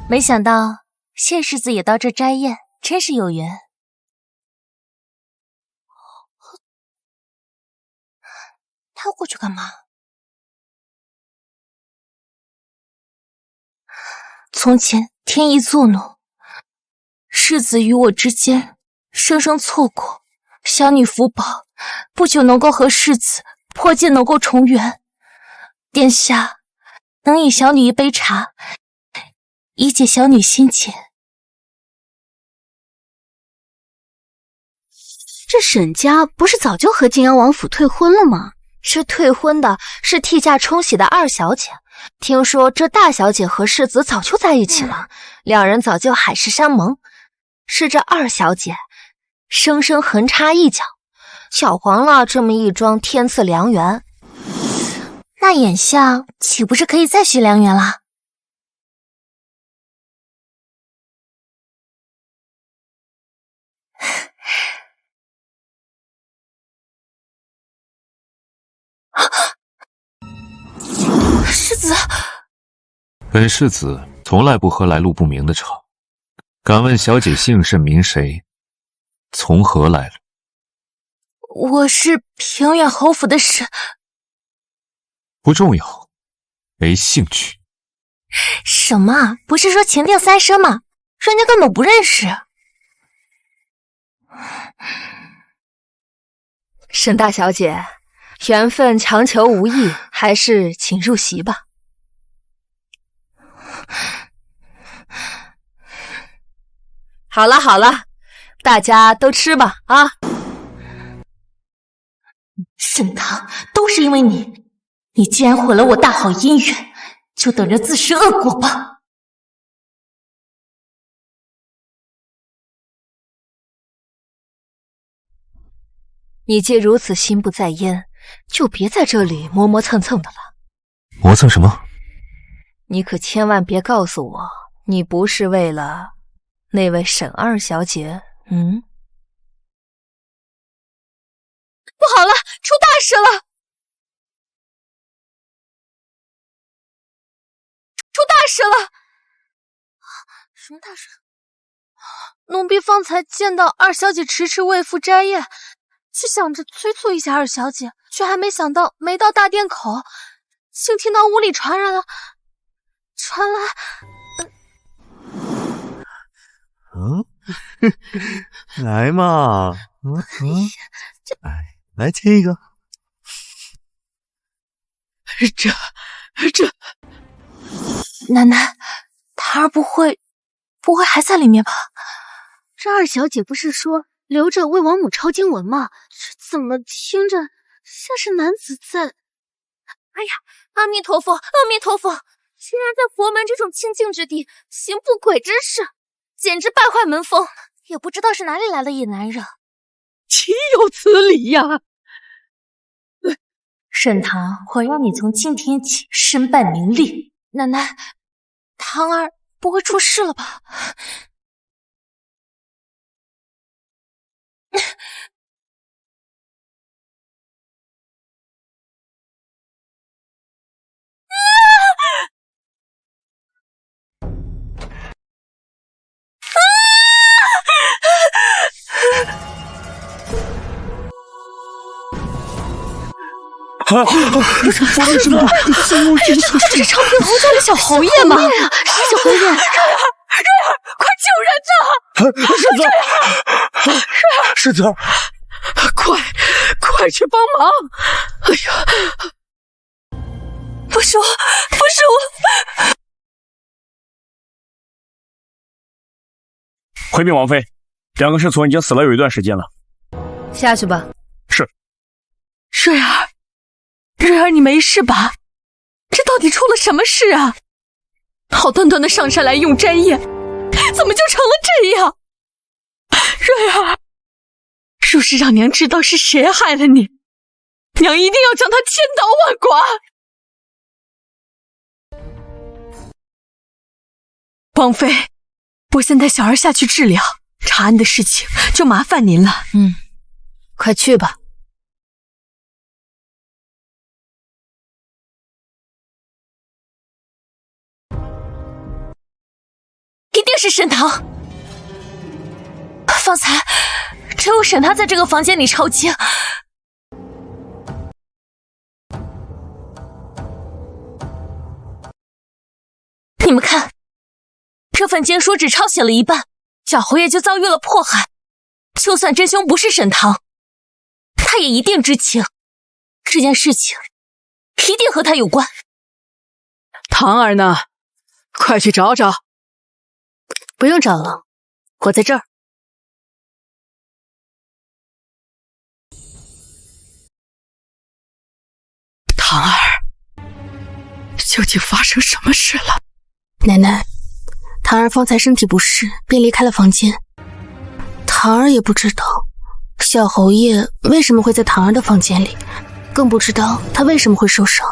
没想到谢世子也到这斋宴，真是有缘。他过去干嘛？从前天意作弄，世子与我之间生生错过，小女福保不久能够和世子破戒，能够重圆。殿下能饮小女一杯茶，以解小女心结。这沈家不是早就和晋阳王府退婚了吗？这退婚的是替嫁冲喜的二小姐，听说这大小姐和世子早就在一起了，两人早就海誓山盟。是这二小姐生生横插一脚，搅黄了这么一桩天赐良缘。那眼下岂不是可以再续良缘啦？世子，本世子从来不喝来路不明的茶，敢问小姐姓甚名谁，从何来了？我是平远侯府的沈。不重要，没兴趣。什么？不是说情定三生吗？人家根本不认识。沈大小姐，缘分强求无益，还是请入席吧。好了好了，大家都吃吧啊！沈堂，都是因为你。你既然毁了我大好姻缘，就等着自食恶果吧。你既如此心不在焉，就别在这里磨磨蹭蹭的了。磨蹭什么？你可千万别告诉我，你不是为了那位沈二小姐？不好了，出大事了！出大事了！什么大事？奴婢方才见到二小姐迟迟未赴斋宴，只想着催促一下二小姐，却还没想到没到大殿口，竟听到屋里传来来嘛，来亲一个。这，奶奶，檀儿不会还在里面吧？这二小姐不是说留着为王母抄经文吗？这怎么听着像是男子在……哎呀，阿弥陀佛，阿弥陀佛！居然在佛门这种清净之地行不轨之事，简直败坏门风！也不知道是哪里来的野男人，岂有此理呀！沈棠会让你从今天起身败名裂。奶奶，堂儿不会出事了吧？不是发生什么？这是长平侯家的小侯爷吗？是小侯爷。瑞儿，快救人呐！世子，快去帮忙！哎呀，不是我。回禀王妃，两个侍从已经死了有一段时间了。下去吧。是。瑞儿，你没事吧？这到底出了什么事啊？好端端的上山来用斋宴，怎么就成了这样？瑞儿，若是让娘知道是谁害了你，娘一定要将他千刀万剐。王妃，我先带小儿下去治疗，查案的事情就麻烦您了。快去吧。一定是沈棠。方才只有沈棠在这个房间里抄经。你们看，这份经书只抄写了一半，小侯爷就遭遇了迫害。就算真凶不是沈棠，他也一定知情，这件事情一定和他有关。堂儿呢？快去找找。不用找了，我在这儿。堂儿，究竟发生什么事了？奶奶，堂儿方才身体不适，便离开了房间。堂儿也不知道小侯爷为什么会在堂儿的房间里，更不知道他为什么会受伤。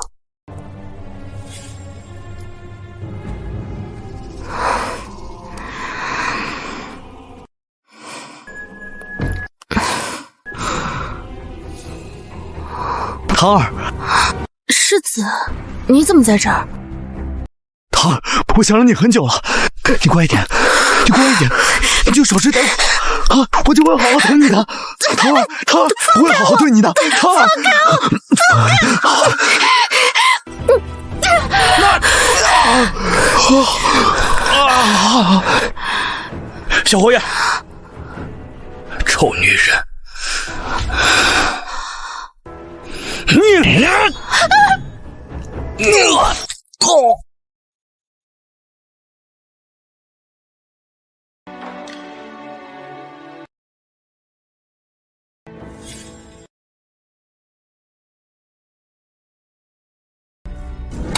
堂儿，世子，你怎么在这儿？堂儿，我想了你很久了，你乖一点，你就少吃点苦啊，我就会好好疼你的。堂儿，我会好好对你的。堂儿，小侯爷，臭女人！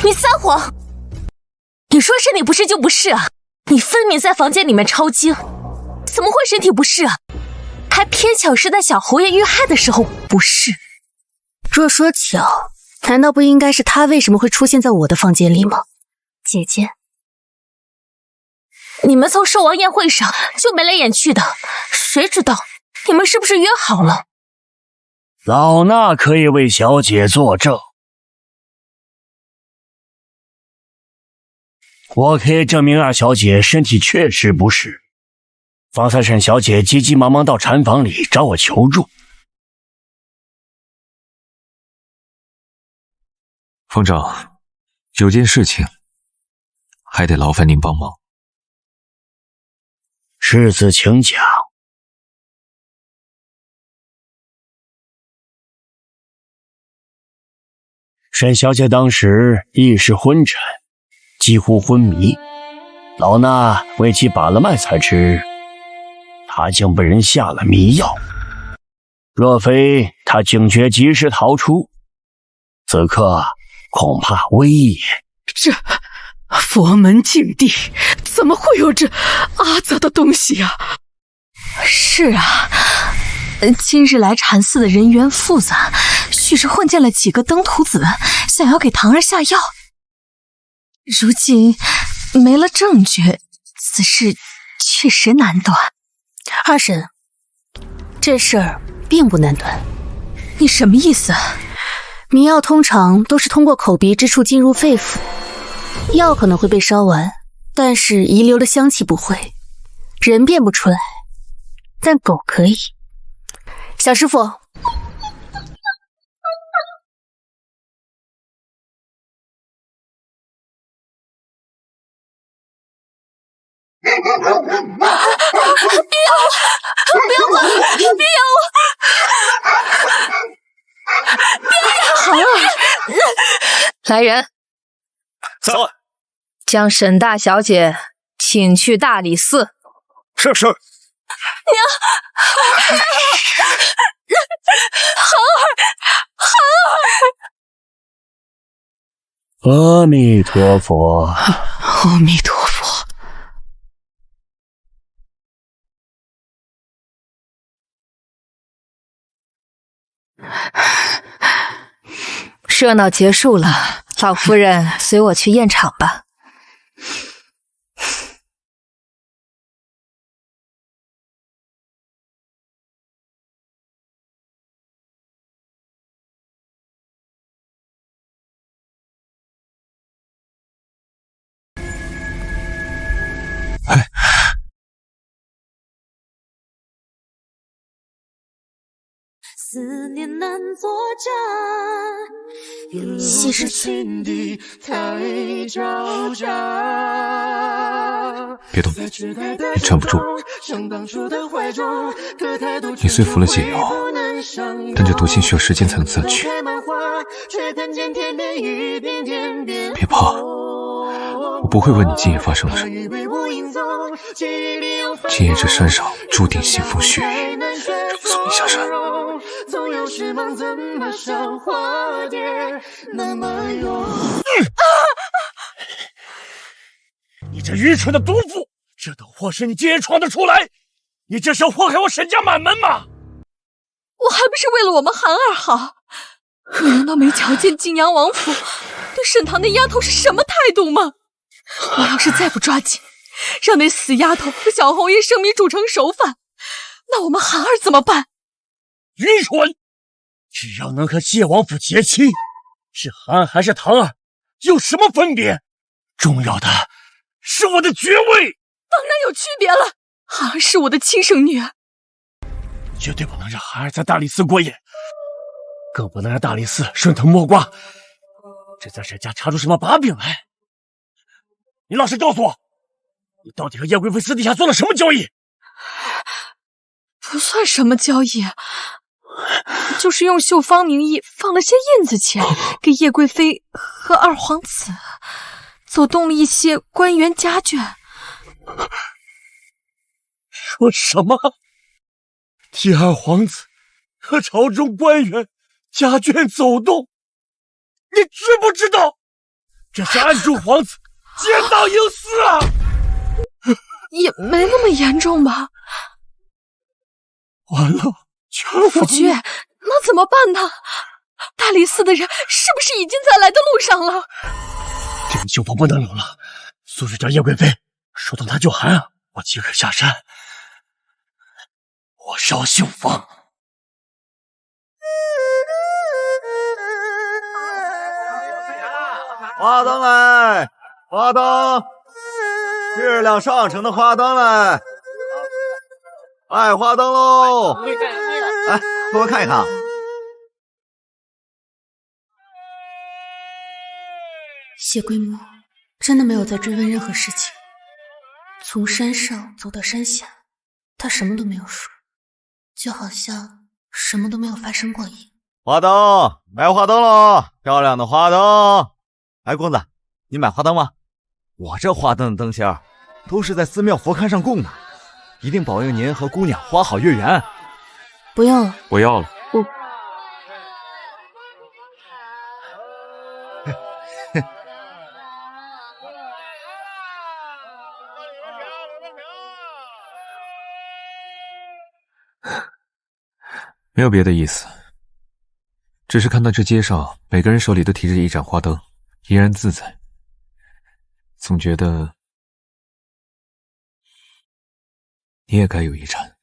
你撒谎！你说身体不适就不是啊！你分明在房间里面抄经，怎么会身体不适啊？还偏巧是在小侯爷遇害的时候不适。若说巧，难道不应该是他为什么会出现在我的房间里吗？姐姐，你们从寿王宴会上就眉来眼去的，谁知道你们是不是约好了？老衲可以为小姐作证，我可以证明二小姐身体确实不适。方才沈小姐急急忙忙到禅房里找我求助，方丈，有件事情还得劳烦您帮忙。世子请讲。沈小姐当时意识昏沉，几乎昏迷，老衲为其把了脉才知，她竟被人下了迷药。若非她警觉及时逃出，此刻恐怕危也。这佛门禁地怎么会有这阿杂的东西啊？是啊，今日来禅寺的人员复杂，许是混进了几个登徒子，想要给堂儿下药。如今没了证据，此事确实难断。二婶，这事儿并不难断。你什么意思？迷药通常都是通过口鼻之处进入肺腑，药可能会被烧完，但是遗留的香气不会，人变不出来，但狗可以。小师傅，别咬我！不要过来！别咬我！好啊！来人，在。将沈大小姐请去大理寺。是。娘，孩儿，阿弥陀佛，阿弥陀佛。热闹结束了，老夫人随我去宴场吧。思念难作假，西施子，别动，你站不住。你虽服了解药，但这毒性需要时间才能散去。别怕，我不会问你今夜发生了什么。今夜这山上注定腥风血雨，让我送你下山。总有失望，怎么像化蝶那么勇？你这愚蠢的毒妇，这等祸事你竟然闯得出来！你这是要祸害我沈家满门吗？我还不是为了我们韩儿好？你难道没瞧见晋阳王府对沈堂那丫头是什么态度吗？我要是再不抓紧，让那死丫头和小侯爷生米煮成熟饭，那我们韩儿怎么办？愚蠢！只要能和谢王府结亲，是韩还是堂儿有什么分别？重要的是我的爵位。当然有区别了，韩儿是我的亲生女儿，绝对不能让韩儿在大理寺过夜，更不能让大理寺顺藤摸瓜，这在沈家查出什么把柄来。你老实告诉我，你到底和叶贵妃私底下做了什么交易？不算什么交易，就是用秀芳名义放了些印子钱给叶贵妃和二皇子，走动了一些官员家眷。说什么？替二皇子和朝中官员家眷走动？你知不知道这是暗助皇子奸盗营私啊？也没那么严重吧。完了，全府君，那怎么办呢？大理寺的人是不是已经在来的路上了？这个秀芳不能留了，速速叫叶贵妃说动她救韩儿，我即刻下山。我烧秀芳。花灯来，花灯，质量上乘的花灯来，爱花灯喽！来，给我看一看。谢归木真的没有再追问任何事情。从山上走到山下，他什么都没有说，就好像什么都没有发生过一样。花灯，买花灯喽！漂亮的花灯。哎，公子，你买花灯吗？我这花灯的灯芯都是在寺庙佛龛上供的，一定保佑您和姑娘花好月圆。不用了，我要了。没有别的意思，只是看到这街上每个人手里都提着一盏花灯，怡然自在，总觉得你也该有一盏。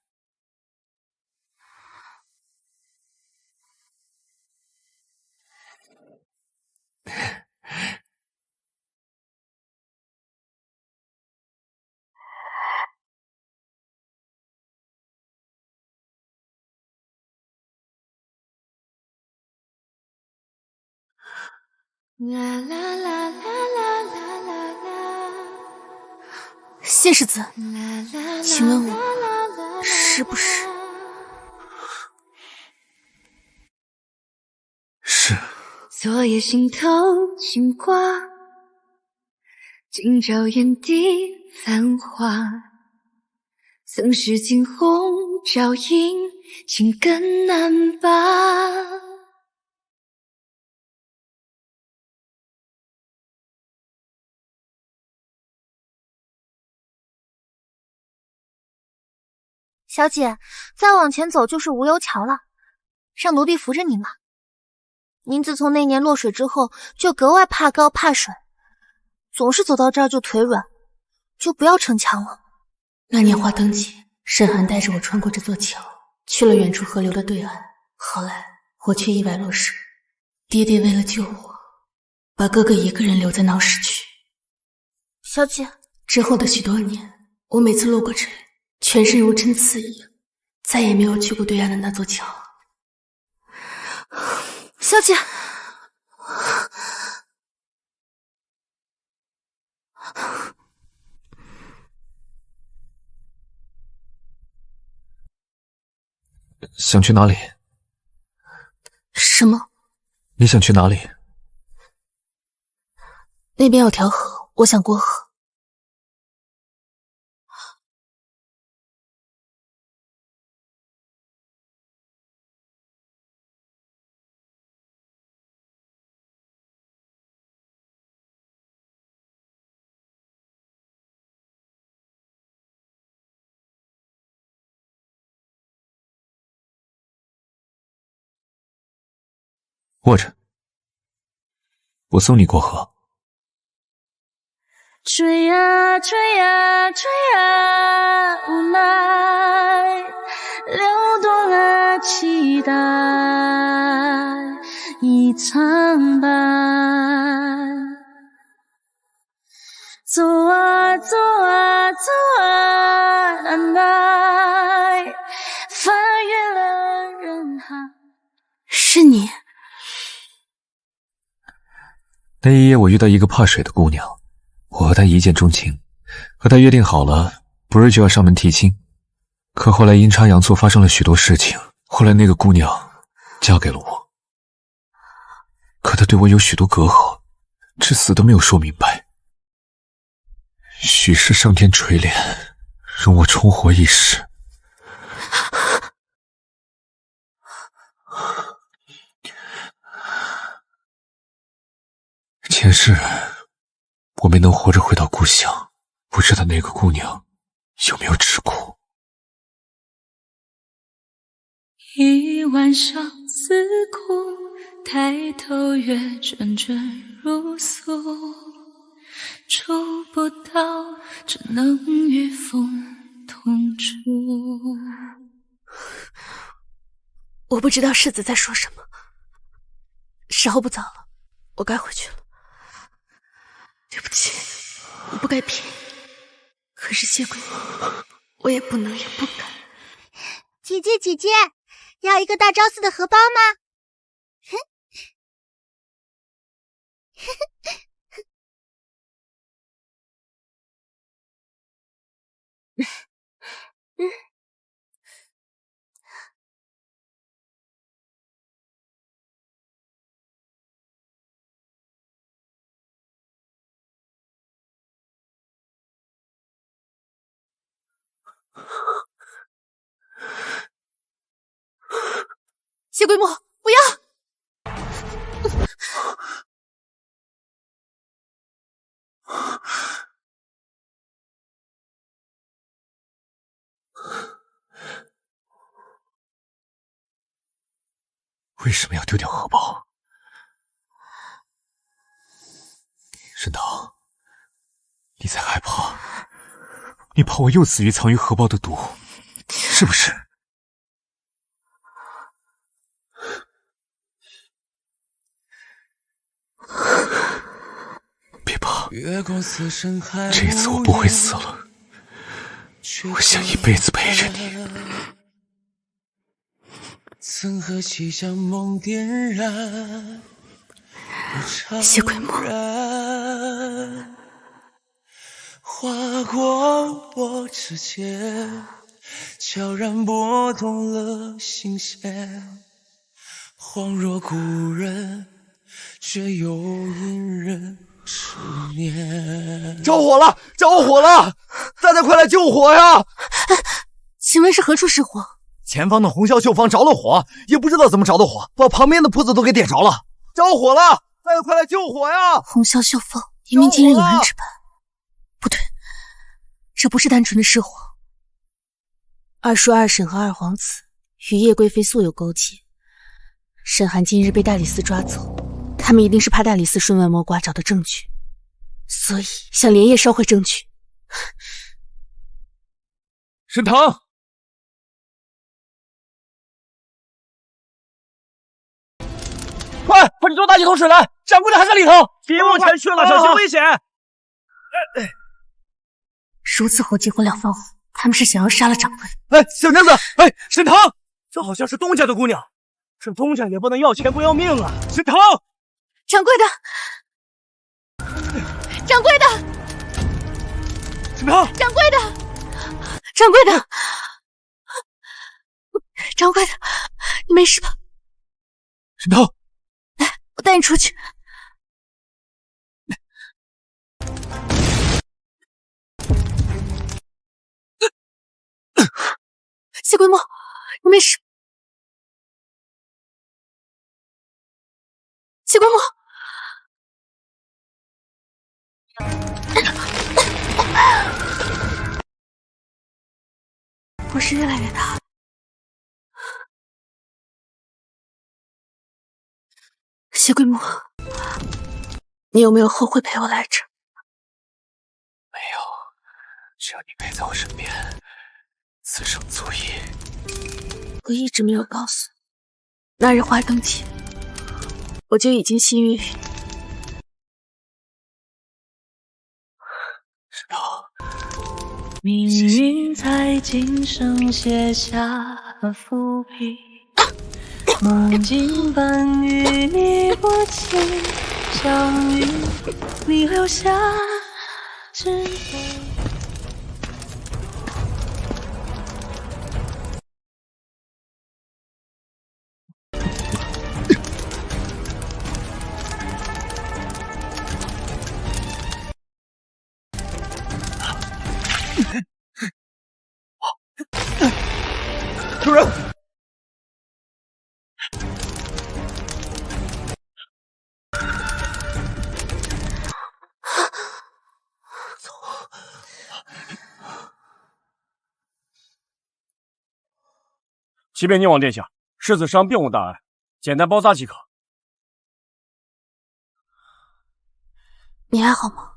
谢世子，请问我是不是？是。昨夜心头牵挂，今朝眼底繁华。曾是惊鸿照影，情更难拔。小姐，再往前走就是无忧桥了，让奴婢扶着您吧。您自从那年落水之后，就格外怕高怕水，总是走到这儿就腿软，就不要逞强了。那年花灯节，沈寒带着我穿过这座桥，去了远处河流的对岸。后来我却意外落水，爹爹为了救我，把哥哥一个人留在闹市区。小姐，之后的许多年，我每次路过这里，全身如针刺一样，再也没有去过对岸的那座桥。小姐，想去哪里？什么？你想去哪里？那边有条河，我想过河。握着，我送你过河。追啊追啊追啊，无奈流动了期待已苍白。走啊走啊走啊，难耐翻越了人海。是你。那一夜我遇到一个怕水的姑娘，我和她一见钟情，和她约定好了不日就要上门提亲。可后来阴差阳错发生了许多事情，后来那个姑娘嫁给了我，可她对我有许多隔阂，至死都没有说明白。许是上天垂怜，容我重活一世。前世我没能活着回到故乡，不知道那个姑娘有没有吃苦。一晚上思苦，抬头月阵阵如诉，触不到，只能与风同处。我不知道世子在说什么，时候不早了，我该回去了。对不起，我不该骗你。可是谢贵，我也不能也不敢。姐姐姐姐，要一个大昭寺的荷包吗？谢桂木，不要！为什么要丢掉荷包？沈棠，你在害怕？你怕我又死于藏于荷包的毒，是不是？别怕，这次我不会死了，我想一辈子陪着你。曾和气将梦点燃，谢桂木，划过我指尖，悄然拨动了心弦。恍若故人，却又隐忍痴念。着火了！着火了！大家快来救火呀！请问是何处失火？前方的红霄绣坊着了火，也不知道怎么着的火，把旁边的铺子都给点着了，着火了！大家快来救火呀！红霄绣坊，一鸣惊人，有人值班。不对，这不是单纯的失火。二叔、二婶和二皇子与叶贵妃素有勾结，沈寒今日被大理寺抓走，他们一定是怕大理寺顺外摸瓜找到证据，所以想连夜烧毁证据。沈棠，快去做大几桶水来！掌柜的还在里头，别往前去了，小心危险！如此火急火燎放火，他们是想要杀了掌柜。哎，小娘子，哎，沈棠，这好像是东家的姑娘，这东家也不能要钱不要命啊！沈棠，掌柜的，掌柜的，沈棠，掌柜的，掌柜的，掌柜的，你没事吧？沈棠。我带你出去。谢桂木，你没事？谢桂木，火势越来越大。谢桂木，你有没有后悔陪我来着？没有，只要你陪在我身边，此生足矣。我一直没有告诉你，那日花灯节，我就已经心悦于你。是的。命运在今生写下伏笔。梦境般与你不期相遇，你留下指纹。主人。启禀宁王殿下，世子伤并无大碍，简单包扎即可。你还好吗？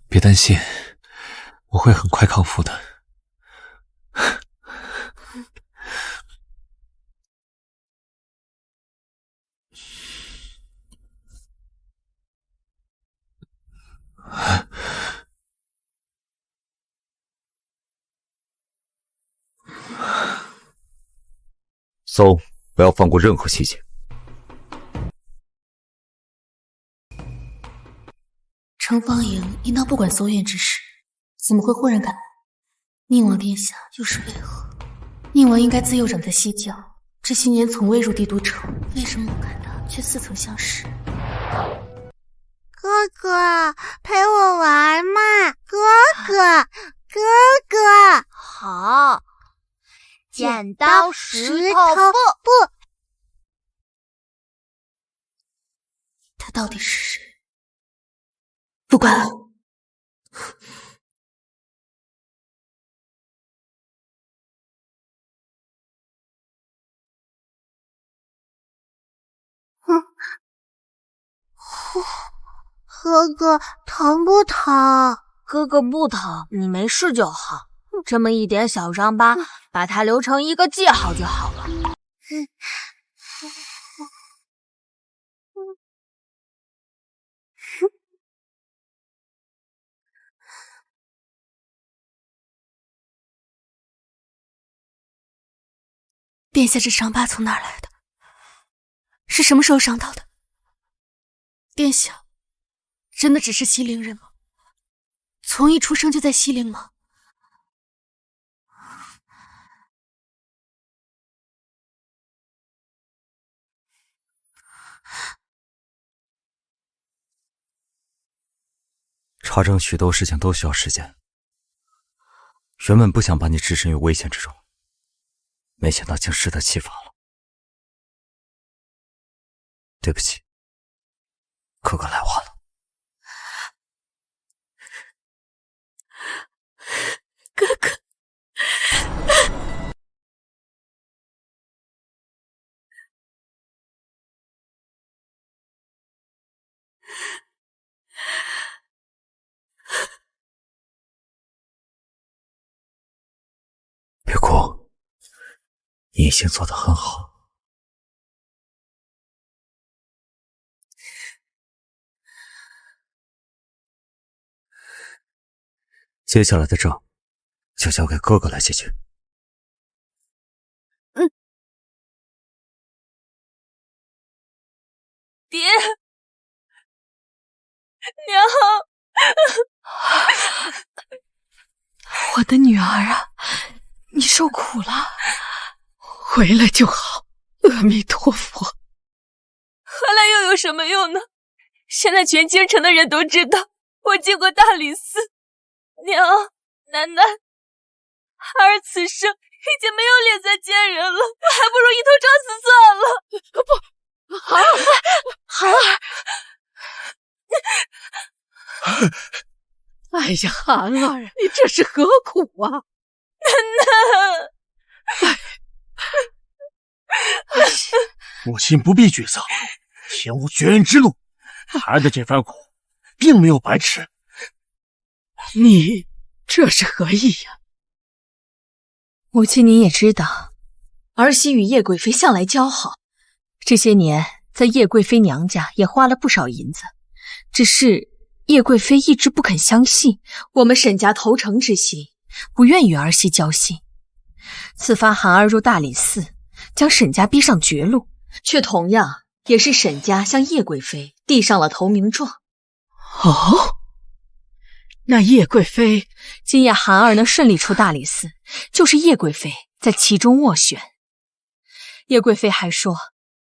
别担心，我会很快康复的。搜，不要放过任何细节。程方莹应当不管所远之事，怎么会忽然赶来？宁王殿下又是为何？宁王应该自幼长在西郊，这些年从未入帝都城，为什么我看他却似曾相识？哥哥，陪我玩嘛！哥哥，哥哥，好，剪刀石头布。他到底是谁？不管了。哥哥疼不疼？哥哥不疼，你没事就好。这么一点小伤疤，把它留成一个记号就好了。殿下，这伤疤从哪儿来的？是什么时候伤到的？殿下，真的只是西陵人吗？从一出生就在西陵吗？查证许多事情都需要时间，原本不想把你置身于危险之中，没想到竟适得其反了。对不起，哥哥来晚了。哥哥，别哭，你已经做得很好。接下来的账就交给哥哥来解决。爹，娘，我的女儿啊，你受苦了，回来就好。阿弥陀佛。回来又有什么用呢？现在全京城的人都知道我进过大理寺。娘，奶奶，孩儿此生已经没有脸再见人了，我还不如一头撞死算了。不，孩儿，孩儿，哎呀，孩儿，你这是何苦啊？奶奶，母亲不必惧色，天无绝人之路，孩儿的这番苦并没有白吃。你这是何意呀？母亲，您也知道，儿媳与叶贵妃向来交好，这些年在叶贵妃娘家也花了不少银子，只是叶贵妃一直不肯相信我们沈家投诚之心，不愿与儿媳交心。此番含儿入大理寺，将沈家逼上绝路，却同样也是沈家向叶贵妃递上了投名状。哦，那叶贵妃今夜含儿能顺利出大理寺，就是叶贵妃在其中斡旋。叶贵妃还说，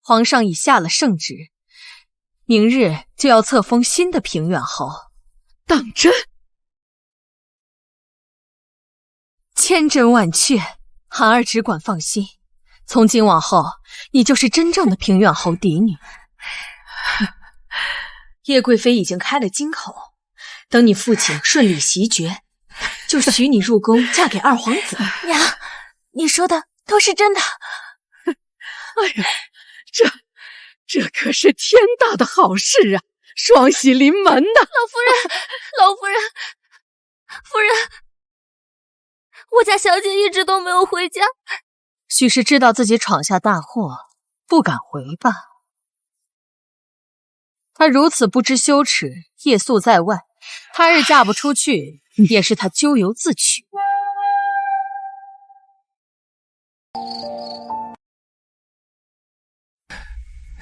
皇上已下了圣旨，明日就要册封新的平远侯。当真？千真万确，含儿只管放心。从今往后，你就是真正的平远侯嫡女。叶贵妃已经开了金口，等你父亲顺利袭爵，就许你入宫嫁给二皇子。娘，你说的都是真的。哎呀，这可是天大的好事啊！双喜临门呐！老夫人，老夫人，夫人，我家小姐一直都没有回家。许是知道自己闯下大祸，不敢回吧。她如此不知羞耻，夜宿在外，他日嫁不出去，也是她咎由自取。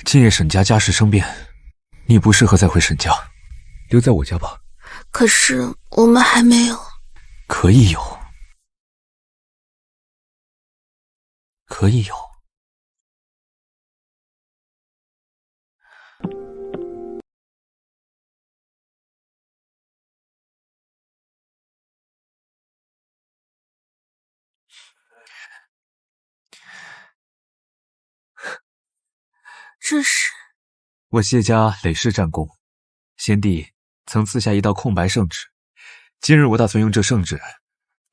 今夜沈家家事生变，你不适合再回沈家，留在我家吧。可是我们还没有。可以有，可以有。这是我谢家累世战功，先帝曾赐下一道空白圣旨，今日我打算用这圣旨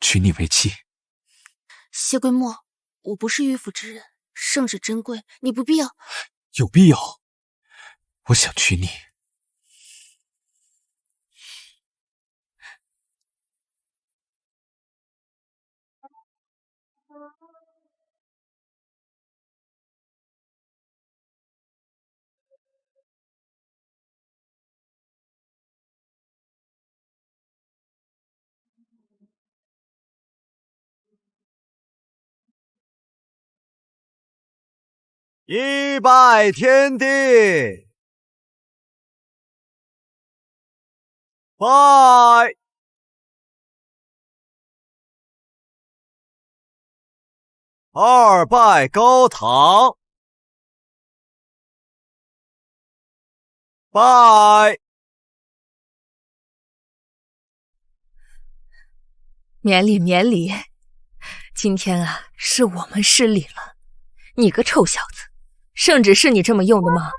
娶你为妻。谢归墨，我不是迂腐之人，圣旨珍贵，你不必要。有必要，我想娶你。一拜天地，拜。二拜高堂，拜。免礼免礼，今天啊，是我们失礼了。你个臭小子，圣旨是你这么用的吗？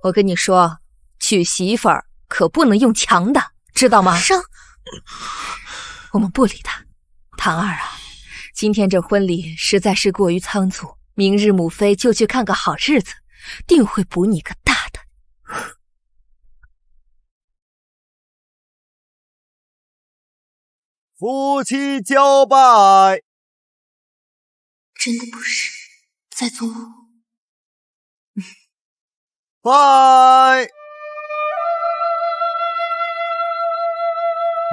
我跟你说，娶媳妇儿可不能用强的，知道吗？我们不理他。唐二啊，今天这婚礼实在是过于仓促，明日母妃就去看个好日子，定会补你个大的。夫妻交拜，真的不是在纵我。拜。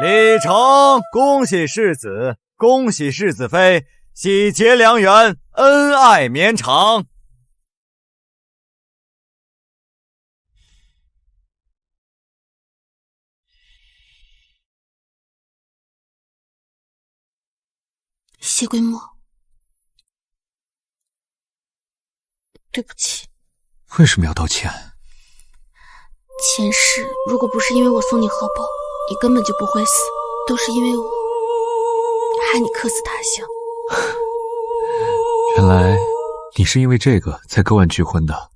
礼成，恭喜世子，恭喜世子妃，喜结良缘，恩爱绵长。谢归墨，对不起。为什么要道歉？前世如果不是因为我送你荷包，你根本就不会死，都是因为我害你客死他乡。原来你是因为这个才割腕拒婚的。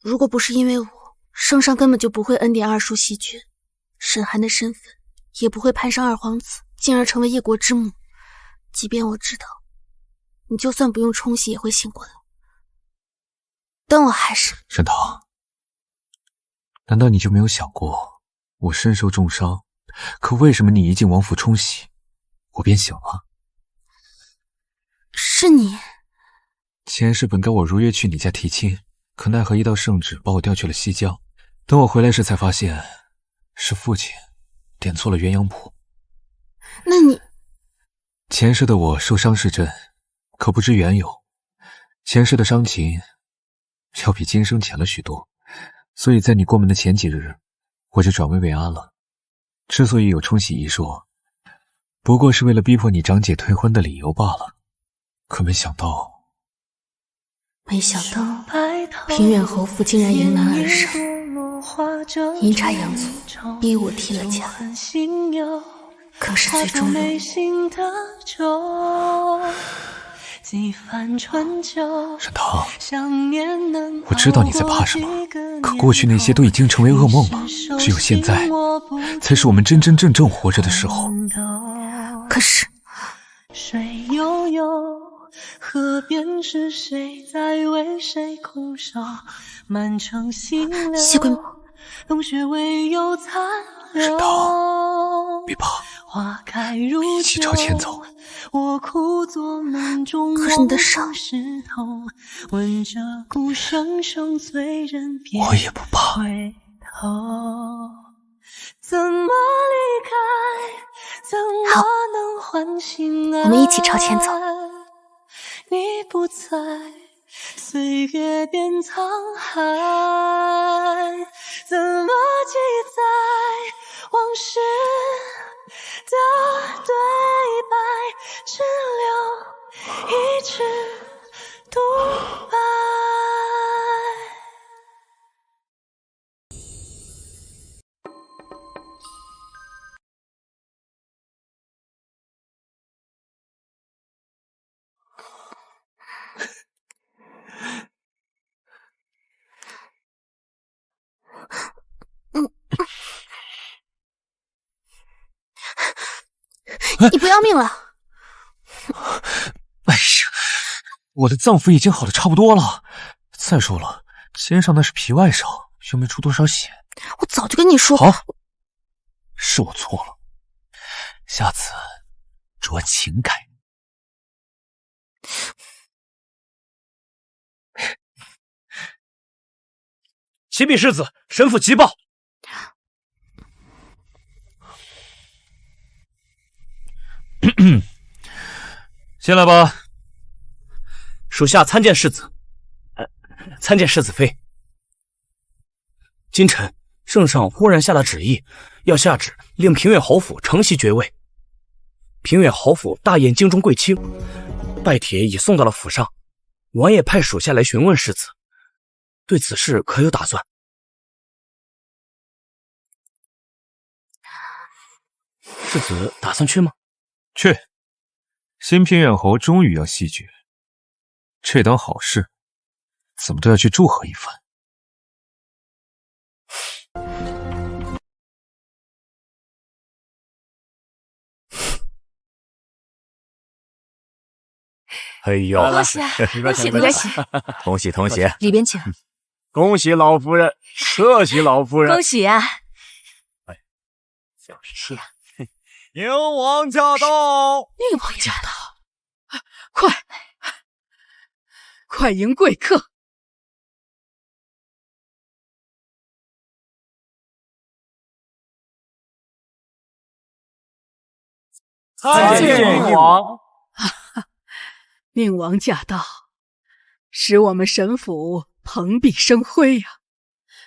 如果不是因为我，圣上根本就不会恩典二叔袭爵，沈寒的身份也不会攀上二皇子，进而成为一国之母。即便我知道你就算不用冲洗也会醒过来，但我还是……沈棠，难道你就没有想过，我身受重伤，可为什么你一进王府冲洗，我便醒了？是你。前世本该我如约去你家提亲，可奈何一道圣旨把我调去了西郊。等我回来时才发现，是父亲点错了鸳鸯谱。那你……前世的我受伤是真，可不知缘由。前世的伤情要比今生浅了许多，所以在你过门的前几日，我就转危为安了。之所以有冲洗一说，不过是为了逼迫你长姐退婚的理由罢了。可没想到，平远侯府竟然迎难而上，阴差阳错逼我提了家，更是最终的沈棠，我知道你在怕什么，可过去那些都已经成为噩梦了，只有现在才是我们真真正正活着的时候。可是水悠悠，河边是谁在为谁空烧？满城星流，谢归墨，冬雪唯有残留。沈棠，别怕，花开如一起朝前走。我苦做梦中，可是你的伤，闻着鼓声声醉人别我也不怕。回头，怎么离开？怎么能唤醒爱？我们一起朝前走。你不在，岁月变沧海，怎么记载往事你不要命了？哎呀，我的脏腑已经好的差不多了。再说了，肩上那是皮外伤，又没出多少血。我早就跟你说。好，是我错了，下次酌情改。启禀世子，神府急报。进来吧。属下参见世子。参见世子妃。今晨圣上忽然下了旨意，要下旨令平远侯府承袭爵位。平远侯府大宴京中贵卿，拜帖已送到了府上。王爷派属下来询问世子，对此事可有打算？世子打算去吗？去。新平远侯终于要袭爵，这当好事，怎么都要去祝贺一番。哎呦，恭喜啊！恭喜恭喜！同喜同喜！里边请。恭喜老夫人，贺喜老夫人！恭喜啊！哎，就是啊。宁王驾到！宁王驾到！快迎贵客！参见宁王。宁王驾到，使我们神府蓬荜生辉呀！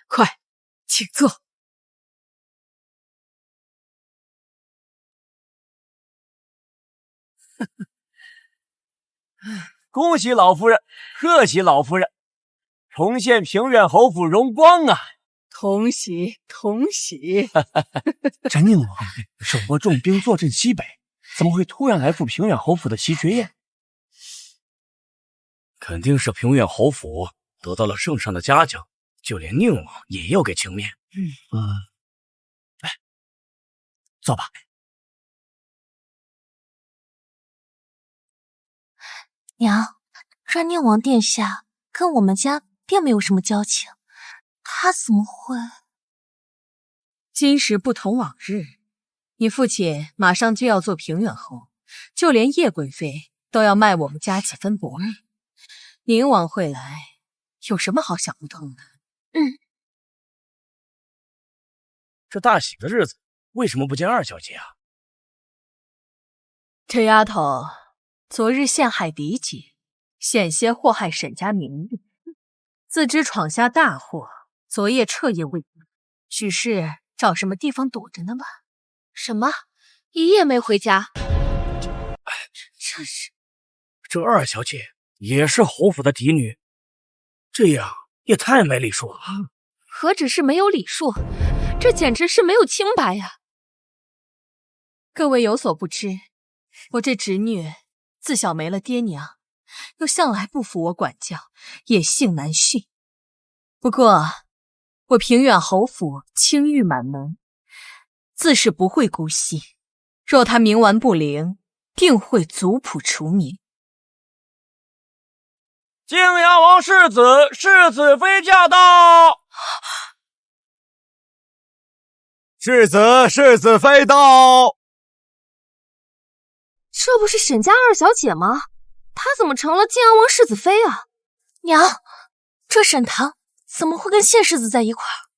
快，请坐。恭喜老夫人，贺喜老夫人，重现平远侯府荣光啊！同喜同喜！这宁王手握重兵坐镇西北，怎么会突然来赴平远侯府的袭爵宴？肯定是平远侯府得到了圣上的嘉奖，就连宁王也要给情面。来，坐吧。娘，这宁王殿下跟我们家并没有什么交情，他怎么会？今时不同往日，你父亲马上就要做平远侯，就连叶贵妃都要卖我们家几分薄利。宁王会来，有什么好想不通的？这大喜的日子，为什么不见二小姐啊？这丫头昨日陷害嫡姐，险些祸害沈家名誉，自知闯下大祸，昨夜彻夜未归，许是找什么地方躲着呢吧？什么？一夜没回家？真是，这二小姐也是侯府的嫡女，这样也太没礼数了。何止是没有礼数，这简直是没有清白呀！各位有所不知，我这侄女自小没了爹娘，又向来不服我管教，也性难驯。不过我平远侯府清誉满门，自是不会姑息。若她冥顽不灵，定会族谱除名。泾阳王世子，世子妃驾到！世子妃到！这不是沈家二小姐吗？她怎么成了泾阳王世子妃啊？娘，这沈棠怎么会跟谢世子在一块儿？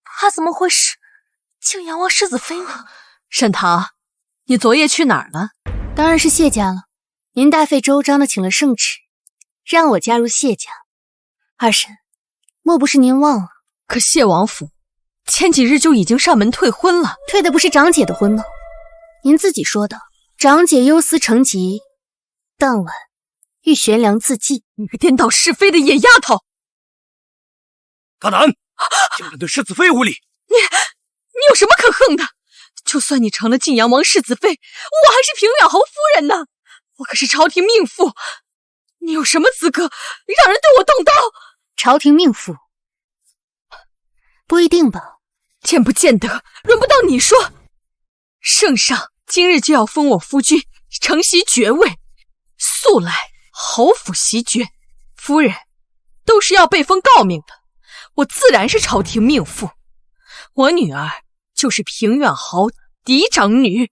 她怎么会是泾阳王世子妃呢？沈棠，你昨夜去哪儿了？当然是谢家了。您大费周章的请了圣旨，让我加入谢家。二婶，莫不是您忘了？可谢王府前几日就已经上门退婚了。退的不是长姐的婚吗？您自己说的，长姐忧思成疾，当晚欲悬梁自尽。你个颠倒是非的野丫头！大胆，竟敢对世子妃无礼！你有什么可恨的？就算你成了泾阳王世子妃，我还是平远侯夫人呢，我可是朝廷命妇，你有什么资格让人对我动刀？朝廷命妇？不一定吧。见不见得，轮不到你说。圣上今日就要封我夫君承袭爵位。素来侯府袭爵，夫人都是要被封诰命的，我自然是朝廷命妇。我女儿就是平远侯嫡长女。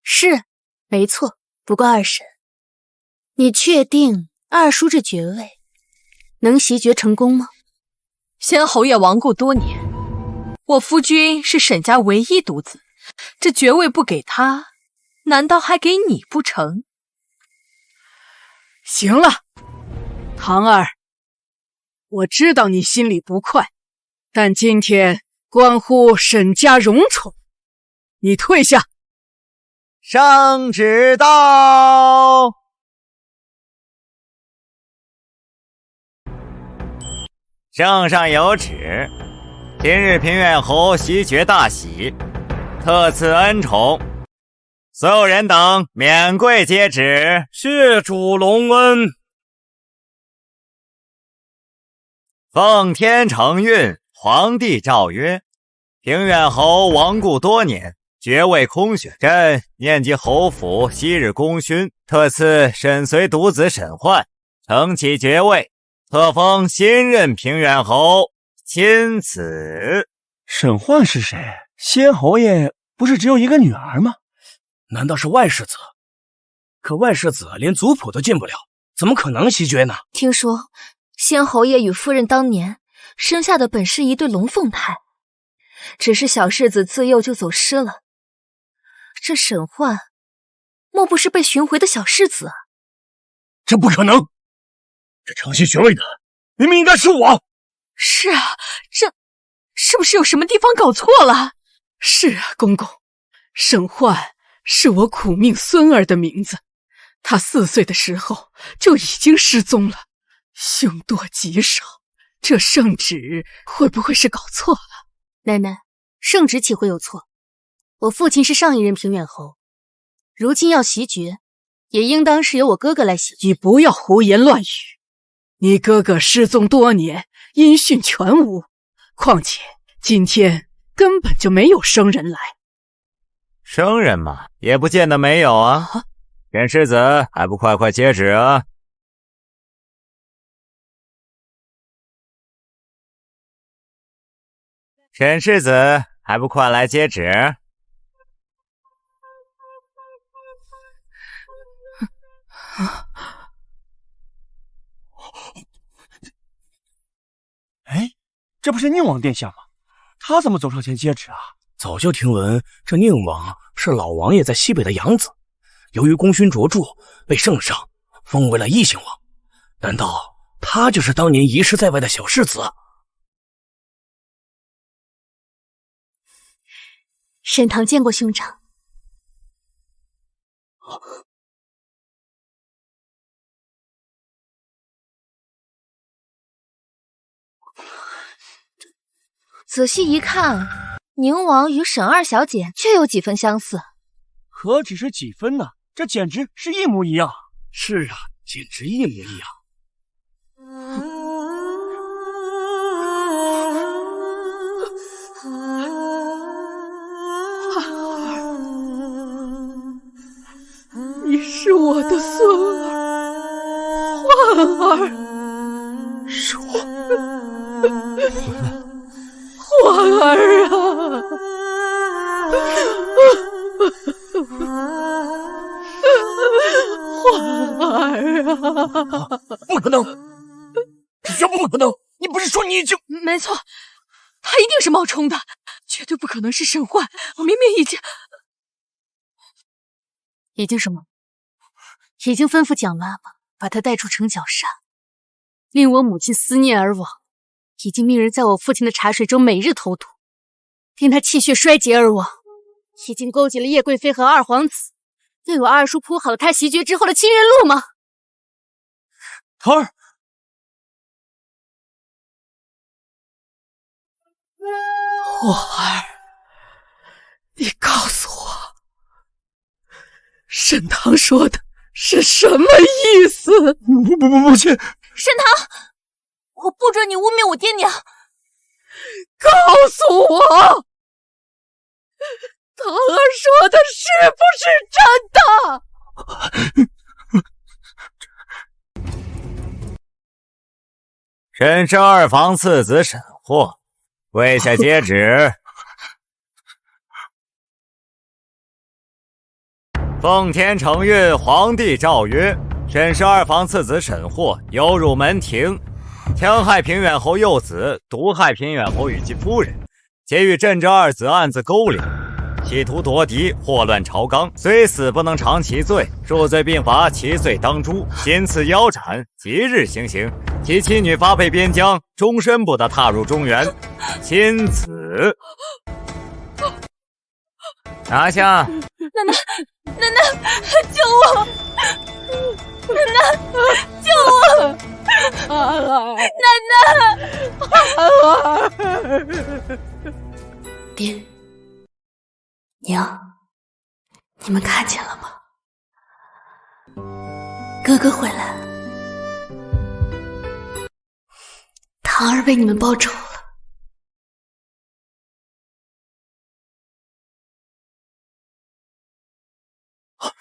是，没错。不过二婶，你确定二叔这爵位能袭爵成功吗？先侯爷亡故多年，我夫君是沈家唯一独子，这爵位不给他，难道还给你不成？行了，唐儿，我知道你心里不快，但今天关乎沈家荣宠，你退下。圣旨到。圣上有旨，今日平远侯袭爵大喜，特赐恩宠，所有人等免跪接旨。谢主隆恩。奉天承运，皇帝诏曰：平远侯亡故多年，爵位空悬，朕念及侯府昔日功勋，特赐沈随独子沈焕承其爵位，特封新任平远侯，钦此。沈焕是谁？先侯爷不是只有一个女儿吗？难道是外世子？可外世子连族谱都进不了，怎么可能袭爵呢？听说先侯爷与夫人当年生下的本是一对龙凤胎，只是小世子自幼就走失了。这沈焕莫不是被寻回的小世子啊？这不可能！这承袭爵位的明明应该是我。是啊，这是不是有什么地方搞错了？是啊，公公，沈焕是我苦命孙儿的名字，他4岁的时候就已经失踪了，凶多吉少，这圣旨会不会是搞错了？奶奶，圣旨岂会有错？我父亲是上一任平远侯，如今要袭爵，也应当是由我哥哥来袭爵。你不要胡言乱语，你哥哥失踪多年，音讯全无，况且今天根本就没有生人来。生人嘛，也不见得没有啊。沈世子还不快快接旨啊！沈世子还不快来接旨！哎，这不是宁王殿下吗？他怎么走上前接旨啊？早就听闻这宁王是老王爷在西北的养子，由于功勋卓著，被圣上封为了异姓王。难道他就是当年遗失在外的小世子？沈堂见过兄长。仔细一看，宁王与沈二小姐确有几分相似。何止是几分呢？这简直是一模一样。是啊，简直一模一样。你是我的孙儿，焕儿，是我，焕儿啊！焕儿啊！不可能，绝不可能！你不是说你已经……没错，他一定是冒充的，绝对不可能是沈焕。我明明已经什么？已经吩咐蒋妈妈把他带出城绞杀，令我母亲思念而亡。已经命人在我父亲的茶水中每日投毒，令他气血衰竭而亡。已经勾结了叶贵妃和二皇子，为我二叔铺好了他袭爵之后的亲人路吗？桃儿，焕儿，你告诉我，沈堂说的是什么意思？母亲，沈堂，我不准你污蔑我爹娘！告诉我，桃儿说的是不是真的？审视二房次子沈获，跪下接旨。奉天承运皇帝诏曰：审视二房次子沈获有辱门庭，戕害平远侯幼子，毒害平远侯与其夫人，皆与朕这二子暗自勾连，企图夺嫡，祸乱朝纲，虽死不能偿其罪，数罪并罚，其罪当诛，今次腰斩，即日行刑。其妻女发配边疆，终身不得踏入中原。钦此。拿下！奶奶，救我！奶奶，救我！奶奶，爹娘，你们看见了吗？哥哥回来了，桃儿被你们报仇了。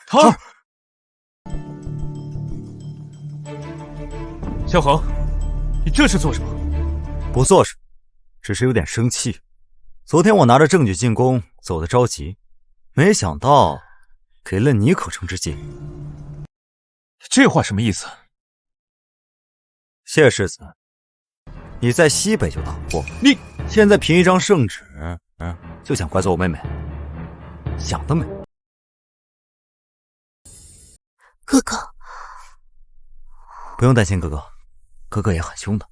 桃儿，萧恒，你这是做什么？不做什么，只是有点生气。昨天我拿着证据进宫，走得着急，没想到给了你可乘之机。这话什么意思？谢世子，你在西北就打过，你现在凭一张圣旨，就想拐走我妹妹，想得美！哥哥，不用担心哥哥，哥哥也很凶的。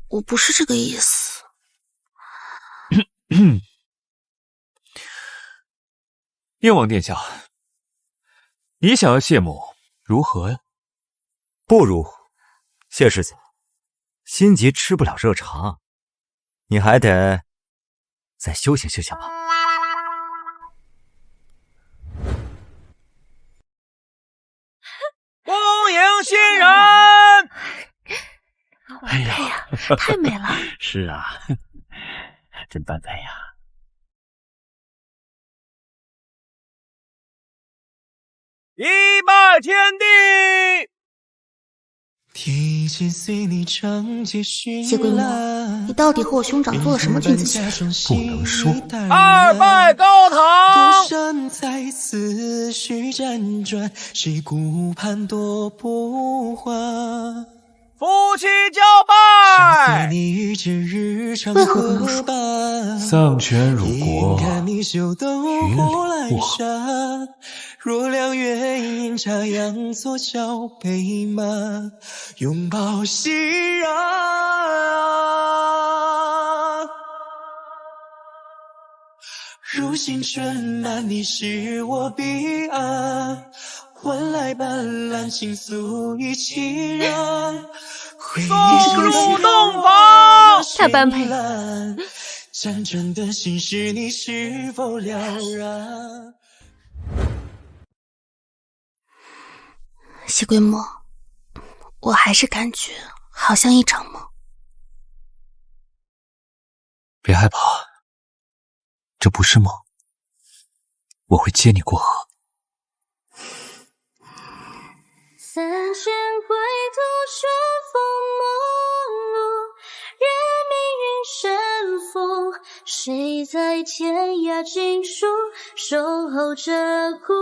我不是这个意思。燕王殿下，你想要谢母如何呀？不如，谢世子，心急吃不了热茶，你还得再修行修行吧。恭迎新人！哎呀，太美了！是啊，真般配呀！一拜天地。谢桂墨，你到底和我兄长做了什么君子协议？不能说。二拜高堂。独身在思绪辗转，谁顾盼多不还？夫妻交拜。为何不能说？丧权辱国，云里雾海。若两月阴差阳错交配马，拥抱熙攘。如星辰满，你是我彼岸，换来斑斓情愫一起燃。送入洞房，太般配了。辗转的心事，你是否了然？谢桂墨，我还是感觉好像一场梦。别害怕，这不是梦，我会接你过河。三千归途，顺风陌路，任命云山风，谁在天涯尽处守候着孤